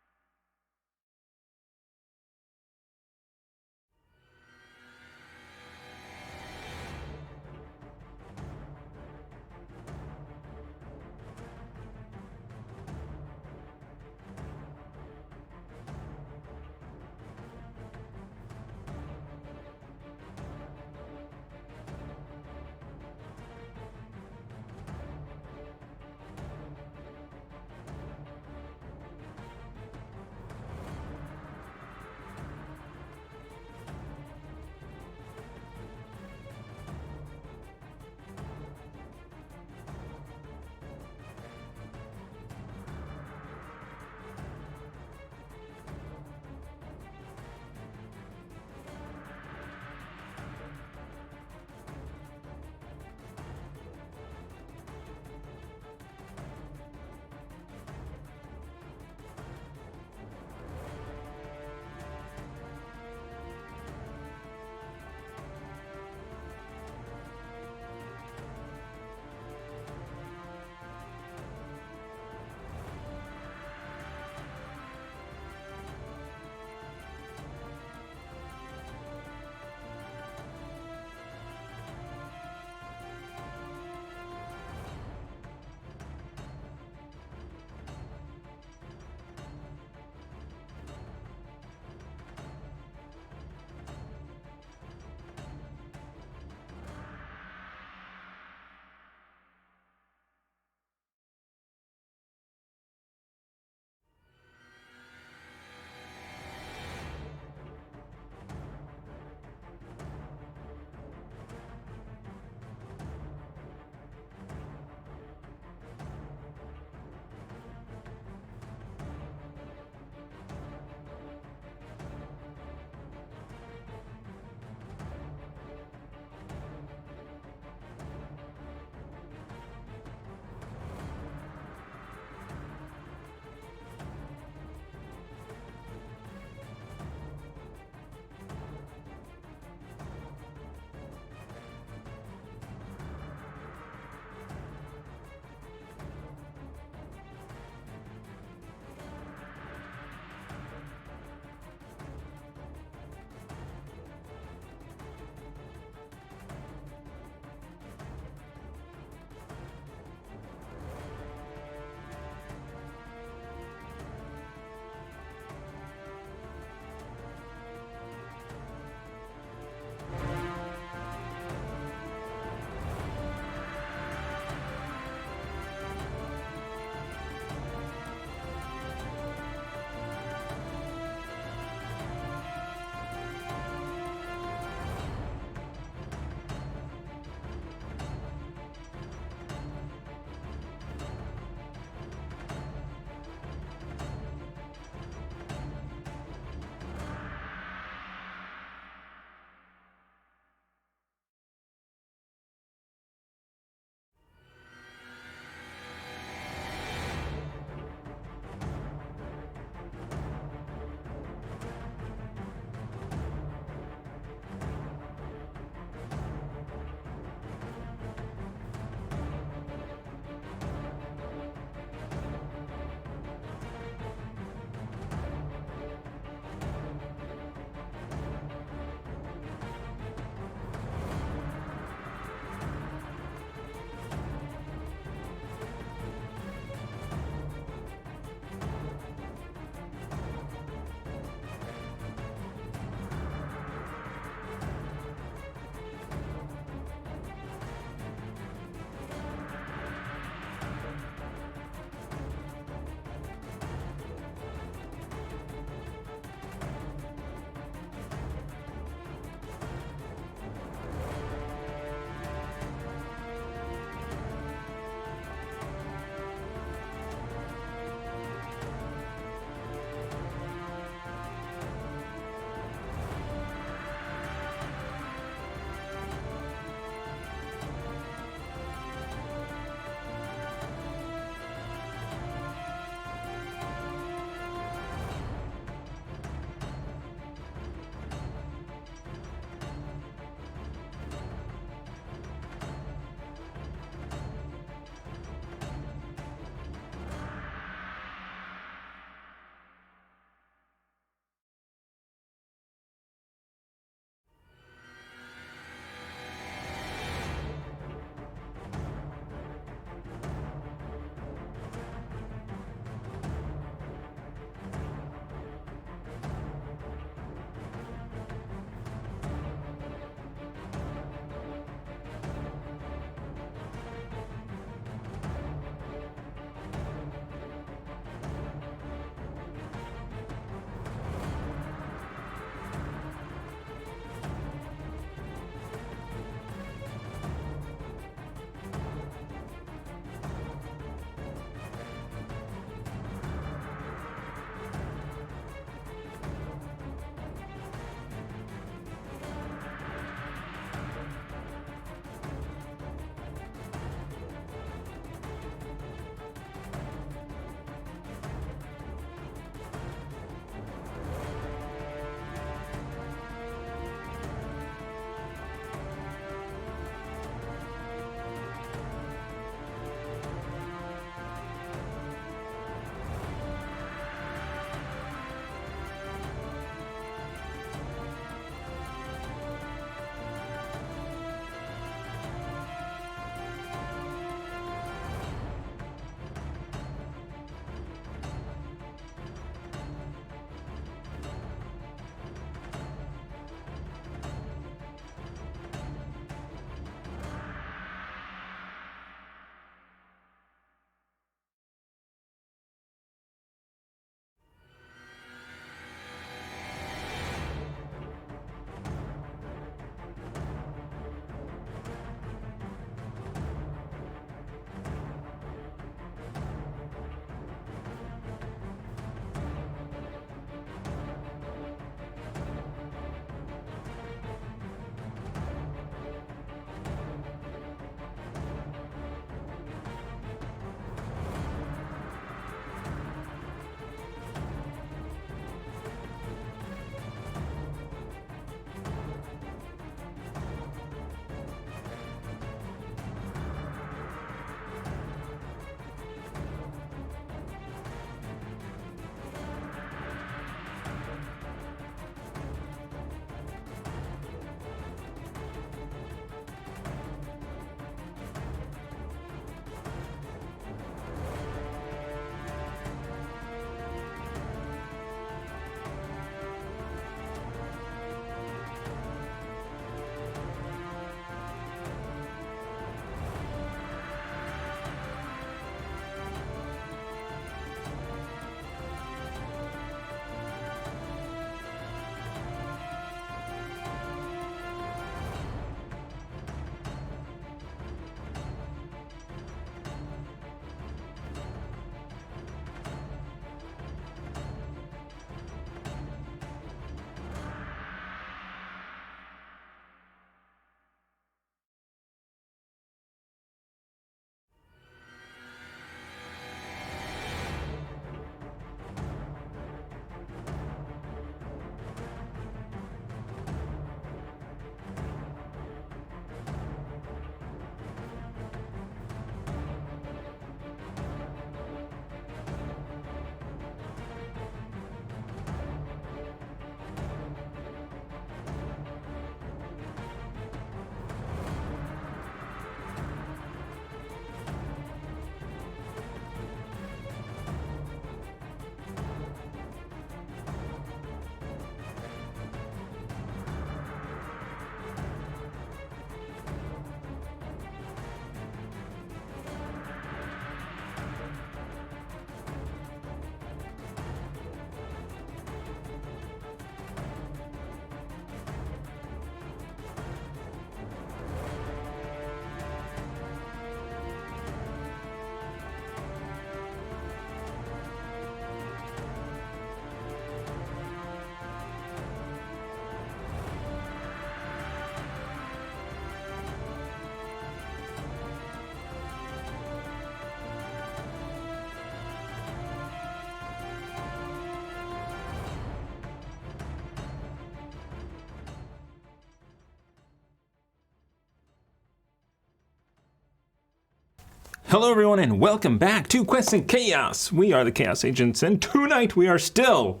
Hello, everyone, and welcome back to Quests and Chaos. We are the Chaos Agents, and tonight we are still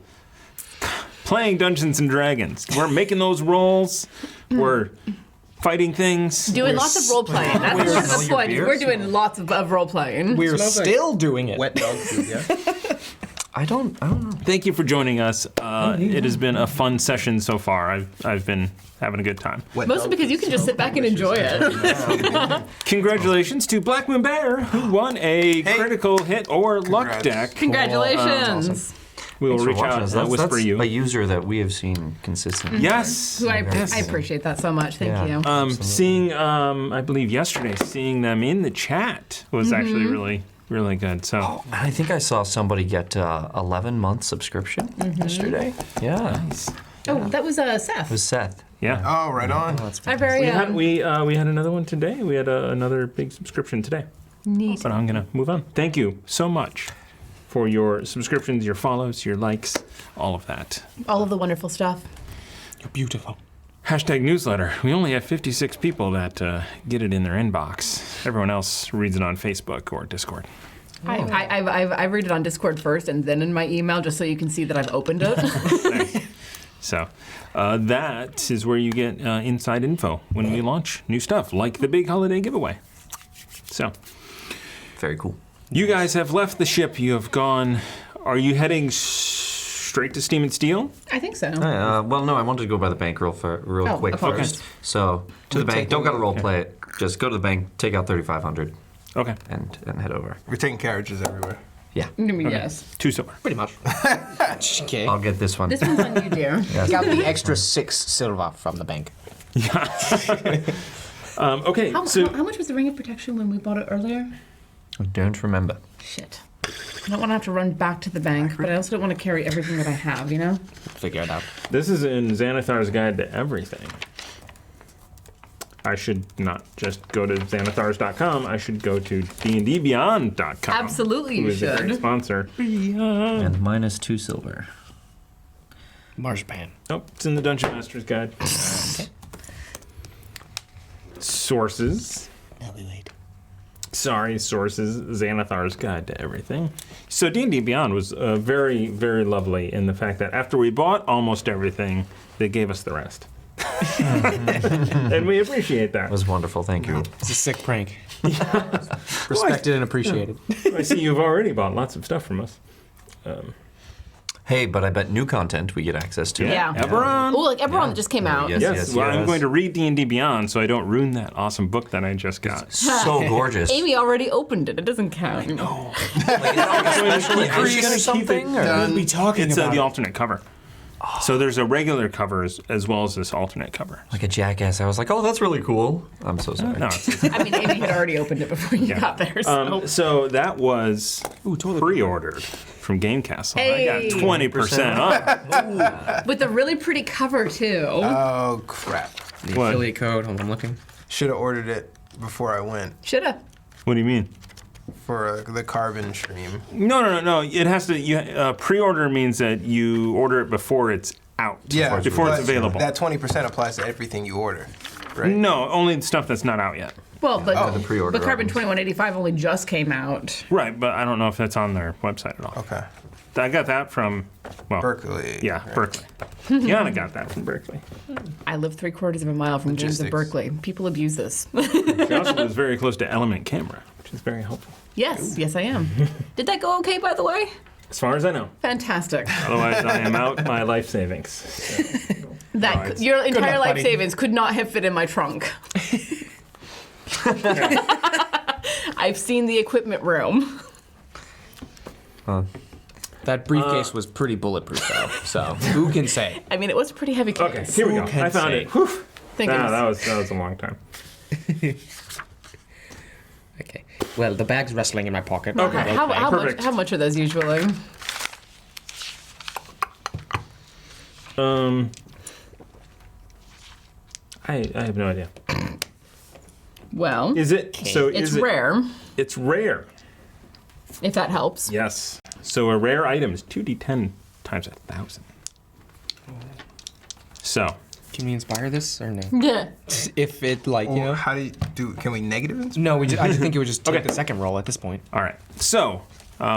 playing Dungeons and Dragons. We're making those rolls. We're fighting things. Doing lots of role playing. That's the point. We're doing lots of role playing. We're still doing it. Wet dog food, yeah. I don't know. Thank you for joining us. It has been a fun session so far. I've been having a good time. Mostly because you can just sit back and enjoy it. Congratulations to Black Moon Bear, who won a critical hit or luck Congrats. deck. Congratulations. We will Thanks for reach watching out us. and whisper That's you. a user that we have seen consistently. Yes. Who I appreciate that so much. Thank you. Seeing, I believe yesterday, seeing them in the chat was actually really, really good. So I think I saw somebody get 11-month subscription yesterday. Yeah. Oh, that was Seth. It was Seth. yeah. Oh, right on. Our very We had another one today. We had another big subscription today. neat. But I'm gonna move on. Thank you so much for your subscriptions, your follows, your likes, all of that. All of the wonderful stuff. You're beautiful. Hashtag newsletter. We only have 56 people that get it in their inbox. Everyone else reads it on Facebook or Discord. I read it on Discord first and then in my email just so you can see that I've opened it. Nice. So that is where you get inside info when we launch new stuff, like the big holiday giveaway. So Very cool. you guys have left the ship. You have gone. Are you heading straight to Steam and Steel? I think so. Well, no, I wanted to go by the bank real quick okay. first. So to the bank. Don't got to role play it. Just go to the bank, take out 3,500, Okay. and head over. We're taking carriages everywhere. Yeah. Yes. 2 silver. Pretty much. Okay. I'll get this one. This one's on you, dear. Got the extra 6 silver from the bank. Okay. How So much was the Ring of Protection when we bought it earlier? I don't remember. Shit. I don't want to have to run back to the bank, but I also don't want to carry everything that I have, you know? Figure it out. this is in Xanathar's Guide to Everything. I should not just go to xanathars.com. I should go to dndbeyond.com. Absolutely, who you is a great should. sponsor. And minus 2 silver. Marzipan. Oh, it's in the Dungeon Master's Guide. Sources. Sorry, sources. Xanathar's Guide to Everything. So D&D Beyond was very, very lovely in the fact that after we bought almost everything, they gave us the rest. And we appreciate that. That was wonderful. Thank you. It's a sick prank. Respected and appreciated. I see you've already bought lots of stuff from us. Hey, but I bet new content we get access to. Yeah. Eberron. Oh, like Eberron that just came out. Yes. Yes, well, I'm yes. going to read D&D Beyond so I don't ruin that awesome book that I just got. So gorgeous. Amy already opened it. It doesn't count. Like, is that like a special edition or something? Or? Done. What are we talking It's about? the alternate cover. So there's a regular cover as well as this alternate cover. Like a jackass. I was like, oh, that's really cool. I'm so sorry. No, it's, I mean, Amy had already opened it before you got there, so. so that was pre-ordered from Game Castle. I Hey. got 20% off. With a really pretty cover, too. Oh, crap. The What? affiliate code. Hold on, I'm looking. Should have ordered it before I went Shoulda. What do you mean? for the carbon stream. No. It has to. Pre-order means that you order it before it's out. Yeah, Before it's but available. That 20% applies to everything you order, right? No, only stuff that's not out yet. Well, but, the pre-order but Carbon items. 2185 only just came out. Right, but I don't know if that's on their website at all. Okay. I got that from, well, Berkeley. Yeah, right. Berkeley. Yana got that from Berkeley. I live 3/4 of a mile from James of Logistics. Berkeley. People abuse this. She also lives very close to Element Camera, which is very helpful. Yes, I am. Did that go okay, by the way? As far as I know. Fantastic. Otherwise, I am out my life savings. That it's- your entire enough, life buddy. savings could not have fit in my trunk. I've seen the equipment room. That briefcase was pretty bulletproof, though. So who can say? I mean, it was a pretty heavy case. Okay, here we go. can I found say? it. Whew. Thank goodness. That was a long time. Okay. Well, the bag's wrestling in my pocket. Okay. Perfect. How much are those usually? I have no idea. Well, Is it? So it's is it, rare, It's rare. if that helps. Yes. So a rare item is 2d10 times 1,000. So Can we inspire this or no? Yeah. If it like you Or know. how do you do? Can we negative inspire? No, I just think it would just take Okay. the second roll at this point. All right. So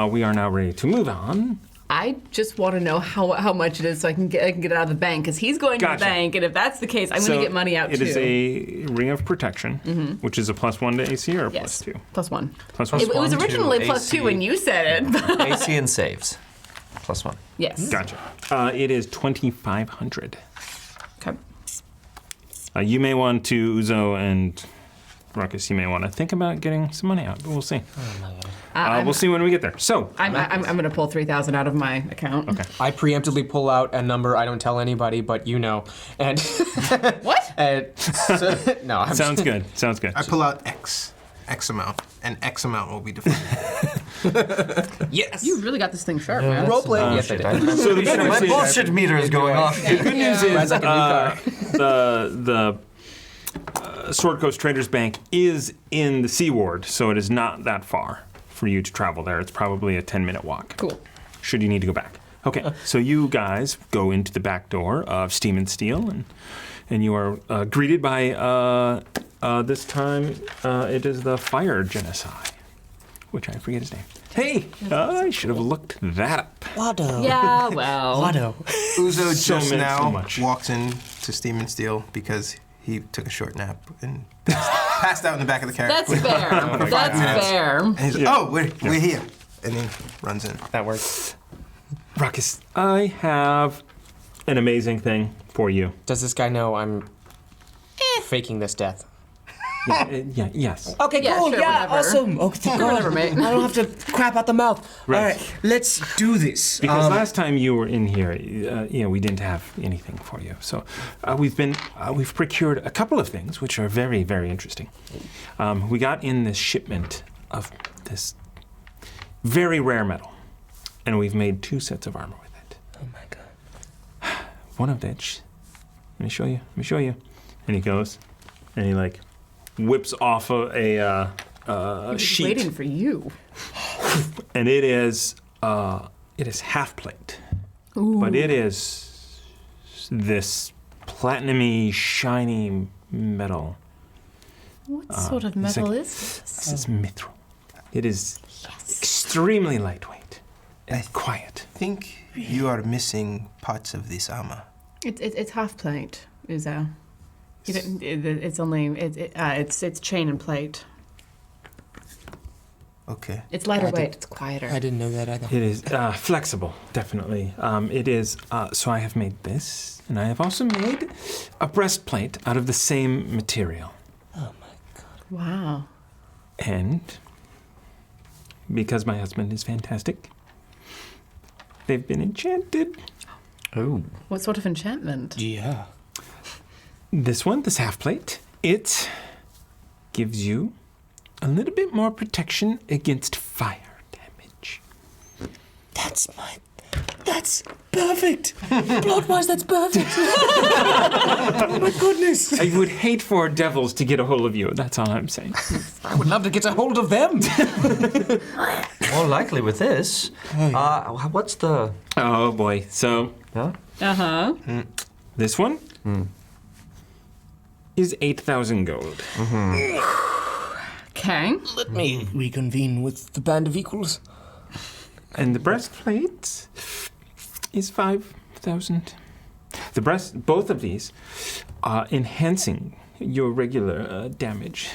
we are now ready to move on. I just want to know how much it is so I can get it out of the bank because he's going to Gotcha. the bank, and if that's the case, I'm going to get money out It too. is a ring of protection, which is a +1 to AC or a yes, +2? +1. +1. It was +1 to originally +2 AC. when you said it. AC and saves. +1. Yes. Gotcha. It is 2,500. Okay. You may want to, Uzo and Ruckus, you may want to think about getting some money out, but we'll see. We'll see when we get there. So, I'm going to pull 3,000 out of my account. okay. I preemptively pull out a number I don't tell anybody, but you know. And What? no, I'm Sounds good. Sounds good. I pull out X amount, and X amount will be defined. yes. You really got this thing sharp, man. Role play. Yes, I did. So the good My news is, bullshit meter is going off. the good news is Rides like a new car. the Sword Coast Traders Bank is in the Sea Ward, so it is not that far for you to travel there. It's probably a 10-minute walk. Cool. Should you need to go back. Okay, so you guys go into the back door of Steam and Steel, and you are greeted by, this time, it is the Fire Genocide, which I forget his name. Hey, I should have looked that up. Watto. Yeah, well. Watto. Uzo So just many- so now much. walks in to Steam and Steel because he took a short nap and passed out in the back of the carriage. That's fair. minutes. That's fair. And he's like, Yeah. oh, we're here. And he runs in. That works. Ruckus, I have an amazing thing for you. Does this guy know I'm faking this death? Yes. Okay, Yeah, cool. sure, Yeah, whatever. awesome. Okay, thank God. Whatever, mate. I don't have to crap out the mouth. Right. All right, let's do this. Because last time you were in here, we didn't have anything for you. So we've procured a couple of things which are very, very interesting. We got in this shipment of this very rare metal, and we've made 2 sets of armor with it. Oh my God. One of which, let me show you. And he goes, and he like whips off a sheet, Waiting for you. and it is half plate. But it is this platinumy, shiny metal. What sort of metal is this? This is mithril. It is extremely lightweight and quiet. I think you are missing parts of this armor. It's half plate, Uzo. You didn't, it's only it's chain and plate. Okay. It's lighter I did- weight. It's quieter. I didn't know that either. It is flexible, definitely. It is. So I have made this, and I have also made a breastplate out of the same material. Wow. And because my husband is fantastic, they've been enchanted. Oh. What sort of enchantment? Yeah. This one, this half plate, it gives you a little bit more protection against fire damage. That's perfect. Plot-wise, that's perfect. Oh my goodness. I would hate for devils to get a hold of you. That's all I'm saying. I would love to get a hold of them. More likely with this. What's the... Oh boy. So Yeah? Uh-huh. this one is 8,000 gold. Okay. Let me reconvene with the band of equals. And the breastplate is 5,000. Both of these are enhancing your regular damage.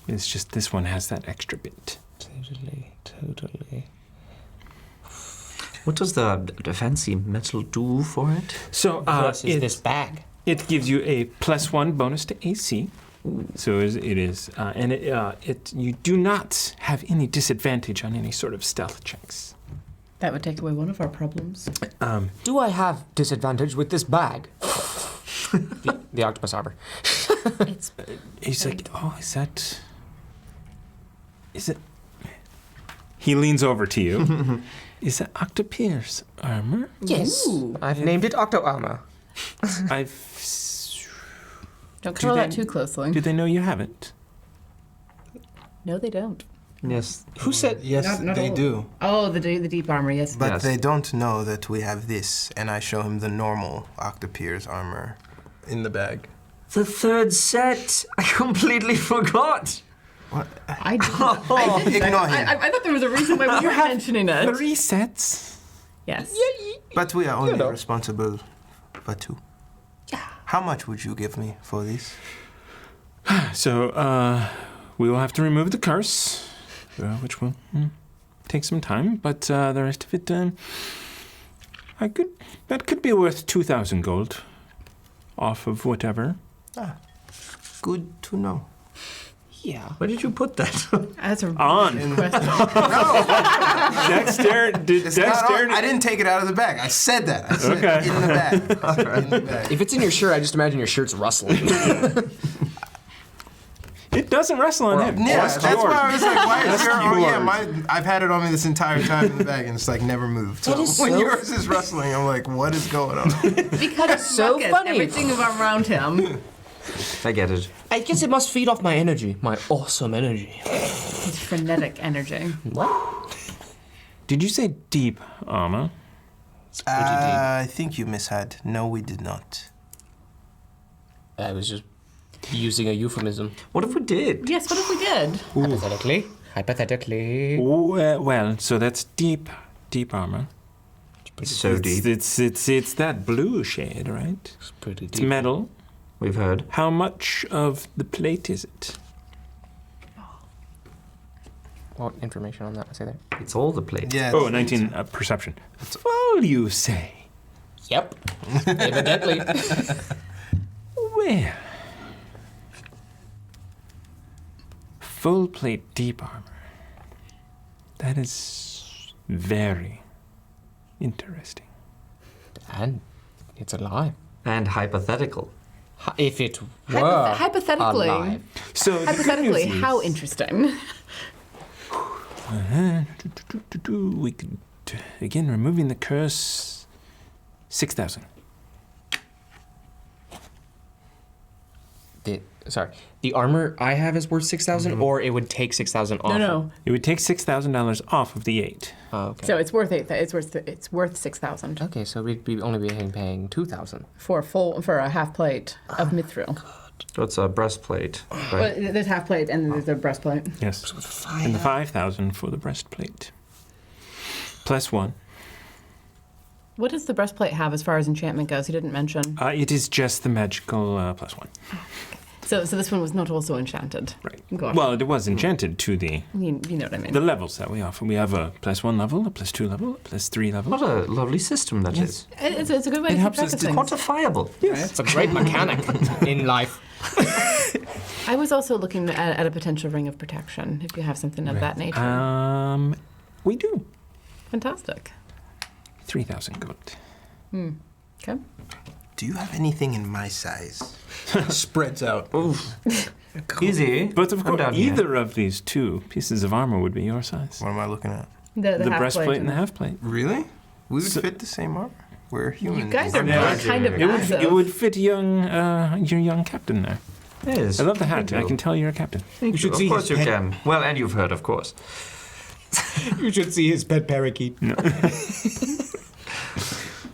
It's just this one has that extra bit. Totally. What does the fancy metal do for it? So Versus this bag. it gives you a +1 bonus to AC. So it is, and you do not have any disadvantage on any sort of stealth checks. That would take away one of our problems. Do I have disadvantage with this bag? The octopus arbor. It's He's like, oh, is it? He leans over to you. Is that Octopier's armor? Yes. Ooh. I've named it Octo Alma. Don't Do control that they- too closely. Do they know you have it? No, they don't. Yes. Who said? Yes, Not they all. do. Oh, the deep armor, yes. But Yes. they don't know that we have this, and I show him the normal Octopier's armor in the bag. The third set. I completely forgot. What? I didn't. Ignore him. I thought there was a reason why we were mentioning it. 3 sets. Yes. But we are only know. responsible for 2. Yeah. How much would you give me for this? So, we will have to remove the curse, which will take some time, but the rest of it, that could be worth 2,000 gold off of whatever. Good to know. Yeah. Where did you put that? That's a On. good question. It's not on. I didn't take it out of the bag. I said that. I said Okay. in the bag. I said in the bag. If it's in your shirt, I just imagine your shirt's rustling. It doesn't rustle on him. Yeah, Just that's yours. why I was like, why is your? Oh yeah, yours. I've had it on me this entire time in the bag, and it's like never moved. So That is when so- yours is rustling, I'm like, what is going on? Because it's so ruckus, funny. everything around him. I get it. I guess it must feed off my energy, my awesome energy. It's frenetic energy. Did you say deep armor? I think you misheard. No, we did not. I was just using a euphemism. What if we did? Yes, what if we did? Hypothetically. Well, so that's deep armor. It's so deep. It's that blue shade, right? It's pretty It's deep. metal. We've heard. How much of the plate is it? What information on that? I say there. It's all the plate. Yeah. Oh, 19 perception. Well, you say. Yep. Evidently. Well. Full plate deep armor. That is very interesting. And it's alive. And hypothetical. If it were Hypothetically, alive. So the good hypothetically, news is, how interesting. we could, again, removing the curse, 6,000. The armor I have is worth 6,000, or it would take 6,000 off. No. It would take $6,000 off of the 8. Oh, okay. So it's worth it's worth 6,000 Okay, so we'd be only be paying 2,000. for a half plate of mithril. So it's a breastplate. Well, Right? there's half plate and then there's a breastplate. Yes. And the 5,000 for the breastplate. Plus 1. What does the breastplate have as far as enchantment goes? He didn't mention. It is just the magical plus 1. So this one was not also enchanted. Right. Gosh. Well, it was enchanted to the You know what I mean. levels that we offer. We have a plus 1 level, a plus 2 level, a plus 3 level. What a lovely system that is. Yes. It's a good way to keep helps track us of to things. Quantifiable. Yes. It's a great mechanic in life. I was also looking at a potential ring of protection, if you have something of that nature. We do. Fantastic. 3,000 gold. Okay. Do you have anything in my size? Spreads out. Easy. But of I'm course, down here. either of these 2 pieces of armor would be your size. What am I looking at? The The half breastplate plate and the half plate. Really? We would So- fit the same armor. We're humans. You guys are Yeah. really kind of It massive. would fit your young captain there. It is. I love the hat. I can tell you're a captain. You should of see course his you pet. can. Well, and you've heard, of course. You should see his pet parakeet.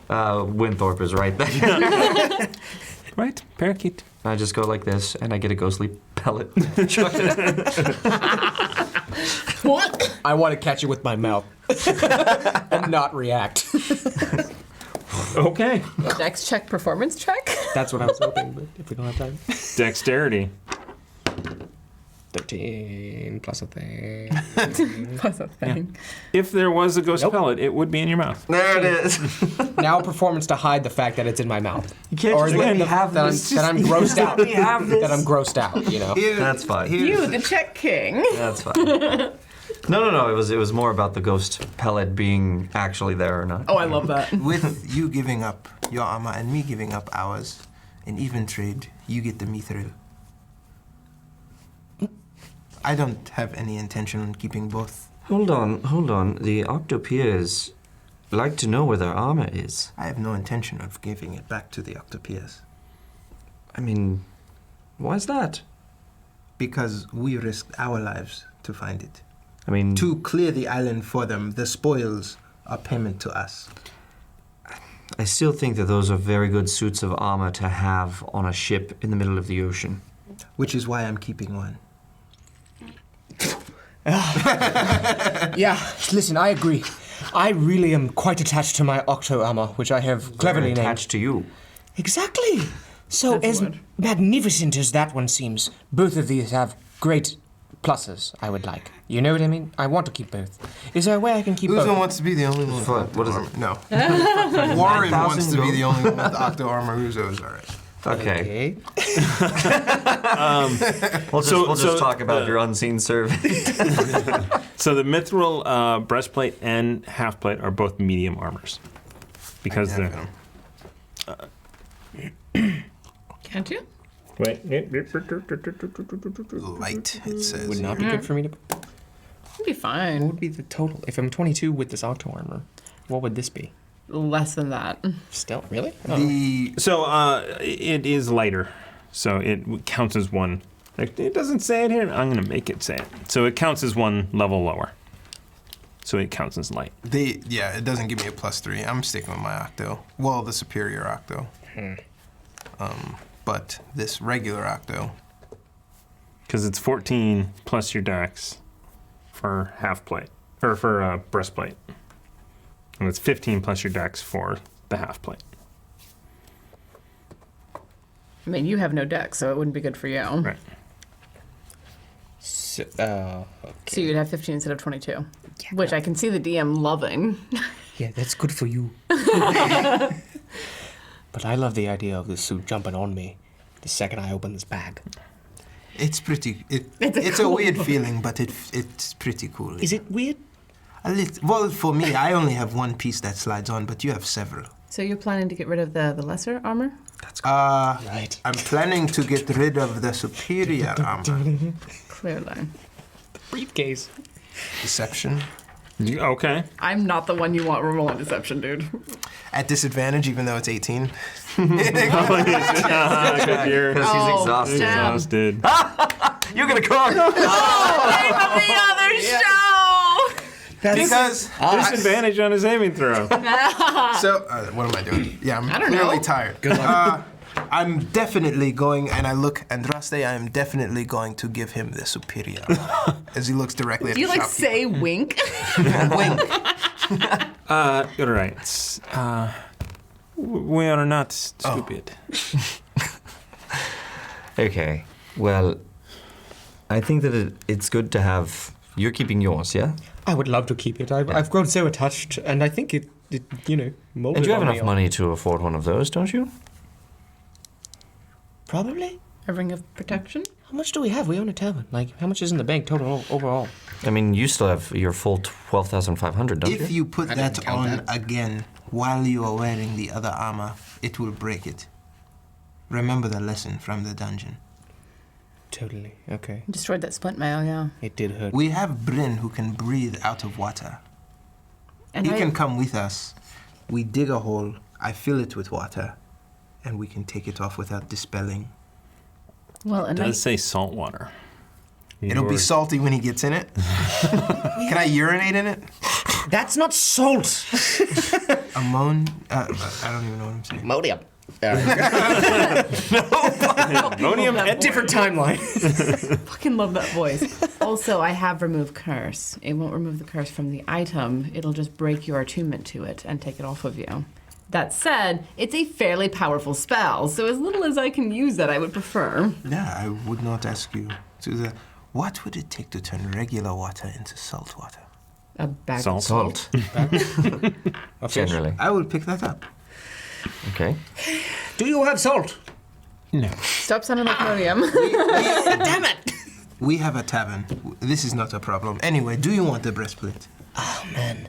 Winthorpe is right there. Right? Parakeet. I just go like this, and I get a ghostly pellet. Chuck it. What? I want to catch it with my mouth and not react. Okay. Dex check, performance check. That's what I was hoping, but if we don't have time. Dexterity. 13 plus a thing. Plus a thing. If there was a ghost Nope. pellet, it would be in your mouth. There it is. Now performance to hide the fact that it's in my mouth. You can't Or just let me that, have that, this. that I'm grossed out. Let me have this. That I'm grossed out, you know? That's fine. You, the check king. That's fine. No. It was more about the ghost pellet being actually there or not. Oh, I love that. With you giving up your armor and me giving up ours, in even trade, you get the mithril. I don't have any intention on keeping both. Hold on. The Octopiers like to know where their armor is. I have no intention of giving it back to the Octopiers. I mean, why is that? Because we risked our lives to find it. I mean, to clear the island for them. The spoils are payment to us. I still think that those are very good suits of armor to have on a ship in the middle of the ocean. Which is why I'm keeping one. Yeah, listen, I agree. I really am quite attached to my octo armor, which I have cleverly named. Attached to you. Exactly. So, That's as wood. magnificent as that one seems, both of these have great pluses, I would like. You know what I mean? I want to keep both. Is there a way I can keep Uzo both? wants to be the only one. What is it? No. Warren wants to be the only one with octo armor. Uzo's all right. Okay. Okay. We'll just talk about your unseen servant. So the mithril breastplate and half plate are both medium armors because I can they're. have Can't you? Wait. light, it says. Would not be Mm-hmm. good for me to. It'd be What fine. would be the total? If I'm 22 with this octo armor, what would this be? Less than that. Still, really? Oh. The So it is lighter, so it counts as one. It doesn't say it here. I'm gonna make it say it. So it counts as one level lower. So it counts as light. it doesn't give me a +3. I'm sticking with my octo. Well, the superior octo. But this regular octo. Because it's 14 plus your dex for half plate, or for breastplate. And it's 15 plus your dex for the half plate. I mean, you have no deck, so it wouldn't be good for you. Right. So, So okay. you'd have 15 instead of 22, which I can see the DM loving. Yeah, that's good for you. But I love the idea of this suit jumping on me the second I open this bag. It's pretty. It's a It's a cool weird feeling, but it's pretty cool. Is it weird? Well, for me, I only have one piece that slides on, but you have several. So you're planning to get rid of the lesser armor? Right. I'm planning to get rid of the superior armor. Clearly. Briefcase. Deception. Okay. I'm not the one you want rolling deception, dude. At disadvantage, even though it's 18. Good year. Because he's Oh, exhausted. damn. Exhausted. You're gonna cook! Name of the other show! Because Disadvantage on his saving throw. what am I doing? Yeah, I'm don't clearly know. tired. Good luck. I'm definitely going, and I look, Andraste, I am definitely going to give him the superior. As he looks directly at Do you the like shopkeeper. say wink? Wink. All right. We are not stupid. Okay, well, I think that it's good to have. You're keeping yours, yeah? I would love to keep it. I've grown so attached, and I think it molded. And you have on enough me. money to afford one of those, don't you? Probably. A ring of protection? How much do we have? We own a tavern. Like, how much is in the bank total overall? I mean, you still have your full 12,500, don't If you? you put I didn't that count on that. again while you are wearing the other armor, it will break it. Remember the lesson from the dungeon. Totally. Okay. Destroyed that splint mail, yeah. It did hurt. We have Bryn who can breathe out of water. And He I, can come with us. We dig a hole, I fill it with water, and we can take it off without dispelling. well, and It I, does say salt water. It'll be salty when he gets in it. Can I urinate in it? That's not salt! Ammon? I don't even know what I'm saying. Modium. Ammonium that Different timeline. fucking love that voice. Also, I have remove curse. It won't remove the curse from the item. It'll just break your attunement to it and take it off of you. That said, it's a fairly powerful spell, so as little as I can use that, I would prefer. Yeah, I would not ask you to the. What would it take to turn regular water into salt water? A bag Salt. of salt. Salt. Generally. I will pick that up. Okay. Do you have salt? No. Stop sounding like Miriam. Damn it! We have a tavern. This is not a problem. Anyway, do you want the breastplate? Oh, man.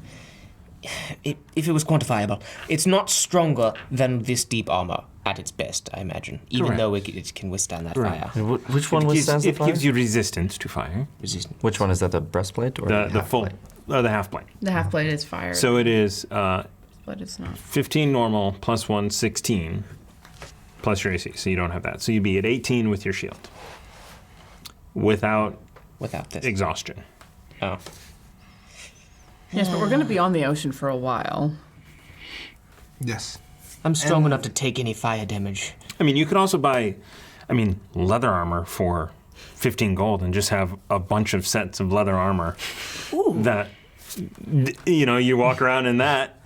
If it was quantifiable, it's not stronger than this deep armor at its best, I imagine. Even Correct. though it can withstand that Right. fire. And which one withstands the It fire? gives you resistance to fire. Resistant. Which one is that? The breastplate or The half full, plate? the half plate. The half blade is fire, So it is but it's not. 15 normal plus 1, 16 plus your AC. So you don't have that. So you'd be at 18 with your shield without Without this. exhaustion. Oh. Yes, but we're going to be on the ocean for a while. Yes. I'm strong enough to take any fire damage. I mean, you could also buy, leather armor for 15 gold and just have a bunch of sets of leather armor that, you walk around in that,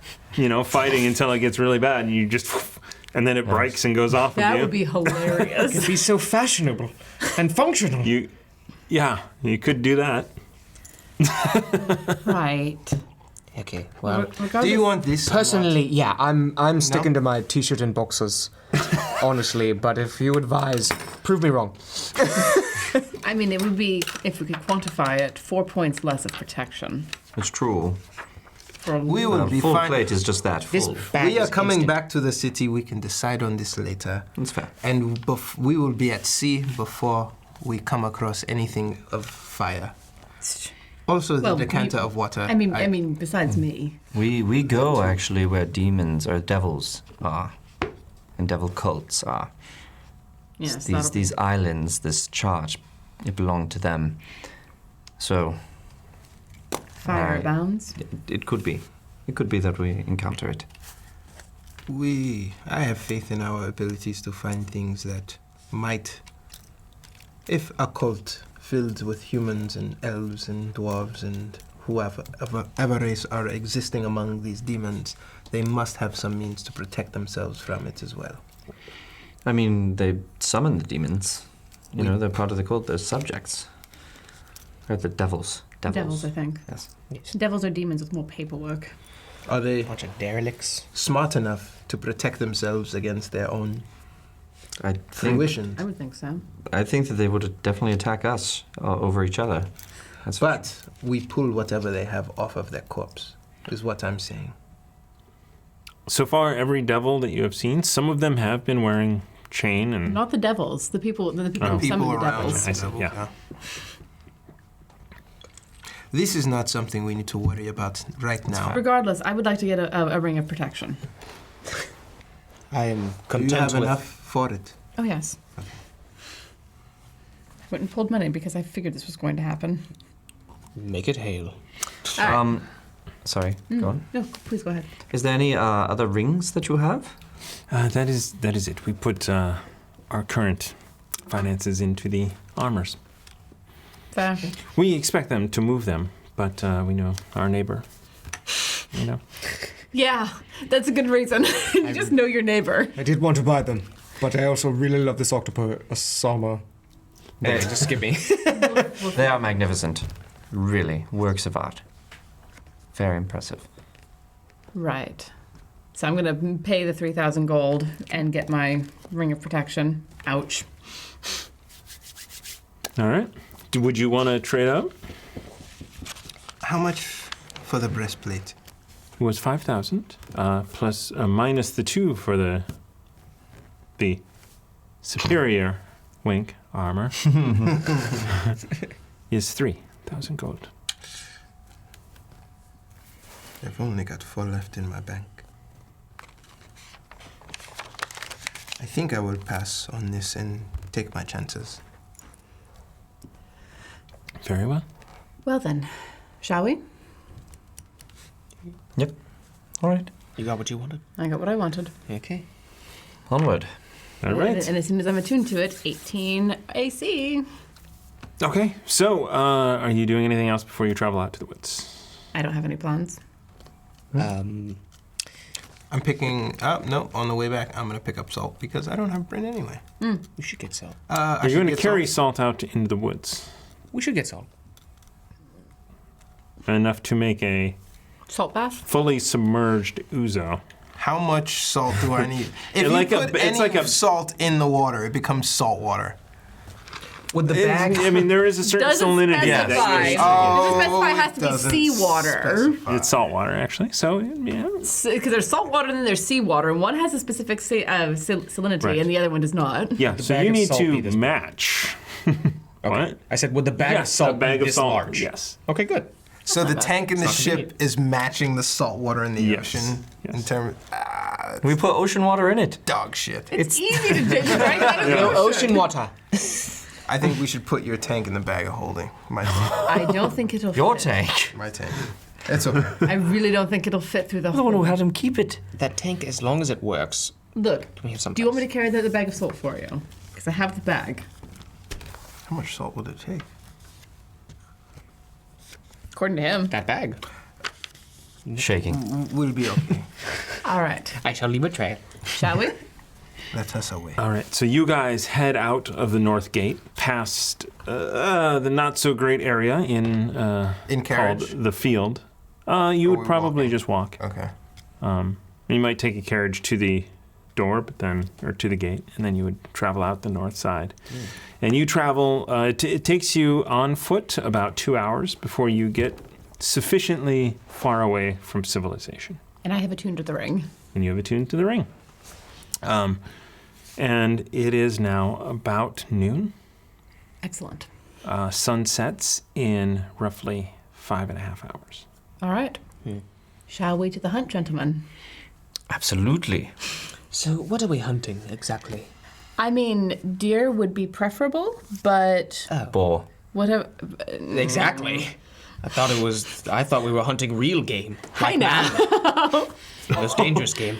fighting until it gets really bad and you just, and then it breaks and goes off of you. That would be hilarious. It'd be so fashionable and functional. You could do that. Right. Okay, well, Do you want this? or personally, yeah, I'm sticking to my t-shirt and boxers, honestly. But if you advise, prove me wrong. I mean, it would be, if we could quantify it, 4 points less of protection. It's true. For a We will be Full fine. plate is just that This full. bag We are is coming instant. back to the city. We can decide on this later. It's fair. And we will be at sea before we come across anything of fire. Also, the Well, decanter of water. I mean, besides me. We go actually where demons or devils are, and devil cults are. Yes, These islands, this charge, it belonged to them. So fire abounds. it could be. It could be that we encounter it. I have faith in our abilities to find things that might, if a cult filled with humans and elves and dwarves and whoever race are existing among these demons, they must have some means to protect themselves from it as well. I mean, they summon the demons. They're part of the cult. They're subjects. They're the devils. Devils, I think. Yes. Devils are demons with more paperwork. Are they Bunch of derelicts. smart enough to protect themselves against their own I think fruition? I would think so. I think that they would definitely attack us over each other. That's for But we pull whatever they have off of their corpse, is what I'm saying. So far, every devil that you have seen, some of them have been wearing chain and Not the devils. The people who People summon the around. devils. I see, yeah. This is not something we need to worry about right now. Regardless, I would like to get a ring of protection. I am Do you content have with. enough for it? Oh, yes. I went and pulled money because I figured this was going to happen. Make it hail. All right. Sorry, go on. No, please go ahead. Is there any other rings that you have? that is it. We put our current finances into the armors. Fair. We expect them to move them, but we know our neighbor. Yeah, that's a good reason. You just know your neighbor. I did want to buy them, but I also really love this octopus armor. Just skip me. They are magnificent. Really, works of art. Very impressive. Right. So I'm going to pay the 3,000 gold and get my ring of protection. Ouch. All right. Would you want to trade out? How much for the breastplate? It was 5,000 plus minus the 2 for the superior wink armor is 3,000 gold. I've only got 4 left in my bank. I think I will pass on this and take my chances. Very well. Well then, shall we? Yep. All right. You got what you wanted? I got what I wanted. Okay. Onward. All right. And as soon as I'm attuned to it, 18 AC. Okay. So, are you doing anything else before you travel out to the woods? I don't have any plans. I'm picking up. No, on the way back, I'm going to pick up salt because I don't have bread anyway. We should get salt. Are you going to carry salt out into the woods? We should get salt. Enough to make a Salt bath? fully submerged ouzo. How much salt do I need? If It's you like put any salt in the water, it becomes salt water. Would the bag? I mean, there is a certain Doesn't salinity. specify. that It you're- doesn't specify it has to be doesn't seawater. specify. It's salt water, actually. So, yeah. Because there's salt water and then there's seawater, and one has a specific salinity Right. and the other one does not. Yeah, The so bag you of need salt be to this- match. What? I said, would the bag of Yes, salt a bag be of this salt. large? Yes. Okay, good. So the tank in the It's not ship is matching the salt water in the Yes. ocean Yes. in terms We put ocean water in it. dog shit. It's easy to dig right out of the No ocean. ocean water. I think we should put your tank in the bag of holding. My I don't think it'll Your fit. tank. my tank. It's okay. I really don't think it'll fit through the I hole. don't know how to keep it. That tank, as long as it works. Look, We have some. do you want me to carry the bag of salt for you? Because I have the bag. How much salt would it take? According to him. that bag? Shaking. We'll be okay. All right. I shall leave a trail. Shall we? Let us away. All right, so you guys head out of the north gate, past the not so great area in In called carriage? the field. You would we probably walking? just walk. Okay. You might take a carriage to the door, but then or to the gate, and then you would travel out the north side. And you travel. It takes you on foot about 2 hours before you get sufficiently far away from civilization, And I have attuned to the ring. and you have attuned to the ring. And it is now about noon. Excellent. Sun sets in roughly 5.5 hours. All right. Shall we to the hunt, gentlemen? Absolutely. So, what are we hunting exactly? I mean, deer would be preferable, but Boar. whatever. Exactly. I thought we were hunting real game. I know. The most dangerous game.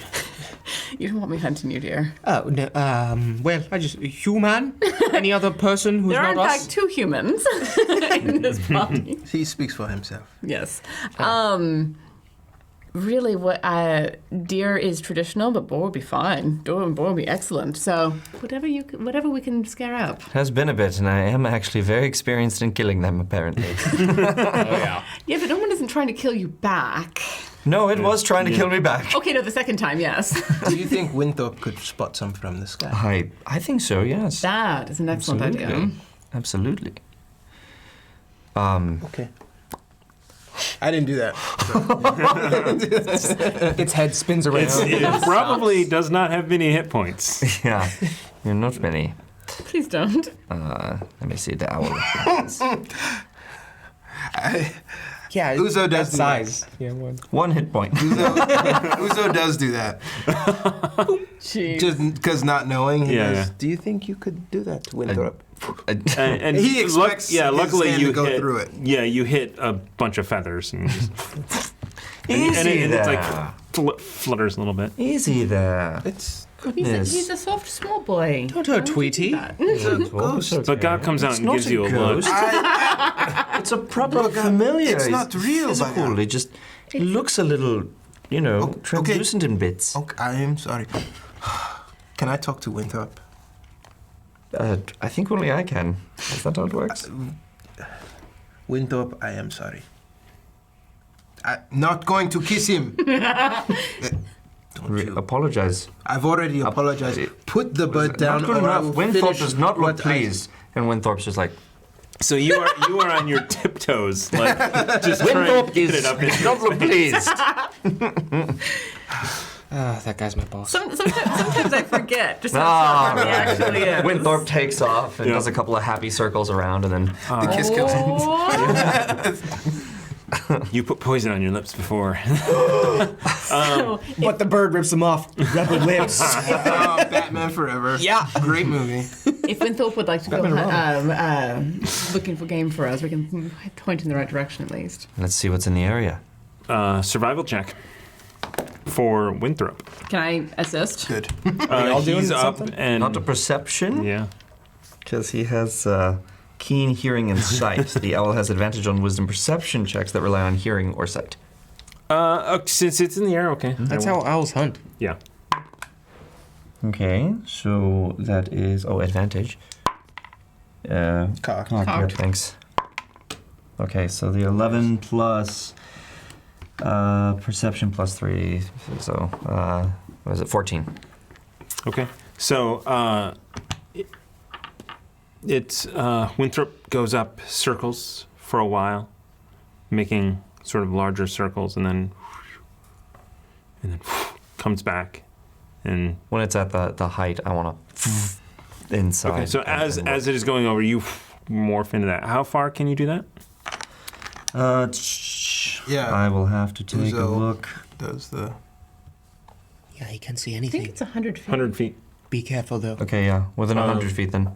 You don't want me hunting you, dear. Oh, no, well, human? Any other person who's There are, not in us? fact, 2 humans in this body. He speaks for himself. Yes. Really, what deer is traditional, but boar would be fine. Boar would be excellent. So whatever we can scare up. Has been a bit, and I am actually very experienced in killing them, apparently. Yeah. Yeah, but no one isn't trying to kill you back. No, it was trying to kill me back. Okay, no, the second time, yes. Do you think Winthrop could spot some from the sky? I think so, yes. That is an excellent idea. Absolutely. Okay. I didn't do that. Its head spins around. It probably does not have many hit points. Yeah, you're not many. Please don't. Let me see the owl. Yeah, Uzo does that do size. Yeah, one. 1 hit point. Uzo does do that. Jeez. Just because not knowing, he Yeah, goes, yeah. do you think you could do that to Winthrop? And He expects his luckily hand you to go hit, through it. Yeah, you hit a bunch of feathers and, Easy and there. it's like flutters a little bit. Easy there. It's He's a soft, small boy. Don't hurt Tweety. ghost. But God comes out It's and not gives a you a look. ghost. It's a proper familiar. it's not real, Physical. Baga. It just looks a little, Okay. translucent in bits. Okay, I am sorry. Can I talk to Winthrop? I think only I can. Is that how it works? Winthrop, I am sorry. I'm not going to kiss him. Don't you? Apologize. I've already apologized. Put the bird down. Not good or I enough. will Winthrop finish does not look what I- pleased. And Winthrop's just like, So you are on your tiptoes, like just trying Winthrop to get is it up in not look pleased. That guy's my boss. Sometimes I forget just how Ah, smart he actually is. Winthrop takes off and Yeah. does a couple of happy circles around, and then The kiss kills him. You put poison on your lips before. So But the bird rips him off. Rubber lips. Oh, Batman Forever. Yeah. Great movie. if Winthrop would like to go looking for game for us, we can point in the right direction at least. let's see what's in the area. Survival check for Winthrop. Can I assist? Good. all doing He's up something? and Not a perception, yeah. because he has keen hearing and sight. The owl has advantage on wisdom perception checks that rely on hearing or sight. Since it's in the air, okay. That's how owls hunt. Yeah. Okay, so that is advantage. Cock. Yeah, thanks. Okay, so the 11 plus perception plus 3, so what is it? 14. Okay. So it's Winthrop goes up circles for a while, making sort of larger circles, and then comes back. And When it's at the height, I want to inside. okay, so as it is going over, you morph into that. How far can you do that? Yeah. I will have to take a Uzo look. Does the Yeah, he can see I think anything. it's 100 feet. 100 feet. Be careful, though. Okay, yeah, within 100 feet then.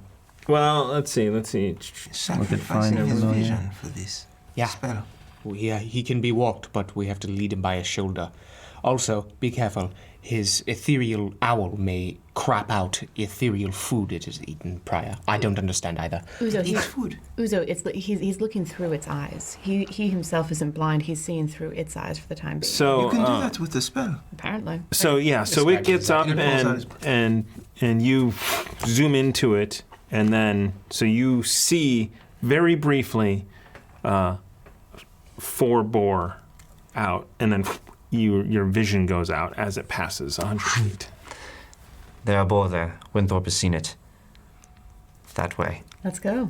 Well, let's see. fine sacrificing his familiar. vision for this Yeah. spell? he can be walked, but we have to lead him by his shoulder. Also, be careful. His ethereal owl may crap out ethereal food it has eaten prior. I don't understand either. Uzo, Eats food. he's looking through its eyes. He himself isn't blind. He's seeing through its eyes for the time being. So You can do that with the spell. Apparently. So it gets up And it pulls out and you zoom into it, and then so you see very briefly 4 boar out, and then your vision goes out as it passes 100 feet. There are boar there. Winthorpe has seen it. That way. Let's go.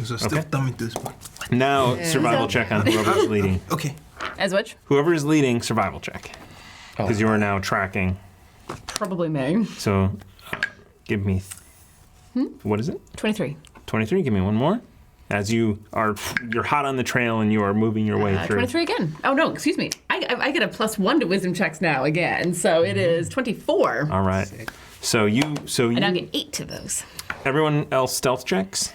So still Okay. thumbing through this one. Now survival check on whoever's leading. Okay. As which? Whoever is leading, survival check, because you are now tracking. Probably me. So give me what is it? 23. 23. Give me one more. As you're hot on the trail and you are moving your way through. 23 again. Oh, no, excuse me. I get a +1 to wisdom checks now again. So it is 24. All right. So you And I'll get 8 to those. everyone else stealth checks.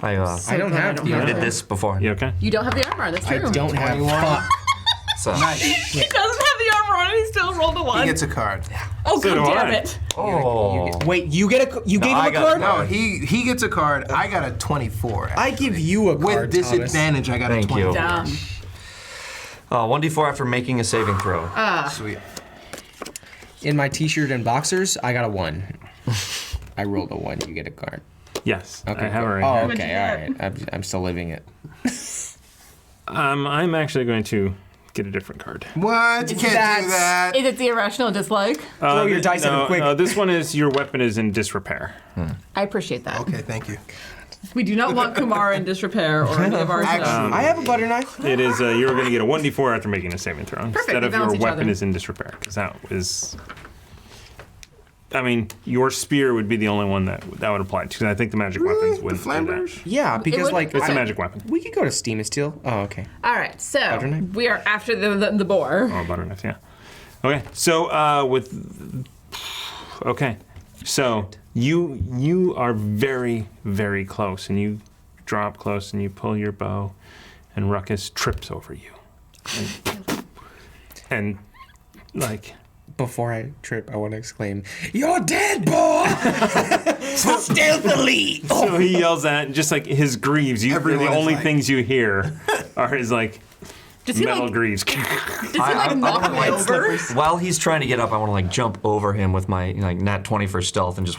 I I don't have the did this before. You okay? You don't have the armor on, that's I true. don't have. So, He doesn't have the armor on and he still rolled a He 1. gets a card. Oh, So god do damn I. it. oh. Wait, you gave him I a got- card? No, he gets a card. I got a 24. I give you a With card, disadvantage, I got Thank a you. 24. Dumb. 1d4 after making a saving throw. Sweet. In my t-shirt and boxers, I got a 1. I rolled a 1. You get a card. Yes. Okay. I have it cool. right Oh, here. okay. All right. I'm still living it. I'm actually going to get a different card. What? You can't do that. Is it the irrational dislike? Throw your dice at him quick. No, this one is your weapon is in disrepair. I appreciate that. Okay, thank you. We do not want Kumar in disrepair or any of our stuff. Actually, I have a butter knife. It is you're going to get a 1d4 after making a saving throw instead we of balance your each weapon other. is in disrepair, because that was. I mean, your spear would be the only one that would apply to. Because I think the magic weapons the wouldn't do flamberge? that. Yeah, because would- like It's a Okay. magic weapon. we could go to Steam and Steel. Oh, okay. All right, so Butter knife? we are after the boar. Oh, butter knife, yeah. Okay, so okay, so you are very, very close, and you draw up close, and you pull your bow, and Ruckus trips over you, and like. Before I trip, I want to exclaim, "You're dead, boy!" Stealthily. So he yells at, just like his greaves. Everyone the is only like- things you hear are his like Does he metal like, greaves. does he like knock me over? While he's trying to get up, I want to like jump over him with my like nat 20 for stealth and just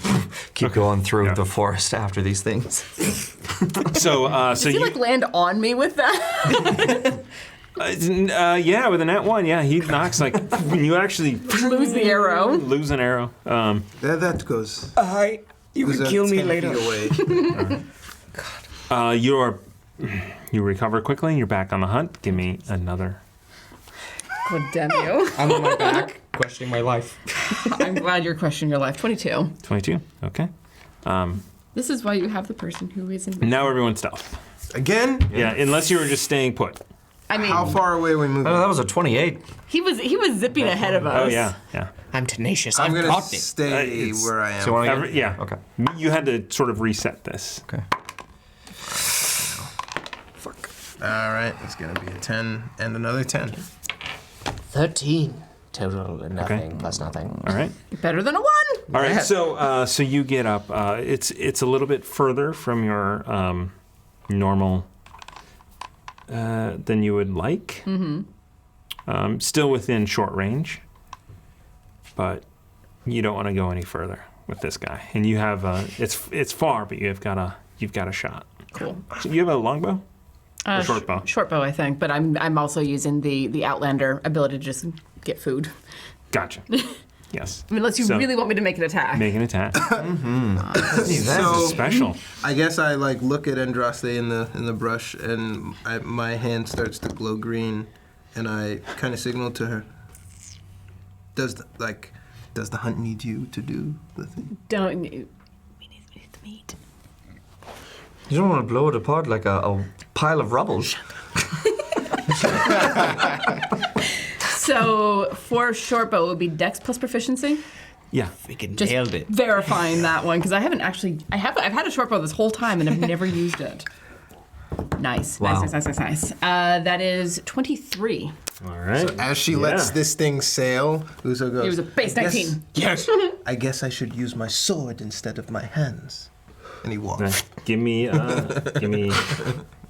keep going through Yeah. the forest after these things. So Does he like land on me with that? yeah, with a nat 1, yeah, he knocks like when you actually Lose the arrow. lose an arrow. that goes. You goes can out kill me 10 later. feet away. You recover quickly, and you're back on the hunt. Give me another. God damn you. I'm on my back, questioning my life. I'm glad you're questioning your life. 22. 22. Okay. This is why you have the person who is in. Now everyone's stealth. Again? Yeah, unless you were just staying put. I mean, How far away are we moving? Oh, that was a 28. he was zipping ahead of us. Oh yeah, yeah. I'm tenacious. I'm I've gonna got it. stay it's- where I am. So you wanna get- Yeah. Okay. You had to sort of reset this. Okay. All right, it's gonna be a 10 and another 10. 13 total, and nothing Okay. plus nothing. All right. Better than a 1. All right. Yeah. So you get up. It's a little bit further from your normal than you would like. Mm-hmm. Still within short range, but you don't want to go any further with this guy. And you have it's far, but you've got a shot. Cool. So you have a longbow. Or short bow. Short bow, I think, but I'm also using the Outlander ability to just get food. Gotcha. Yes. I mean, unless you So- really want me to make an attack. Make an attack. So Special. I guess I like look at Andraste in the brush, and my hand starts to glow green, and I kind of signal to her. Does the hunt need you to do the thing? Don't. We need the meat. You don't want to blow it apart like a pile of rubble. So for short bow, it would be Dex plus proficiency. Yeah. Freaking Just nailed it. verifying that one because I haven't actually. I've had a short bow this whole time and I've never used it. Nice. Wow. Nice. That is 23. All right. As she lets this thing sail, Uzo goes, It was a base 19. Yes. I guess I should use my sword instead of my hands. And he walks. Give me.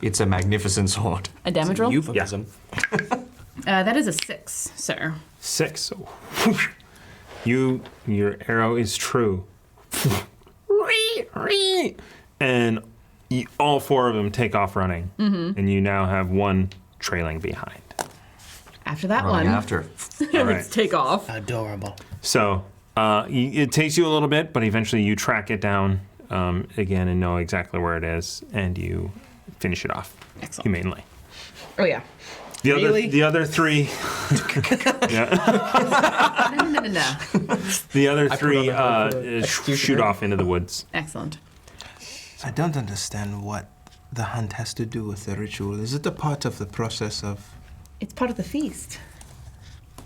It's a magnificent sword. A damage roll? Euphemism. That is a 6, sir. 6. So, whoosh. Your arrow is true. And all 4 of them take off running, and you now have 1 trailing behind. After that Running one, after. All right. let's take off. Adorable. So it takes you a little bit, but eventually you track it down again and know exactly where it is, and you finish it off Excellent. humanely. Oh, yeah. The other 3. Yeah. No. The other put 3 on the shoot off into the woods. Excellent. I don't understand what the hunt has to do with the ritual. Is it a part of the process of It's part of the feast.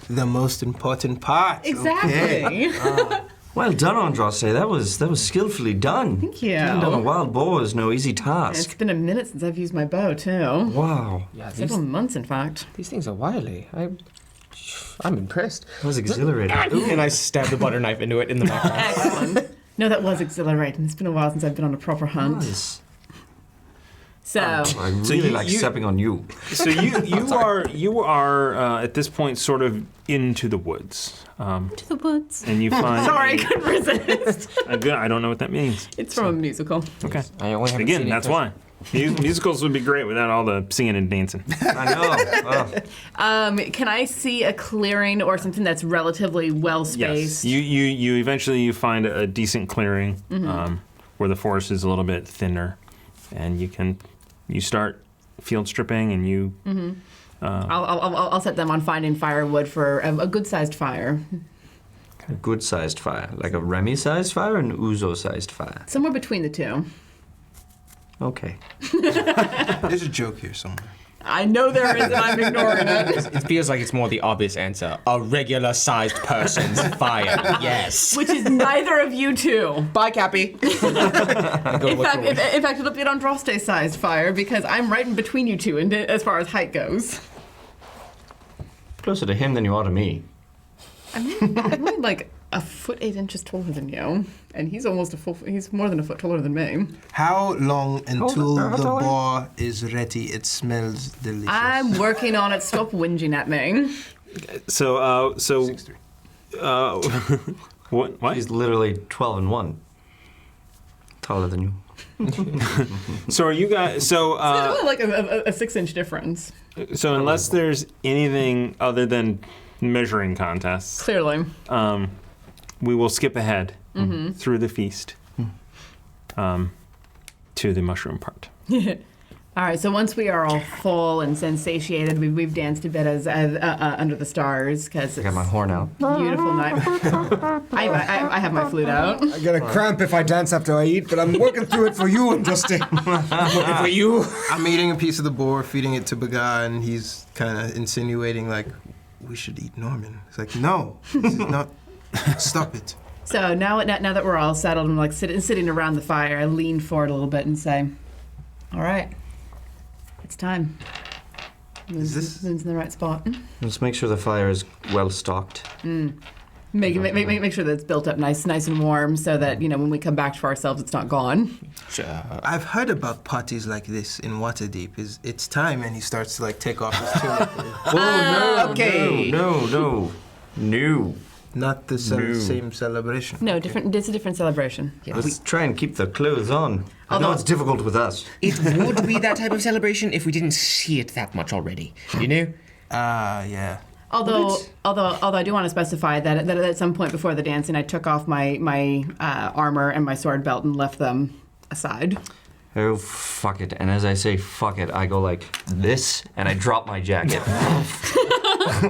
the most important part? Exactly. Okay. Well done, Andraste. That was skillfully done. Thank you. Getting down a wild boar is no easy It's task. been a minute since I've used my bow, too. Wow. Yeah, Several months, in fact. these things are wily. I'm impressed. That was exhilarating. And I stab the butter knife into it in the background. Excellent. No, that was exhilarating. It's been a while since I've been on a proper hunt. Nice. So, I really like stepping on you. So you are at this point sort of into the woods, to the woods. and you find. Sorry, I couldn't resist. I don't know what that means. It's from a musical. Okay. I only haven't Again, seen it that's 'cause- why. Musicals would be great without all the singing and dancing. I know. Oh. Can I see a clearing or something that's relatively well spaced? Yes. You eventually find a decent clearing where the forest is a little bit thinner, and you start field stripping, and you. I'll set them on finding firewood for a good-sized fire. A good-sized fire. Like a Remy-sized fire or an Uzo-sized fire? Somewhere between the two. Okay. There's a joke here somewhere. I know there is, and I'm ignoring it. It feels like it's more the obvious answer. A regular-sized person's fire. Yes. Which is neither of you two. Bye, Cappy. In fact, it'll be an Andraste-sized fire because I'm right in between you two as far as height goes. Closer to him than you are to me. I'm only like a foot 8 inches taller than you, and he's almost he's more than a foot taller than me. How long until the boar is ready? It smells delicious. I'm working on it. Stop whinging at me. So 6'3". What? He's literally 12 and 1. Taller than you. So are you guys? So There's only like a 6-inch difference. so unless there's anything other than measuring contests, Clearly. we will skip ahead through the feast to the mushroom part. All right, so once we are all full and satiated, we've danced a bit as under the stars because I it's got my horn out. a beautiful night. I have my flute out. I get a cramp if I dance after I eat, but I'm working through it for you, Andraste. I'm working for you. I'm eating a piece of the boar, feeding it to Baga, and he's kind of insinuating like, we should eat Norman. It's like, no, this is not. Stop it. So now that we're all settled and like sitting around the fire, I lean forward a little bit and say, "All right, it's time." Moon's in the right spot. Let's make sure the fire is well stocked. Make sure that it's built up nice and warm, so that when we come back to ourselves, it's not gone. I've heard about parties like this in Waterdeep. It's time, and he starts to like take off his tunic. Okay. No. Not the same celebration. No, different. It's a different celebration. Let's try and keep the clothes on. I know Although- it's difficult with us. It would be that type of celebration if we didn't see it that much already. You know? Yeah. Although I do want to specify that at some point before the dancing, I took off my armor and my sword belt and left them aside. Oh, fuck it. And as I say fuck it, I go like this, and I drop my jacket.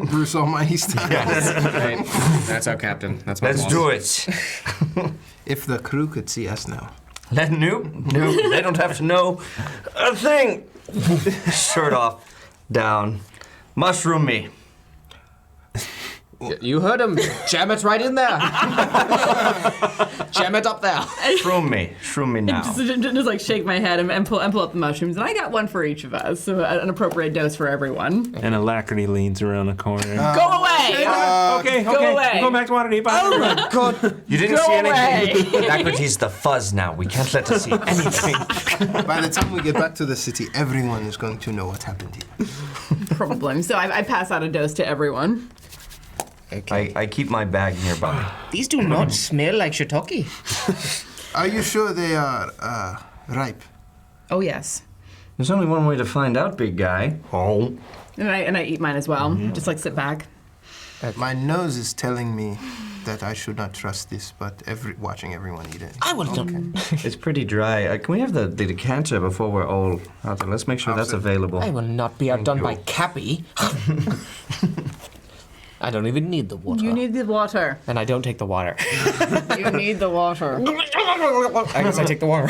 Bruce Almighty style. Right. That's our captain. That's my Let's boss. do it. If the crew could see us now. No, they don't have to know a thing. Shirt off, down. Mushroom me. You heard him. Jam it right in there. Jam it up there. Shroom me now. Just like shake my head and pull up the mushrooms. And I got one for each of us, so an appropriate dose for everyone. And Alacrity leans around the corner. Go away! Okay. away. Go back to Waterdeep. Oh my god! You didn't Go see away. anything. Alacrity's the fuzz now. We can't let her see anything. By the time we get back to the city, everyone is going to know what happened here. Problem. So I pass out a dose to everyone. Okay. I keep my bag nearby. These do not smell like shiitake. Are you sure they are ripe? Oh yes. There's only one way to find out, big guy. Oh. And I eat mine as well. Just like sit back. My nose is telling me that I should not trust this, but watching everyone eat it. I will not. It's pretty dry. Can we have the decanter before we're all out there? Let's make sure that's available. I will not be outdone by Cappy. I don't even need the water. You need the water. And I don't take the water. You need the water. I guess I take the water.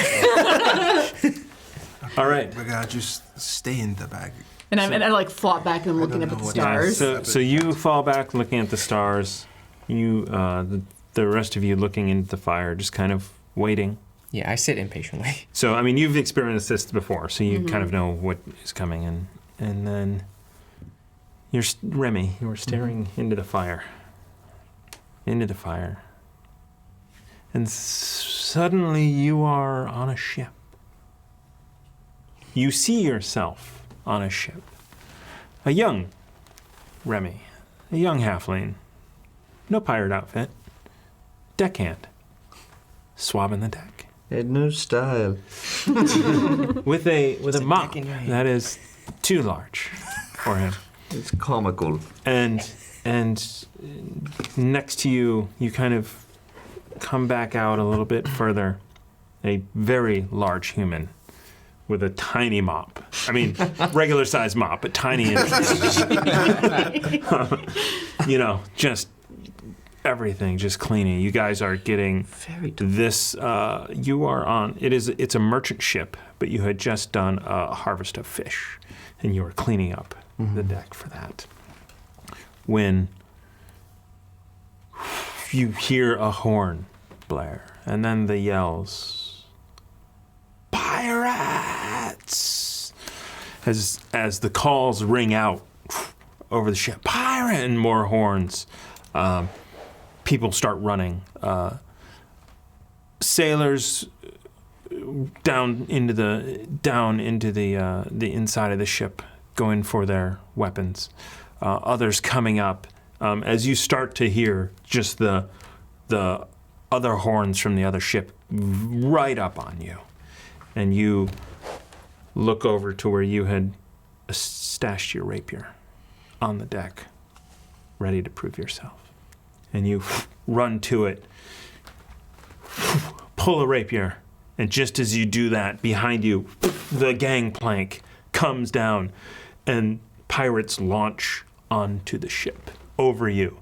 All right. We're gonna just stay in the bag. And I like flop back and I'm looking up don't at the know what stars. So you fall back looking at the stars. You, the rest of you looking into the fire, just kind of waiting. Yeah, I sit impatiently. So, I mean, you've experienced this before, so you kind of know what is coming. And then Remy, you were staring into the fire. Into the fire. And suddenly you are on a ship. You see yourself on a ship. A young Remy, a young halfling. No pirate outfit. Deckhand. Swabbing the deck. Had no style. With a mop deck in your hand. that is too large for him. It's comical. And next to you, you kind of come back out a little bit further. A very large human with a tiny mop. I mean, regular size mop, but tiny. You know, just everything, just cleaning. You guys are getting this. You are on. It's a merchant ship, but you had just done a harvest of fish, and you are cleaning up the deck for that. When you hear a horn blare, and then the yells, "Pirates!" as the calls ring out over the ship, "Pirate!" and more horns. People start running. Sailors down into the inside of the ship, going for their weapons. Others coming up. As you start to hear just the other horns from the other ship right up on you, and you look over to where you had stashed your rapier on the deck, ready to prove yourself. And you run to it, pull a rapier, and just as you do that, behind you, the gangplank comes down, and pirates launch onto the ship, over you.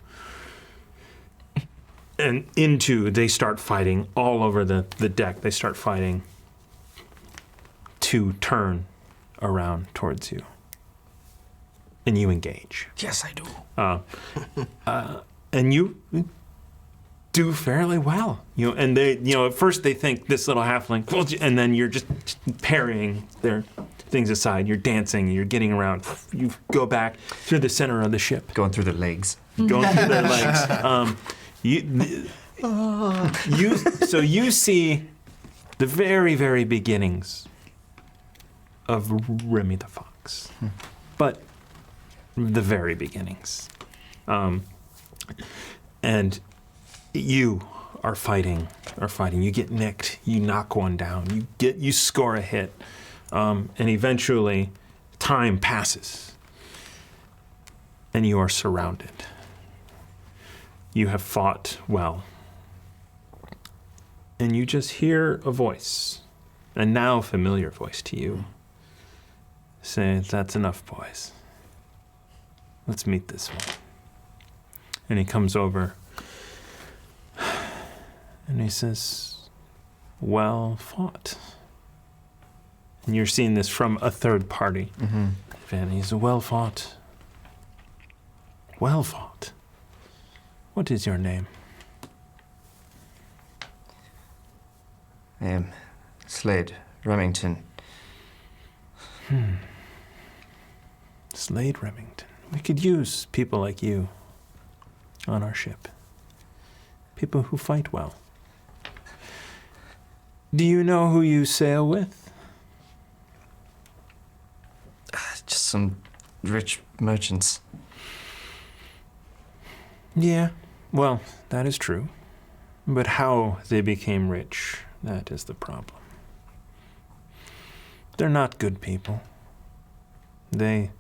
And they start fighting all over the deck. They start fighting to turn around towards you. And you engage. Yes, I do. And you do fairly well. And they, at first they think this little halfling, and then you're just parrying their things aside. You're dancing, you're getting around. You go back through the center of the ship. Going through their legs. Going through their legs. So you see the very, very beginnings of Remy the Fox. But the very beginnings. And you are fighting. You get nicked. You knock one down. You score a hit. And eventually, time passes. And you are surrounded. You have fought well. And you just hear a voice, a now familiar voice to you, say, "That's enough, boys. Let's meet this one." And he comes over and he says, "Well fought." And you're seeing this from a third party. And he says, "Well fought. Well fought. What is your name? I am Slade Remington. Slade Remington. We could use people like you on our ship. People who fight well. Do you know who you sail with? Just some rich merchants. Yeah, well, that is true. But how they became rich, that is the problem. They're not good people. They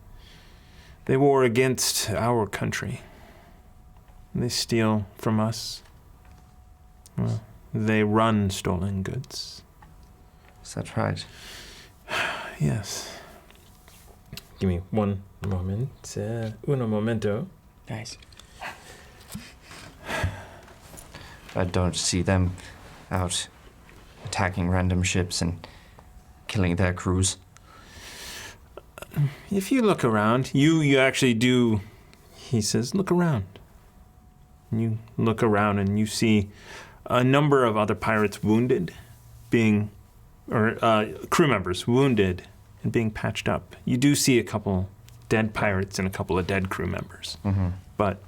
war against our country. They steal from us. Well, they run stolen goods. Is that right? Yes. Give me one moment. Uno momento. Nice. I don't see them out attacking random ships and killing their crews. If you look around, you actually do, he says, look around. And you look around and you see a number of other pirates wounded, crew members wounded and being patched up. You do see a couple dead pirates and a couple of dead crew members, but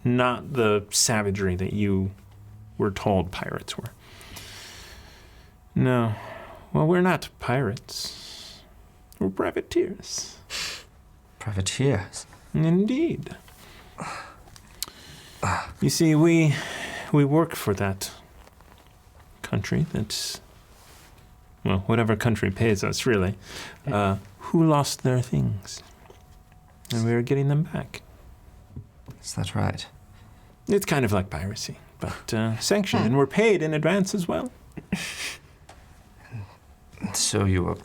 not the savagery that you were told pirates were. No. Well, we're not pirates. We're privateers. Privateers? Indeed. You see, we work for that country that's, well, whatever country pays us, really, who lost their things. And we are getting them back. Is that right? It's kind of like piracy, but sanctioned, and we're paid in advance as well. So you were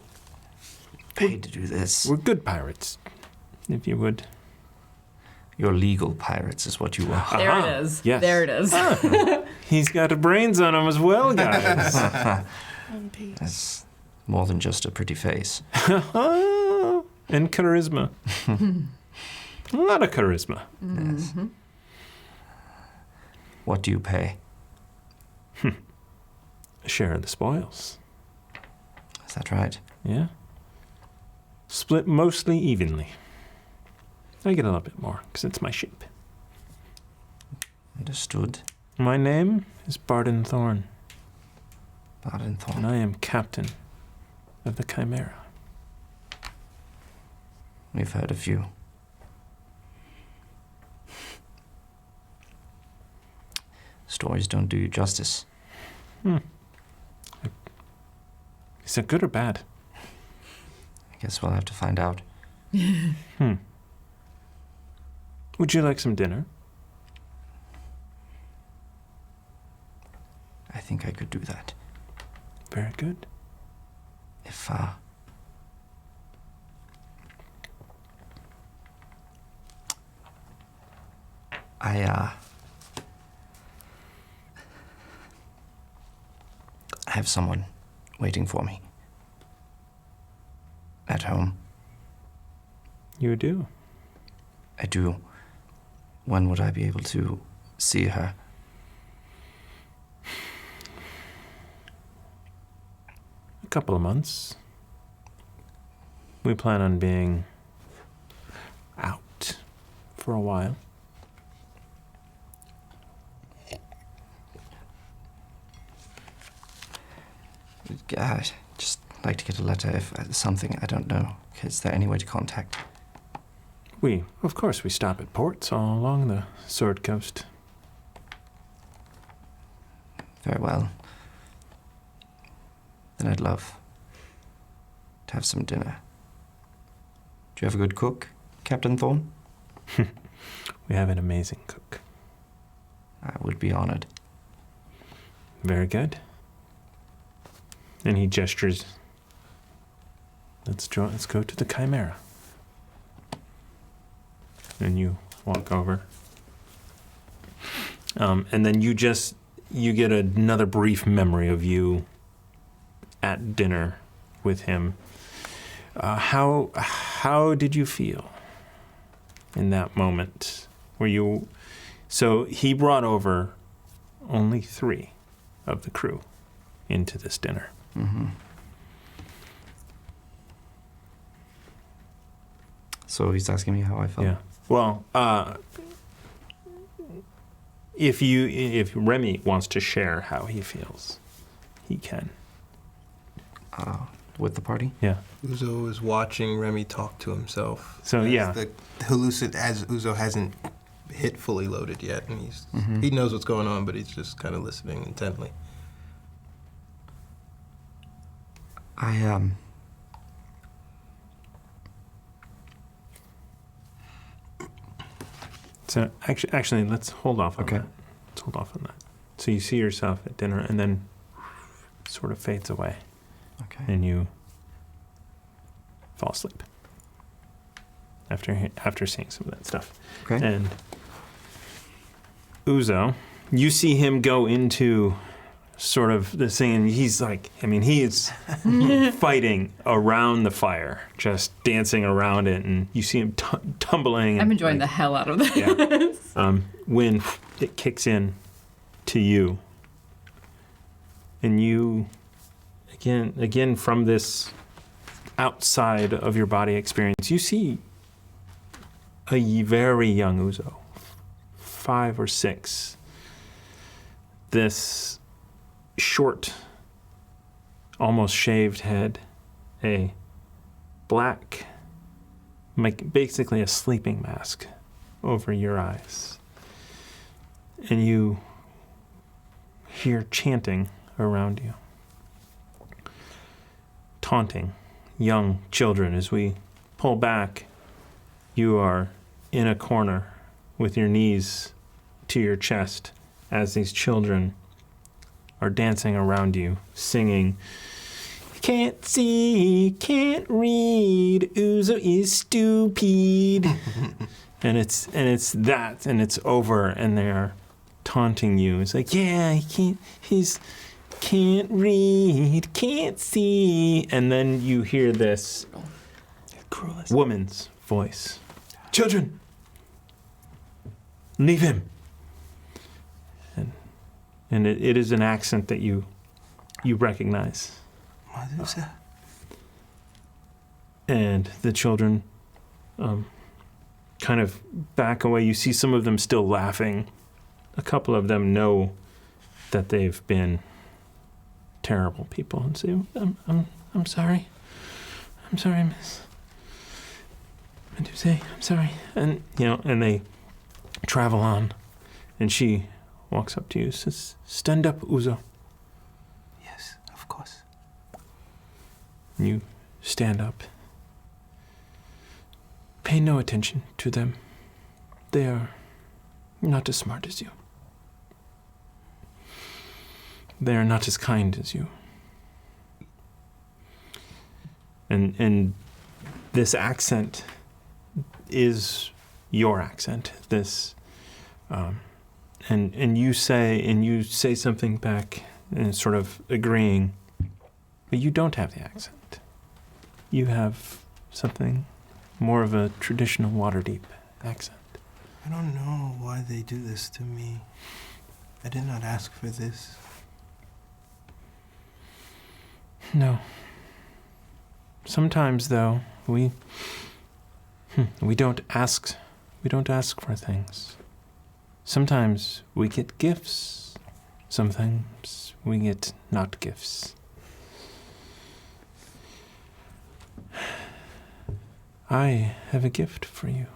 paid to do this? We're good pirates, if you would. You're legal pirates is what you are. There it is. Yes. There it is. He's got brains on him as well, guys. That's more than just a pretty face. And charisma. A lot of charisma. Yes. What do you pay? A share of the spoils. Is that right? Yeah. Split mostly evenly. I get a little bit more, because it's my ship. Understood. My name is Barden Thorn, Barden and Thorn. I am captain of the Chimera. We've heard of you. Stories don't do you justice. Is it good or bad? I guess we'll have to find out. Would you like some dinner? I think I could do that. Very good. If, I have someone waiting for me. At home. You do. I do. When would I be able to see her? A couple of months. We plan on being out for a while. I'd just like to get a letter if something, I don't know. Is there any way to contact? Of course, we stop at ports all along the Sword Coast. Very well. Then I'd love to have some dinner. Do you have a good cook, Captain Thorne? We have an amazing cook. I would be honored. Very good. And he gestures. Let's go to the Chimera. And you walk over. And then you get another brief memory of you at dinner with him. How did you feel in that moment? Were you So he brought over only 3 of the crew into this dinner. So he's asking me how I felt. Yeah. Well, if Remy wants to share how he feels, he can. With the party? Yeah. Uzo is watching Remy talk to himself. So, yeah. As Uzo hasn't hit fully loaded yet, and he knows what's going on, but he's just kind of listening intently. So actually, let's hold off on Okay. that. Let's hold off on that. So you see yourself at dinner, and then sort of fades away, Okay. and you fall asleep after seeing some of that stuff. Okay. And Uzo, you see him go into sort of this thing, and he's like, I mean, he is fighting around the fire, just dancing around it, and you see him tumbling. I'm and, enjoying the like, hell out of this. Yeah. When it kicks in to you, and you, again from this outside of your body experience, you see a very young Uzo, 5 or 6. This short, almost shaved head, a black, basically a sleeping mask over your eyes. And you hear chanting around you, taunting young children. As we pull back, you are in a corner with your knees to your chest as these children are dancing around you, singing, "Can't see, can't read, Uzo is stupid." and it's over, and they're taunting you. It's like, yeah, he's can't read, can't see. And then you hear this woman's voice. "Children, leave him." And it is an accent that you recognize. Madusa. And the children kind of back away. You see some of them still laughing. A couple of them know that they've been terrible people and say, I'm sorry. I'm sorry, Miss Medusa. I'm sorry. And and they travel on, and she walks up to you and says, "Stand up, Uzo." Yes, of course. And you stand up. Pay no attention to them. They are not as smart as you. They are not as kind as you. And this accent is your accent. This and you say something back, and sort of agreeing, but you don't have the accent. You have something more of a traditional Waterdeep accent. I don't know why they do this to me. I did not ask for this. No. Sometimes, though, we don't ask for things. Sometimes we get gifts. Sometimes we get not gifts. I have a gift for you.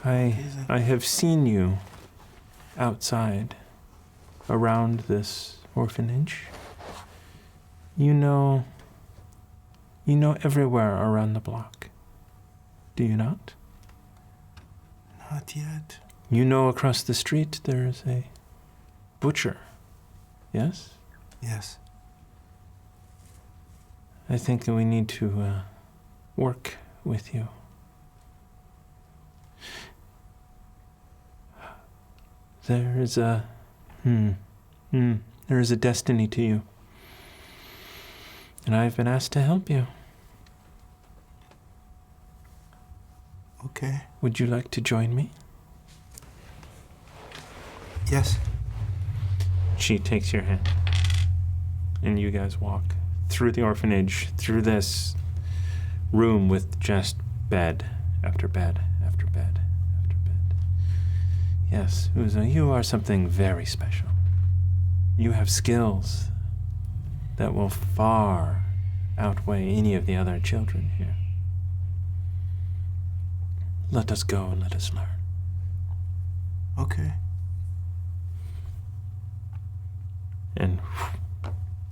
I have seen you outside around this orphanage. You know everywhere around the block. Do you not? Not yet. You know across the street there is a butcher. Yes? Yes. I think that we need to work with you. There is a there is a destiny to you. And I've been asked to help you. Okay. Would you like to join me? Yes. She takes your hand, and you guys walk through the orphanage, through this room with just bed after bed after bed after bed. Yes, Uzo, you are something very special. You have skills that will far outweigh any of the other children here. Let us go and let us learn. Okay. And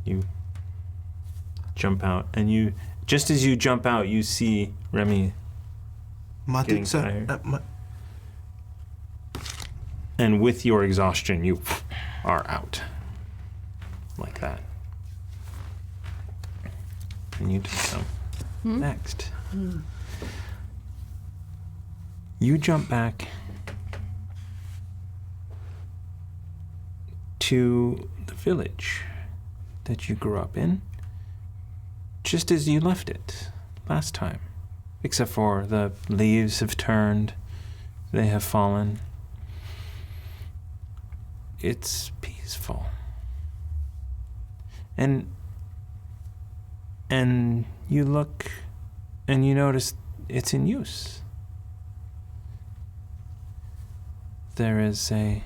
you jump out, and you, just as you jump out, you see Remy getting tired. And with your exhaustion, you are out. Like that. And you just come next. You jump back to the village that you grew up in, just as you left it last time. Except for the leaves have turned, they have fallen. It's peaceful. And you look and you notice it's in use. There is an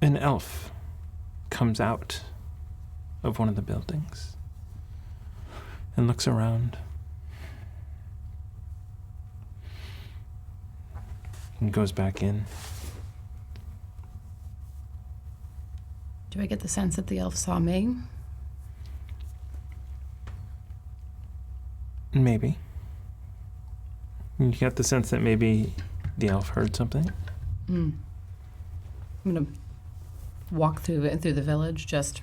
elf comes out of one of the buildings and looks around and goes back in. Do I get the sense that the elf saw me? Maybe. You get the sense that maybe the elf heard something. I'm gonna walk through the village, just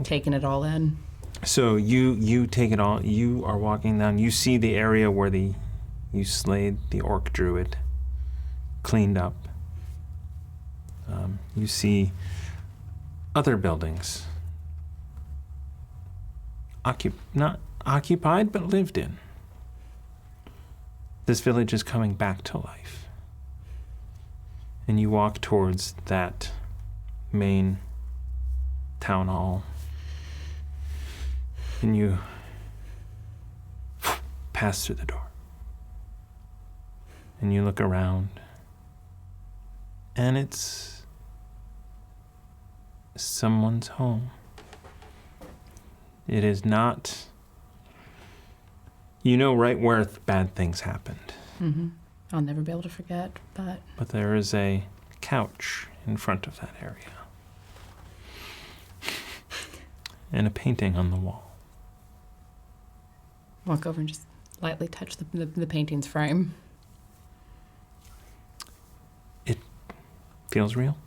taking it all in. So you take it all. You are walking down. You see the area where you slayed the orc druid, cleaned up. You see other buildings, not occupied but lived in. This village is coming back to life. And you walk towards that main town hall. And you pass through the door. And you look around. And it's someone's home. It is not... You know right where bad things happened. Mm-hmm. I'll never be able to forget, but... But there is a couch in front of that area. And a painting on the wall. Walk over and just lightly touch the painting's frame. It feels real.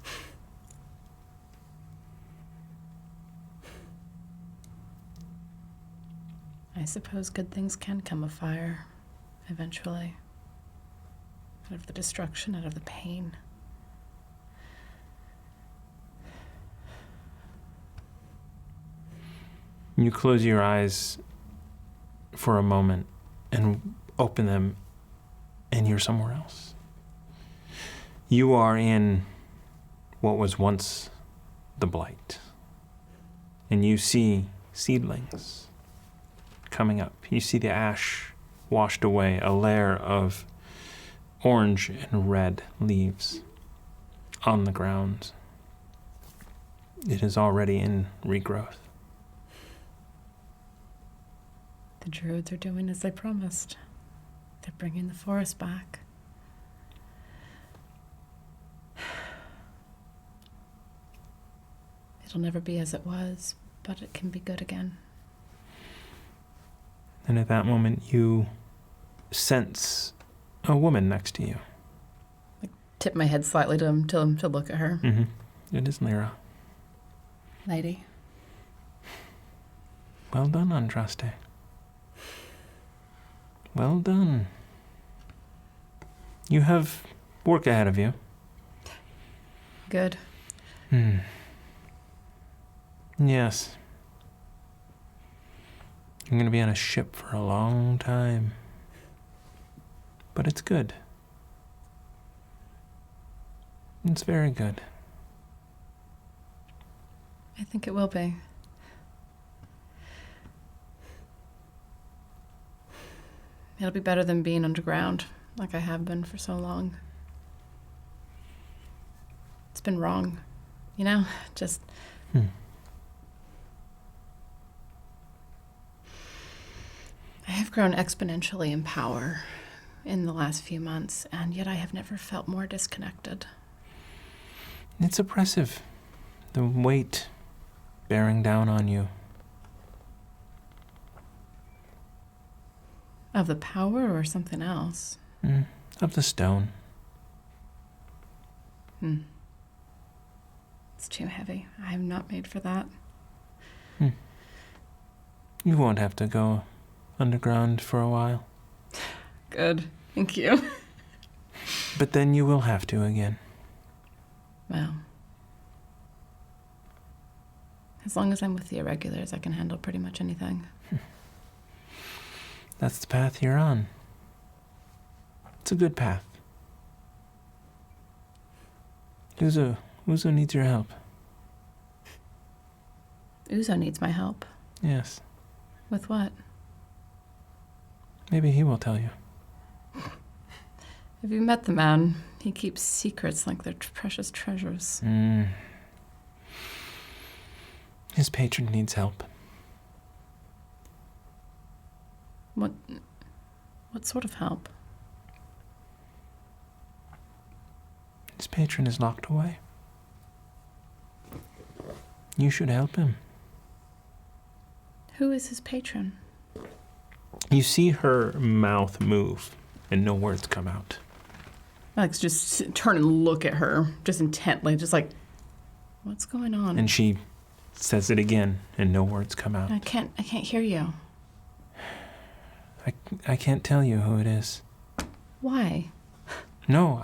I suppose good things can come of fire, eventually. Out of the destruction, out of the pain. You close your eyes for a moment and open them, and you're somewhere else. You are in what was once the Blight. And you see seedlings coming up. You see the ash washed away, a layer of orange and red leaves on the ground. It is already in regrowth. The druids are doing as they promised. They're bringing the forest back. It'll never be as it was, but it can be good again. And at that moment, you sense a woman next to you. I tip my head slightly to look at her. Mm-hmm. It is Lyra. Lady. Well done, Andraste. Well done. You have work ahead of you. Good. Yes. You're going to be on a ship for a long time. but it's good. It's very good. I think it will be. It'll be better than being underground, like I have been for so long. It's been wrong, you know? Just... I have grown exponentially in power in the last few months, and yet I have never felt more disconnected. It's oppressive. The weight bearing down on you. Of the power or something else? Of the stone. It's too heavy. I am not made for that. You won't have to go underground for a while. Good. Thank you. But then you will have to again. Well, as long as I'm with the Irregulars, I can handle pretty much anything. That's the path you're on. It's a good path. Uzo needs your help. Uzo needs my help. Yes. With what? Maybe he will tell you. Have you met the man? He keeps secrets like they're precious treasures. His patron needs help. What sort of help? His patron is locked away. You should help him. Who is his patron? You see her mouth move, and no words come out. Alex just turn and look at her, just intently, just like, what's going on? And she says it again, and no words come out. I can't hear you. I can't tell you who it is. Why? No,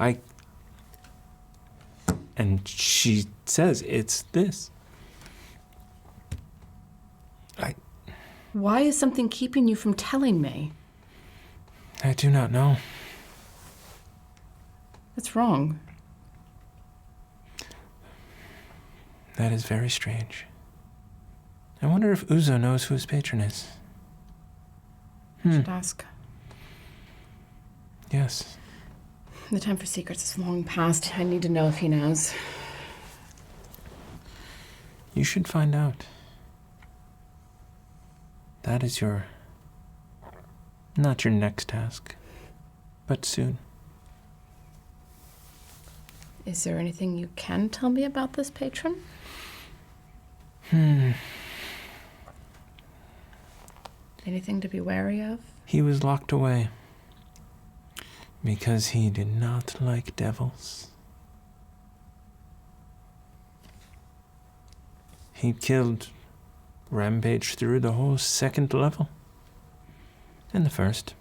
And she says it's this. Why is something keeping you from telling me? I do not know. What's wrong? That is very strange. I wonder if Uzo knows who his patron is. Should ask. Yes. The time for secrets is long past. I need to know if he knows. You should find out. That is not your next task, but soon. Is there anything you can tell me about this patron? Anything to be wary of? He was locked away because he did not like devils. He rampaged through the whole second level. And the first.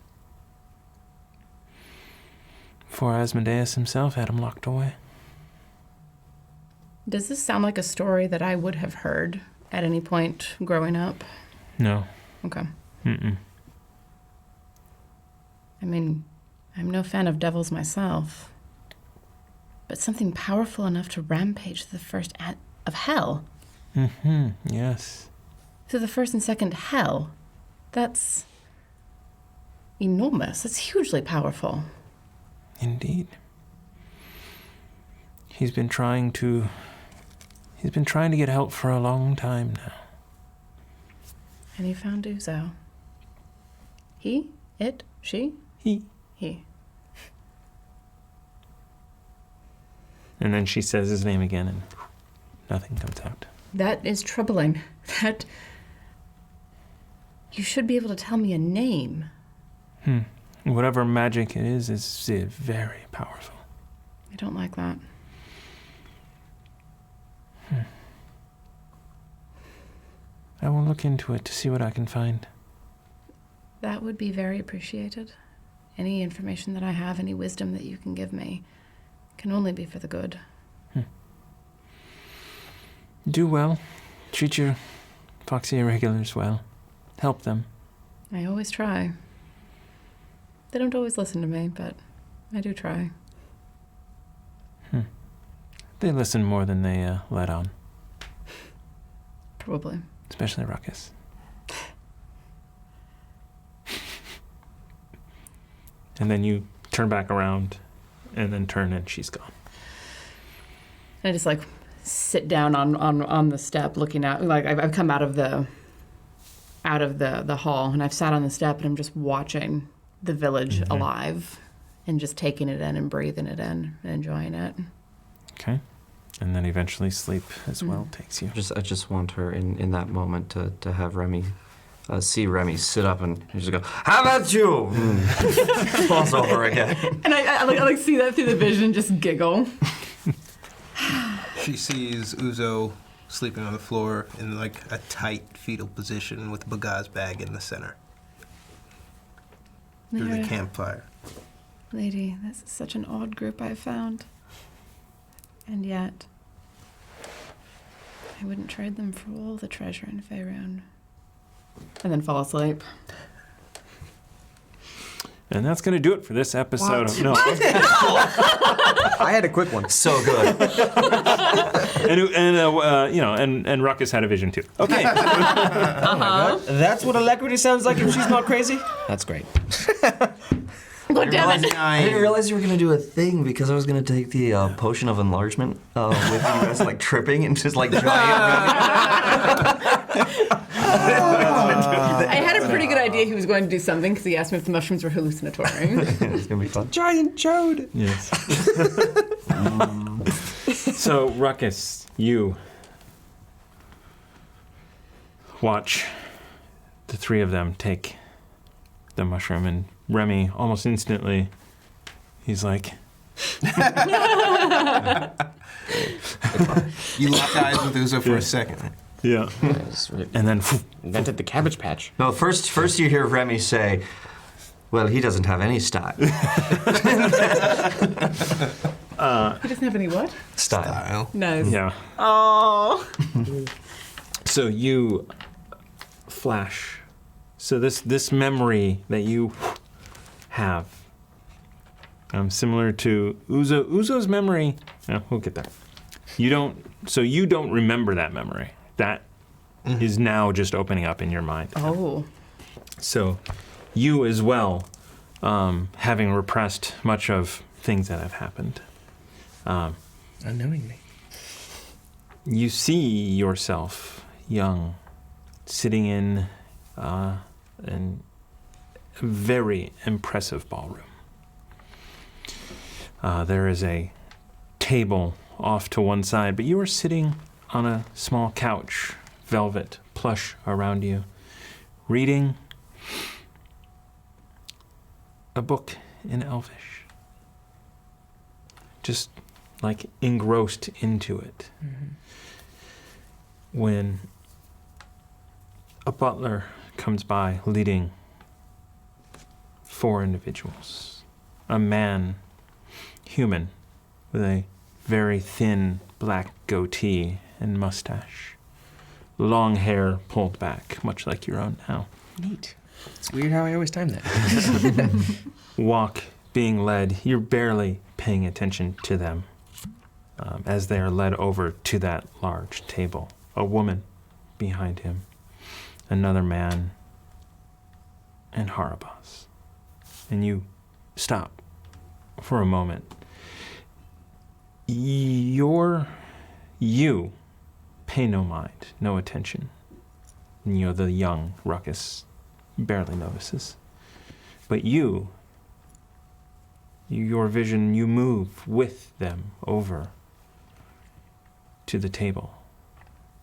For Asmodeus himself had him locked away. Does this sound like a story that I would have heard at any point growing up? No. Okay. Mm-mm. I mean, I'm no fan of devils myself. But something powerful enough to rampage through the first of hell. Yes. Through the first and second hell. That's enormous. That's hugely powerful. Indeed. He's been trying to get help for a long time now. And he found Uzo. He? It? She? He. And then she says his name again and nothing comes out. That is troubling. That... You should be able to tell me a name. Whatever magic it is very powerful. I don't like that. I will look into it to see what I can find. That would be very appreciated. Any information that I have, any wisdom that you can give me, can only be for the good. Do well. Treat your Foxy Irregulars well. Help them. I always try. They don't always listen to me, but I do try. They listen more than they let on, Probably. especially Ruckus. And then you turn back around, and then turn, and she's gone. And I just like sit down on the step, looking out. Like I've come out of the hall, and I've sat on the step, and I'm just watching the village alive, and just taking it in and breathing it in and enjoying it. Okay. And then eventually sleep as well takes you. I just want her in that moment to have Remy, see Remy sit up and just go, "How about you?" Falls over again. And I like see that through the vision, and just giggle. She sees Uzo sleeping on the floor in like a tight fetal position with Bagaz bag in the center. Through the campfire. Lady, this is such an odd group I've found. And yet, I wouldn't trade them for all the treasure in Faerun. And then fall asleep. And that's going to do it for this episode. What? No. I had a quick one. So good. And Ruckus had a vision too. Okay. That's what Alacrity sounds like if she's not crazy? That's great. God damn it. I didn't realize you were gonna do a thing because I was gonna take the potion of enlargement with you guys like tripping and just like giant. I had a pretty good idea he was going to do something because he asked me if the mushrooms were hallucinatory. It's gonna be fun. Giant chode. Yes. So, Ruckus, you watch the three of them take the mushroom, and Remy, almost instantly, he's like... You locked eyes with Uzo for a second. Yeah. And then... Invented the Cabbage Patch. No, first you hear Remy say, "Well, he doesn't have any style." He doesn't have any what? Style. Nice. Yeah. Oh. So you flash. So this memory that you have, similar to Uzo. Uzo's memory. We'll get there. You don't remember that memory. That is now just opening up in your mind. Oh. So you as well, having repressed much of things that have happened. Unknowingly. You see yourself young, sitting in a very impressive ballroom. There is a table off to one side, but you are sitting on a small couch, velvet plush around you, reading a book in Elvish. Just like engrossed into it. When a butler comes by leading 4 individuals. A man, human, with a very thin black goatee and mustache. Long hair pulled back, much like your own now. Neat. It's weird how I always time that. Walk being led, you're barely paying attention to them as they are led over to that large table. A woman behind him, another man, and Harabas. And you stop for a moment. You pay no mind, no attention. And the young Ruckus barely notices. But your vision, you move with them over to the table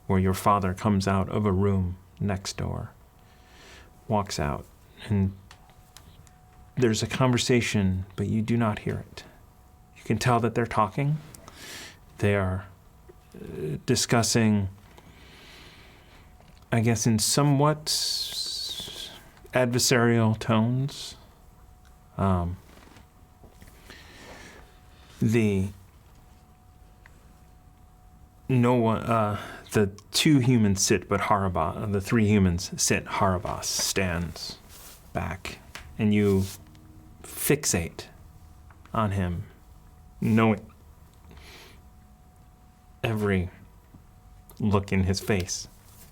where your father comes out of a room next door, walks out, and there's a conversation, but you do not hear it. You can tell that they're talking. They are discussing, I guess, in somewhat adversarial tones. The 2 humans sit, but the 3 humans sit. Harabas stands back, and you fixate on him, knowing every look in his face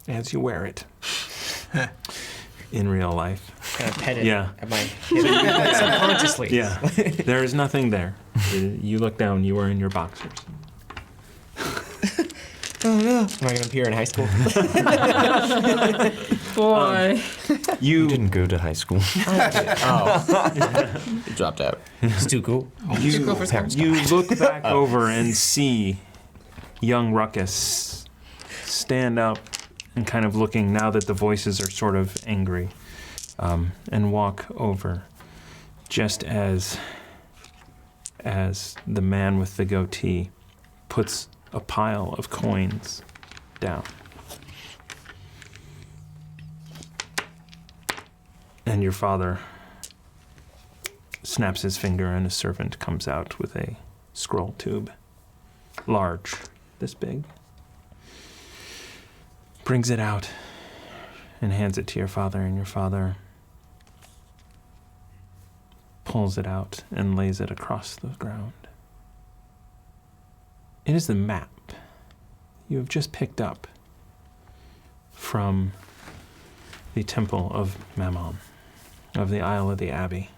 as you wear it in real life. Kind of pet it Yeah. at my head subconsciously. Yeah, there is nothing there. You look down, you are in your boxers. Am I going to appear in high school? Boy. You Didn't go to high school. Oh. It dropped out. It's too cool. You, go for school. you look back over and see young Ruckus stand up and kind of looking, now that the voices are sort of angry, and walk over just as the man with the goatee puts a pile of coins down. And your father snaps his finger and a servant comes out with a scroll tube, large, this big. Brings it out and hands it to your father, and your father pulls it out and lays it across the ground. It is the map you have just picked up from the Temple of Mammon, of the Isle of the Abbey.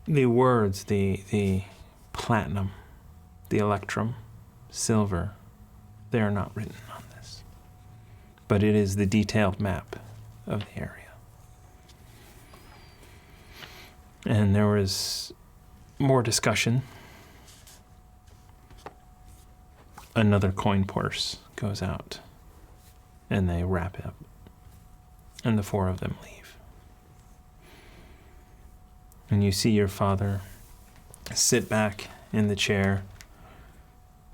The words, the platinum, the electrum, silver, they are not written on this. But it is the detailed map of the area. And there was more discussion. Another coin purse goes out, and they wrap it up, and the four of them leave. And you see your father sit back in the chair,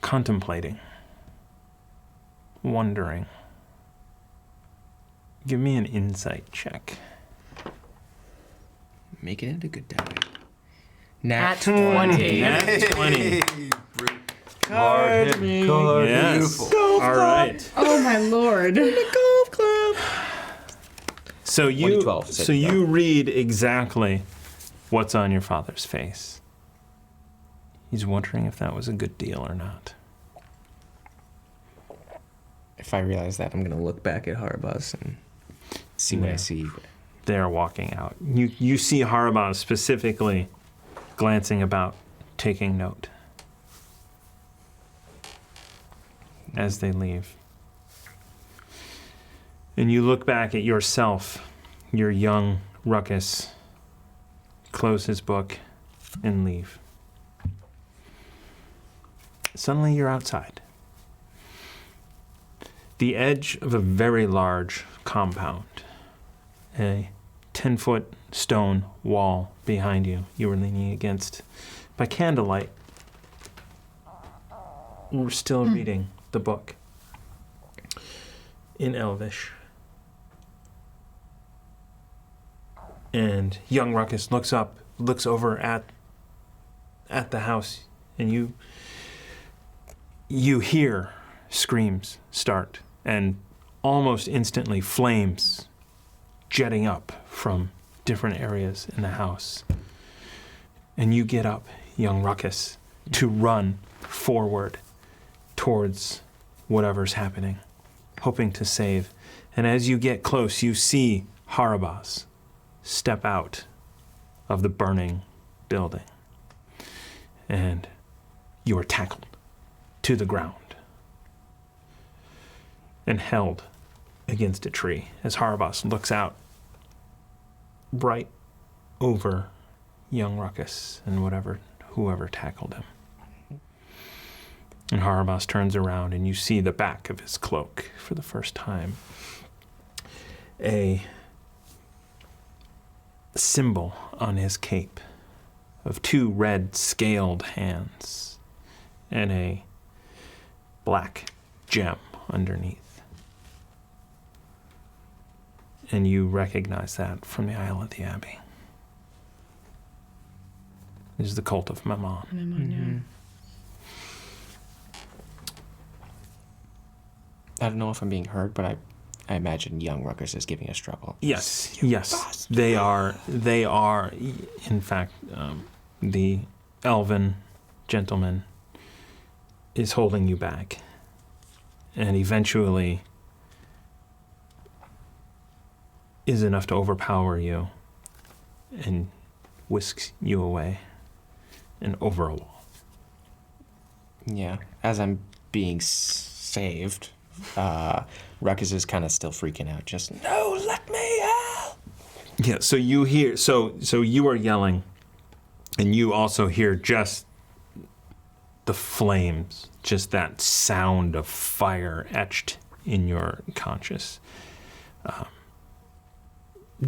contemplating, wondering. Give me an insight check. Making it a good time. At 20. Nat 20. Card card. Yes. Beautiful. All right. Oh my lord. Golf club. So you 2012, so you read exactly what's on your father's face. He's wondering if that was a good deal or not. If I realize that, I'm going to look back at Harbus and see what I Yeah. see. They're walking out. You see Harabaz specifically glancing about, taking note as they leave. And you look back at yourself, your young Ruckus, close his book, and leave. Suddenly you're outside. The edge of a very large compound. A 10-foot stone wall behind you. You were leaning against. By candlelight, we're still reading the book in Elvish. And young Ruckus looks up, looks over at the house, and you hear screams start, and almost instantly flames jetting up from different areas in the house. And you get up, young Ruckus, to run forward towards whatever's happening, hoping to save. And as you get close, you see Harabaz step out of the burning building. And you are tackled to the ground and held against a tree as Harabaz looks out right over young Ruckus and whoever tackled him. And Harabaz turns around and you see the back of his cloak for the first time. A symbol on his cape of two red scaled hands and a black gem underneath. And you recognize that from the Isle of the Abbey. This is the cult of Mammon. I don't know if I'm being heard, but I I imagine young Ruckus is giving us trouble. Yes, yes, they are. They are, in fact, the elven gentleman is holding you back, and eventually is enough to overpower you and whisks you away and over a wall. Yeah. As I'm being saved, Ruckus is kind of still freaking out. Just, no, let me out! Yeah, so you hear, so you are yelling, and you also hear just the flames, just that sound of fire etched in your conscious.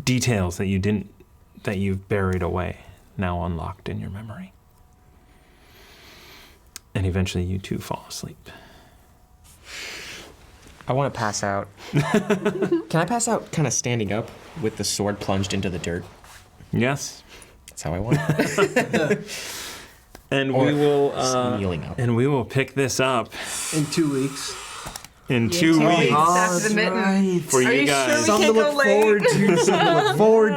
Details that you've buried away, now unlocked in your memory. And eventually you two fall asleep. I want to pass out. Can I pass out kind of standing up with the sword plunged into the dirt? Yes. That's how I want it. And Or we will kneeling up. and we will pick this up In 2 weeks. in 2 weeks After the mitten. for Are you you guys. sure we can't go late?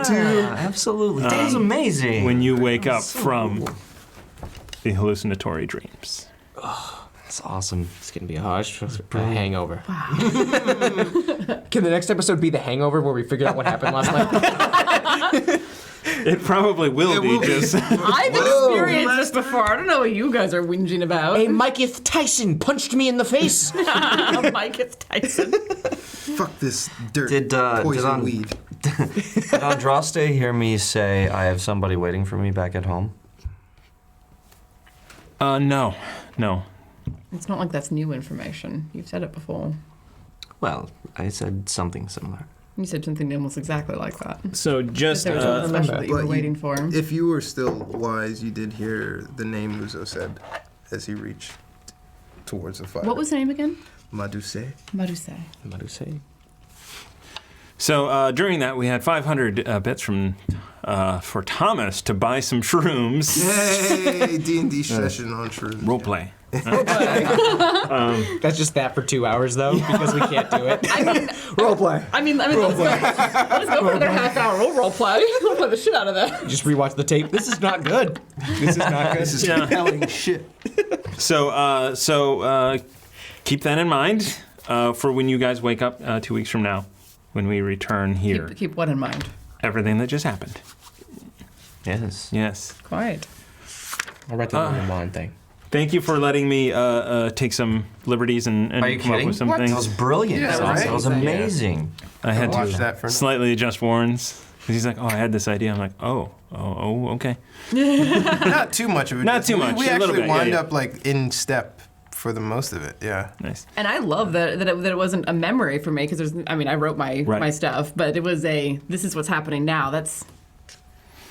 Yeah, absolutely. That was amazing. When you wake up from the hallucinatory dreams. That's awesome. It's going to be a hangover. Wow. Can the next episode be the hangover where we figured out what happened last night? It probably will be just. I've experienced this before. I don't know what you guys are whinging about. A Micah Tyson punched me in the face. Mike, it's Tyson. Fuck this dirt. Did poison weed. Did Andraste hear me say I have somebody waiting for me back at home? No. It's not like that's new information. You've said it before. Well, I said something similar. You said something almost exactly like that. So just There was something special that you were But waiting for. If you were still wise, you did hear the name Muzo said as he reached towards the fire. What was the name again? Maduse. Maruse. So during that, we had 500 bits from for Thomas to buy some shrooms. Hey, D&D session on shrooms. Roleplay. That's just that for 2 hours, though, because we can't do it. I mean, Roleplay. let's go for another half hour. We'll role play. We'll play the shit out of that. Just rewatch the tape. This is not good. This is not good. This is Yeah. compelling shit. So keep that in mind for when you guys wake up 2 weeks from now, when we return here. Keep what in mind? Everything that just happened. Yes. Yes. Quiet. I'll write the Ron thing. Thank you for letting me take some liberties and Are you come up kidding? with some That things. was brilliant. Yeah, That was right? amazing. I had Watch to that for now. slightly adjust Warren's. 'Cause he's like, oh, I had this idea. I'm like, oh, okay. Not too much of it. Not too much, We a little actually bit, wind yeah. up like in step for the most of it. Yeah. Nice. And I love that it wasn't a memory for me because I wrote my stuff, but it was this is what's happening now. That's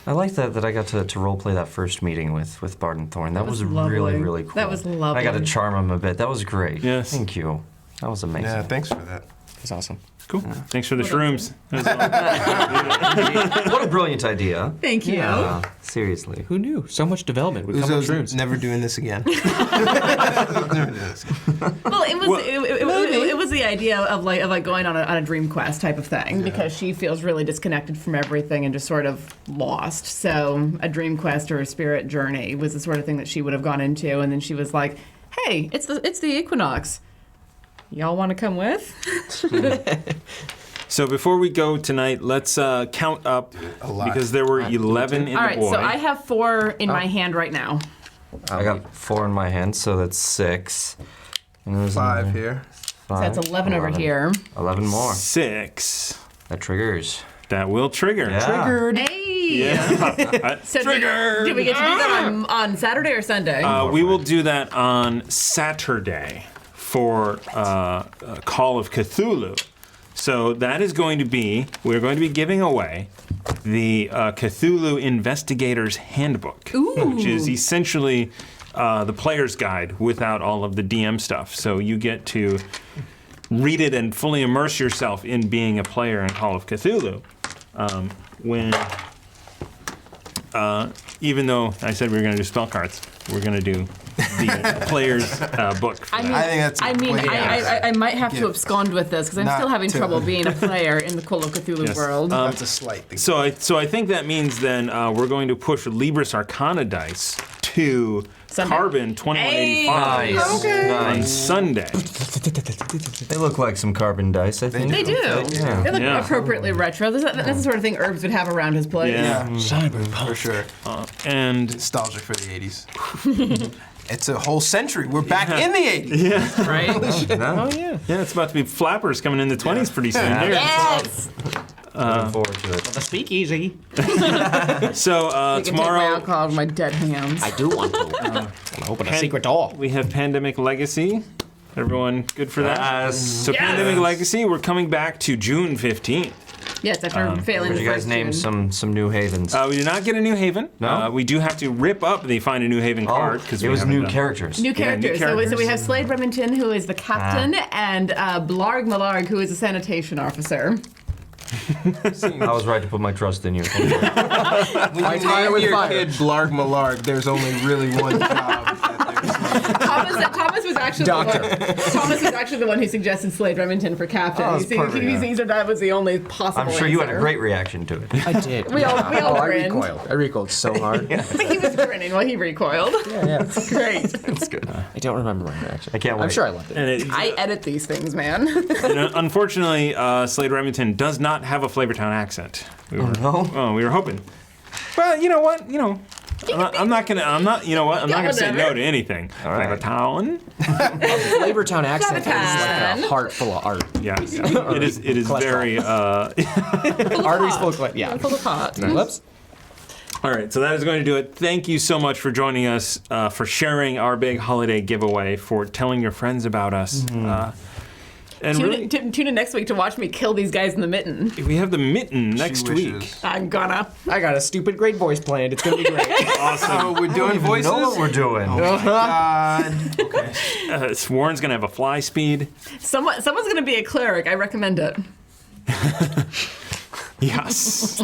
I like that I got to role play that first meeting with Bard and Thorn. That was lovely. really, really cool. That was lovely. I got to charm him a bit. That was great. Yes. Thank you. That was amazing. Yeah. Thanks for that. It's awesome. Cool. Thanks for the shrooms. What a brilliant idea. Thank you. Seriously. Who knew? So much development would come with Uzo's shrooms. never doing this again. Never doing this. Well, it was the idea of going on a dream quest type of thing because she feels really disconnected from everything and just sort of lost. So a dream quest or a spirit journey was the sort of thing that she would have gone into, and then she was like, "Hey, it's the Equinox. Y'all want to come with?" So before we go tonight, let's count up A lot. because there were 11 in All the right, boy. so I have 4 in my hand right now. I got 4 in my hand, so that's 6. And there's 5 another here. So that's 11 over here. 11 more. 6. That triggers. That will trigger. Yeah. Hey! Yeah. So do we get to do that on Saturday or Sunday? We will do that on Saturday for Call of Cthulhu. So that is going to be, we're going to be giving away the Cthulhu Investigator's Handbook, which is essentially the player's guide without all of the DM stuff. So you get to read it and fully immerse yourself in being a player in Call of Cthulhu. Even though I said we were going to do spell cards, we're going to do the player's book. For I that. mean, I think that's I might have to gift. abscond with this because I'm Not still having to- trouble being a player in the Call of Cthulhu Yes. world. That's a slight thing. So I think that means then we're going to push Libris Arcana dice to Sunday. Carbon 2185 Nice. on Nice. Sunday. They look like some carbon dice, I think. They do. Yeah. They look Yeah. appropriately retro. That's the sort of thing Herbs would have around his place. Yeah. For sure. And Nostalgic for the 80s. It's a whole century. We're back in the 80s. Right? No? yeah, it's about to be flappers coming in the 20s pretty soon. Yeah. Here. Yes! Looking forward to it. The speakeasy. So I can take my tomorrow alcohol with my dead hands. I do want to. Open a secret door. we have Pandemic Legacy. Everyone good for that? Yes. So Yes. Pandemic Legacy, we're coming back to June 15th. Yes, after failing Would the you guys first name June. some New Havens? We do not get a New Haven. No? We do have to rip up the Find a New Haven card because it was new characters. New Yeah, new characters. So we characters. have Slade Remington, who is the captain, and Blarg Malarg, who is a sanitation officer. I was right to put my trust in you. When you fire name with your fire. kid Blarg Malarg, there's only really one job that there's. Thomas was actually Doctor. Thomas was actually the one who suggested Slade Remington for captain. Oh, that's perfect, yeah. He said that was the only possible. I'm sure you had a answer. great reaction to it. I did. We all I grinned. recoiled. I recoiled so hard. I think he was grinning while he recoiled. Yeah. Great. That's good. I don't remember my reaction. I can't wait. I'm sure I loved it. And it, I edit these things, man. unfortunately, Slade Remington does not have a Flavortown accent. We were, no? we were hoping. Well, you know what? I'm not going to say no to anything. All right. Flavortown. Flavortown accent is like Flavortown. a heart full of art. Yeah. It is very, Arteries full of yeah. Full of hot. Whoops. all right, so that is going to do it. Thank you so much for joining us, for sharing our big holiday giveaway, for telling your friends about us. And really, Tune in next week to watch me kill these guys in the mitten. we have the mitten next She week. wishes. I'm gonna. I got a stupid great voice planned. It's gonna be great. So we're doing voices. Know what we're doing? God. Warren's going to have a fly speed. Someone's gonna be a cleric. I recommend it. Yes.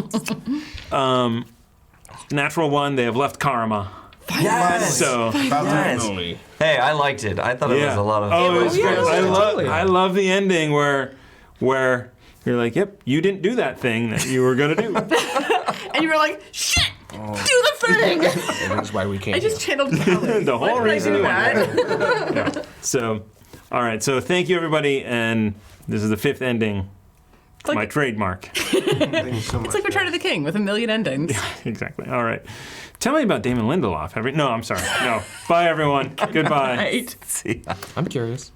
Natural one, they have left karma. Yes. So, About Yes. time. Hey, I liked it. I thought it was a lot of. Oh, it was was great. good. I love the ending where you're like, yep, you didn't do that thing that you were going to do. And you were like, shit! Do the thing! That's why we can't. I just channeled Kelly. The whole Why did I reason do you went that? So, all right. So thank you, everybody. And this is the fifth ending. like- my trademark. Thank you so much. It's like Return of the King with a million endings. Exactly. All right. Tell me about Damon Lindelof. No, I'm sorry. No. Bye, everyone. Goodbye. Right. See ya. I'm curious.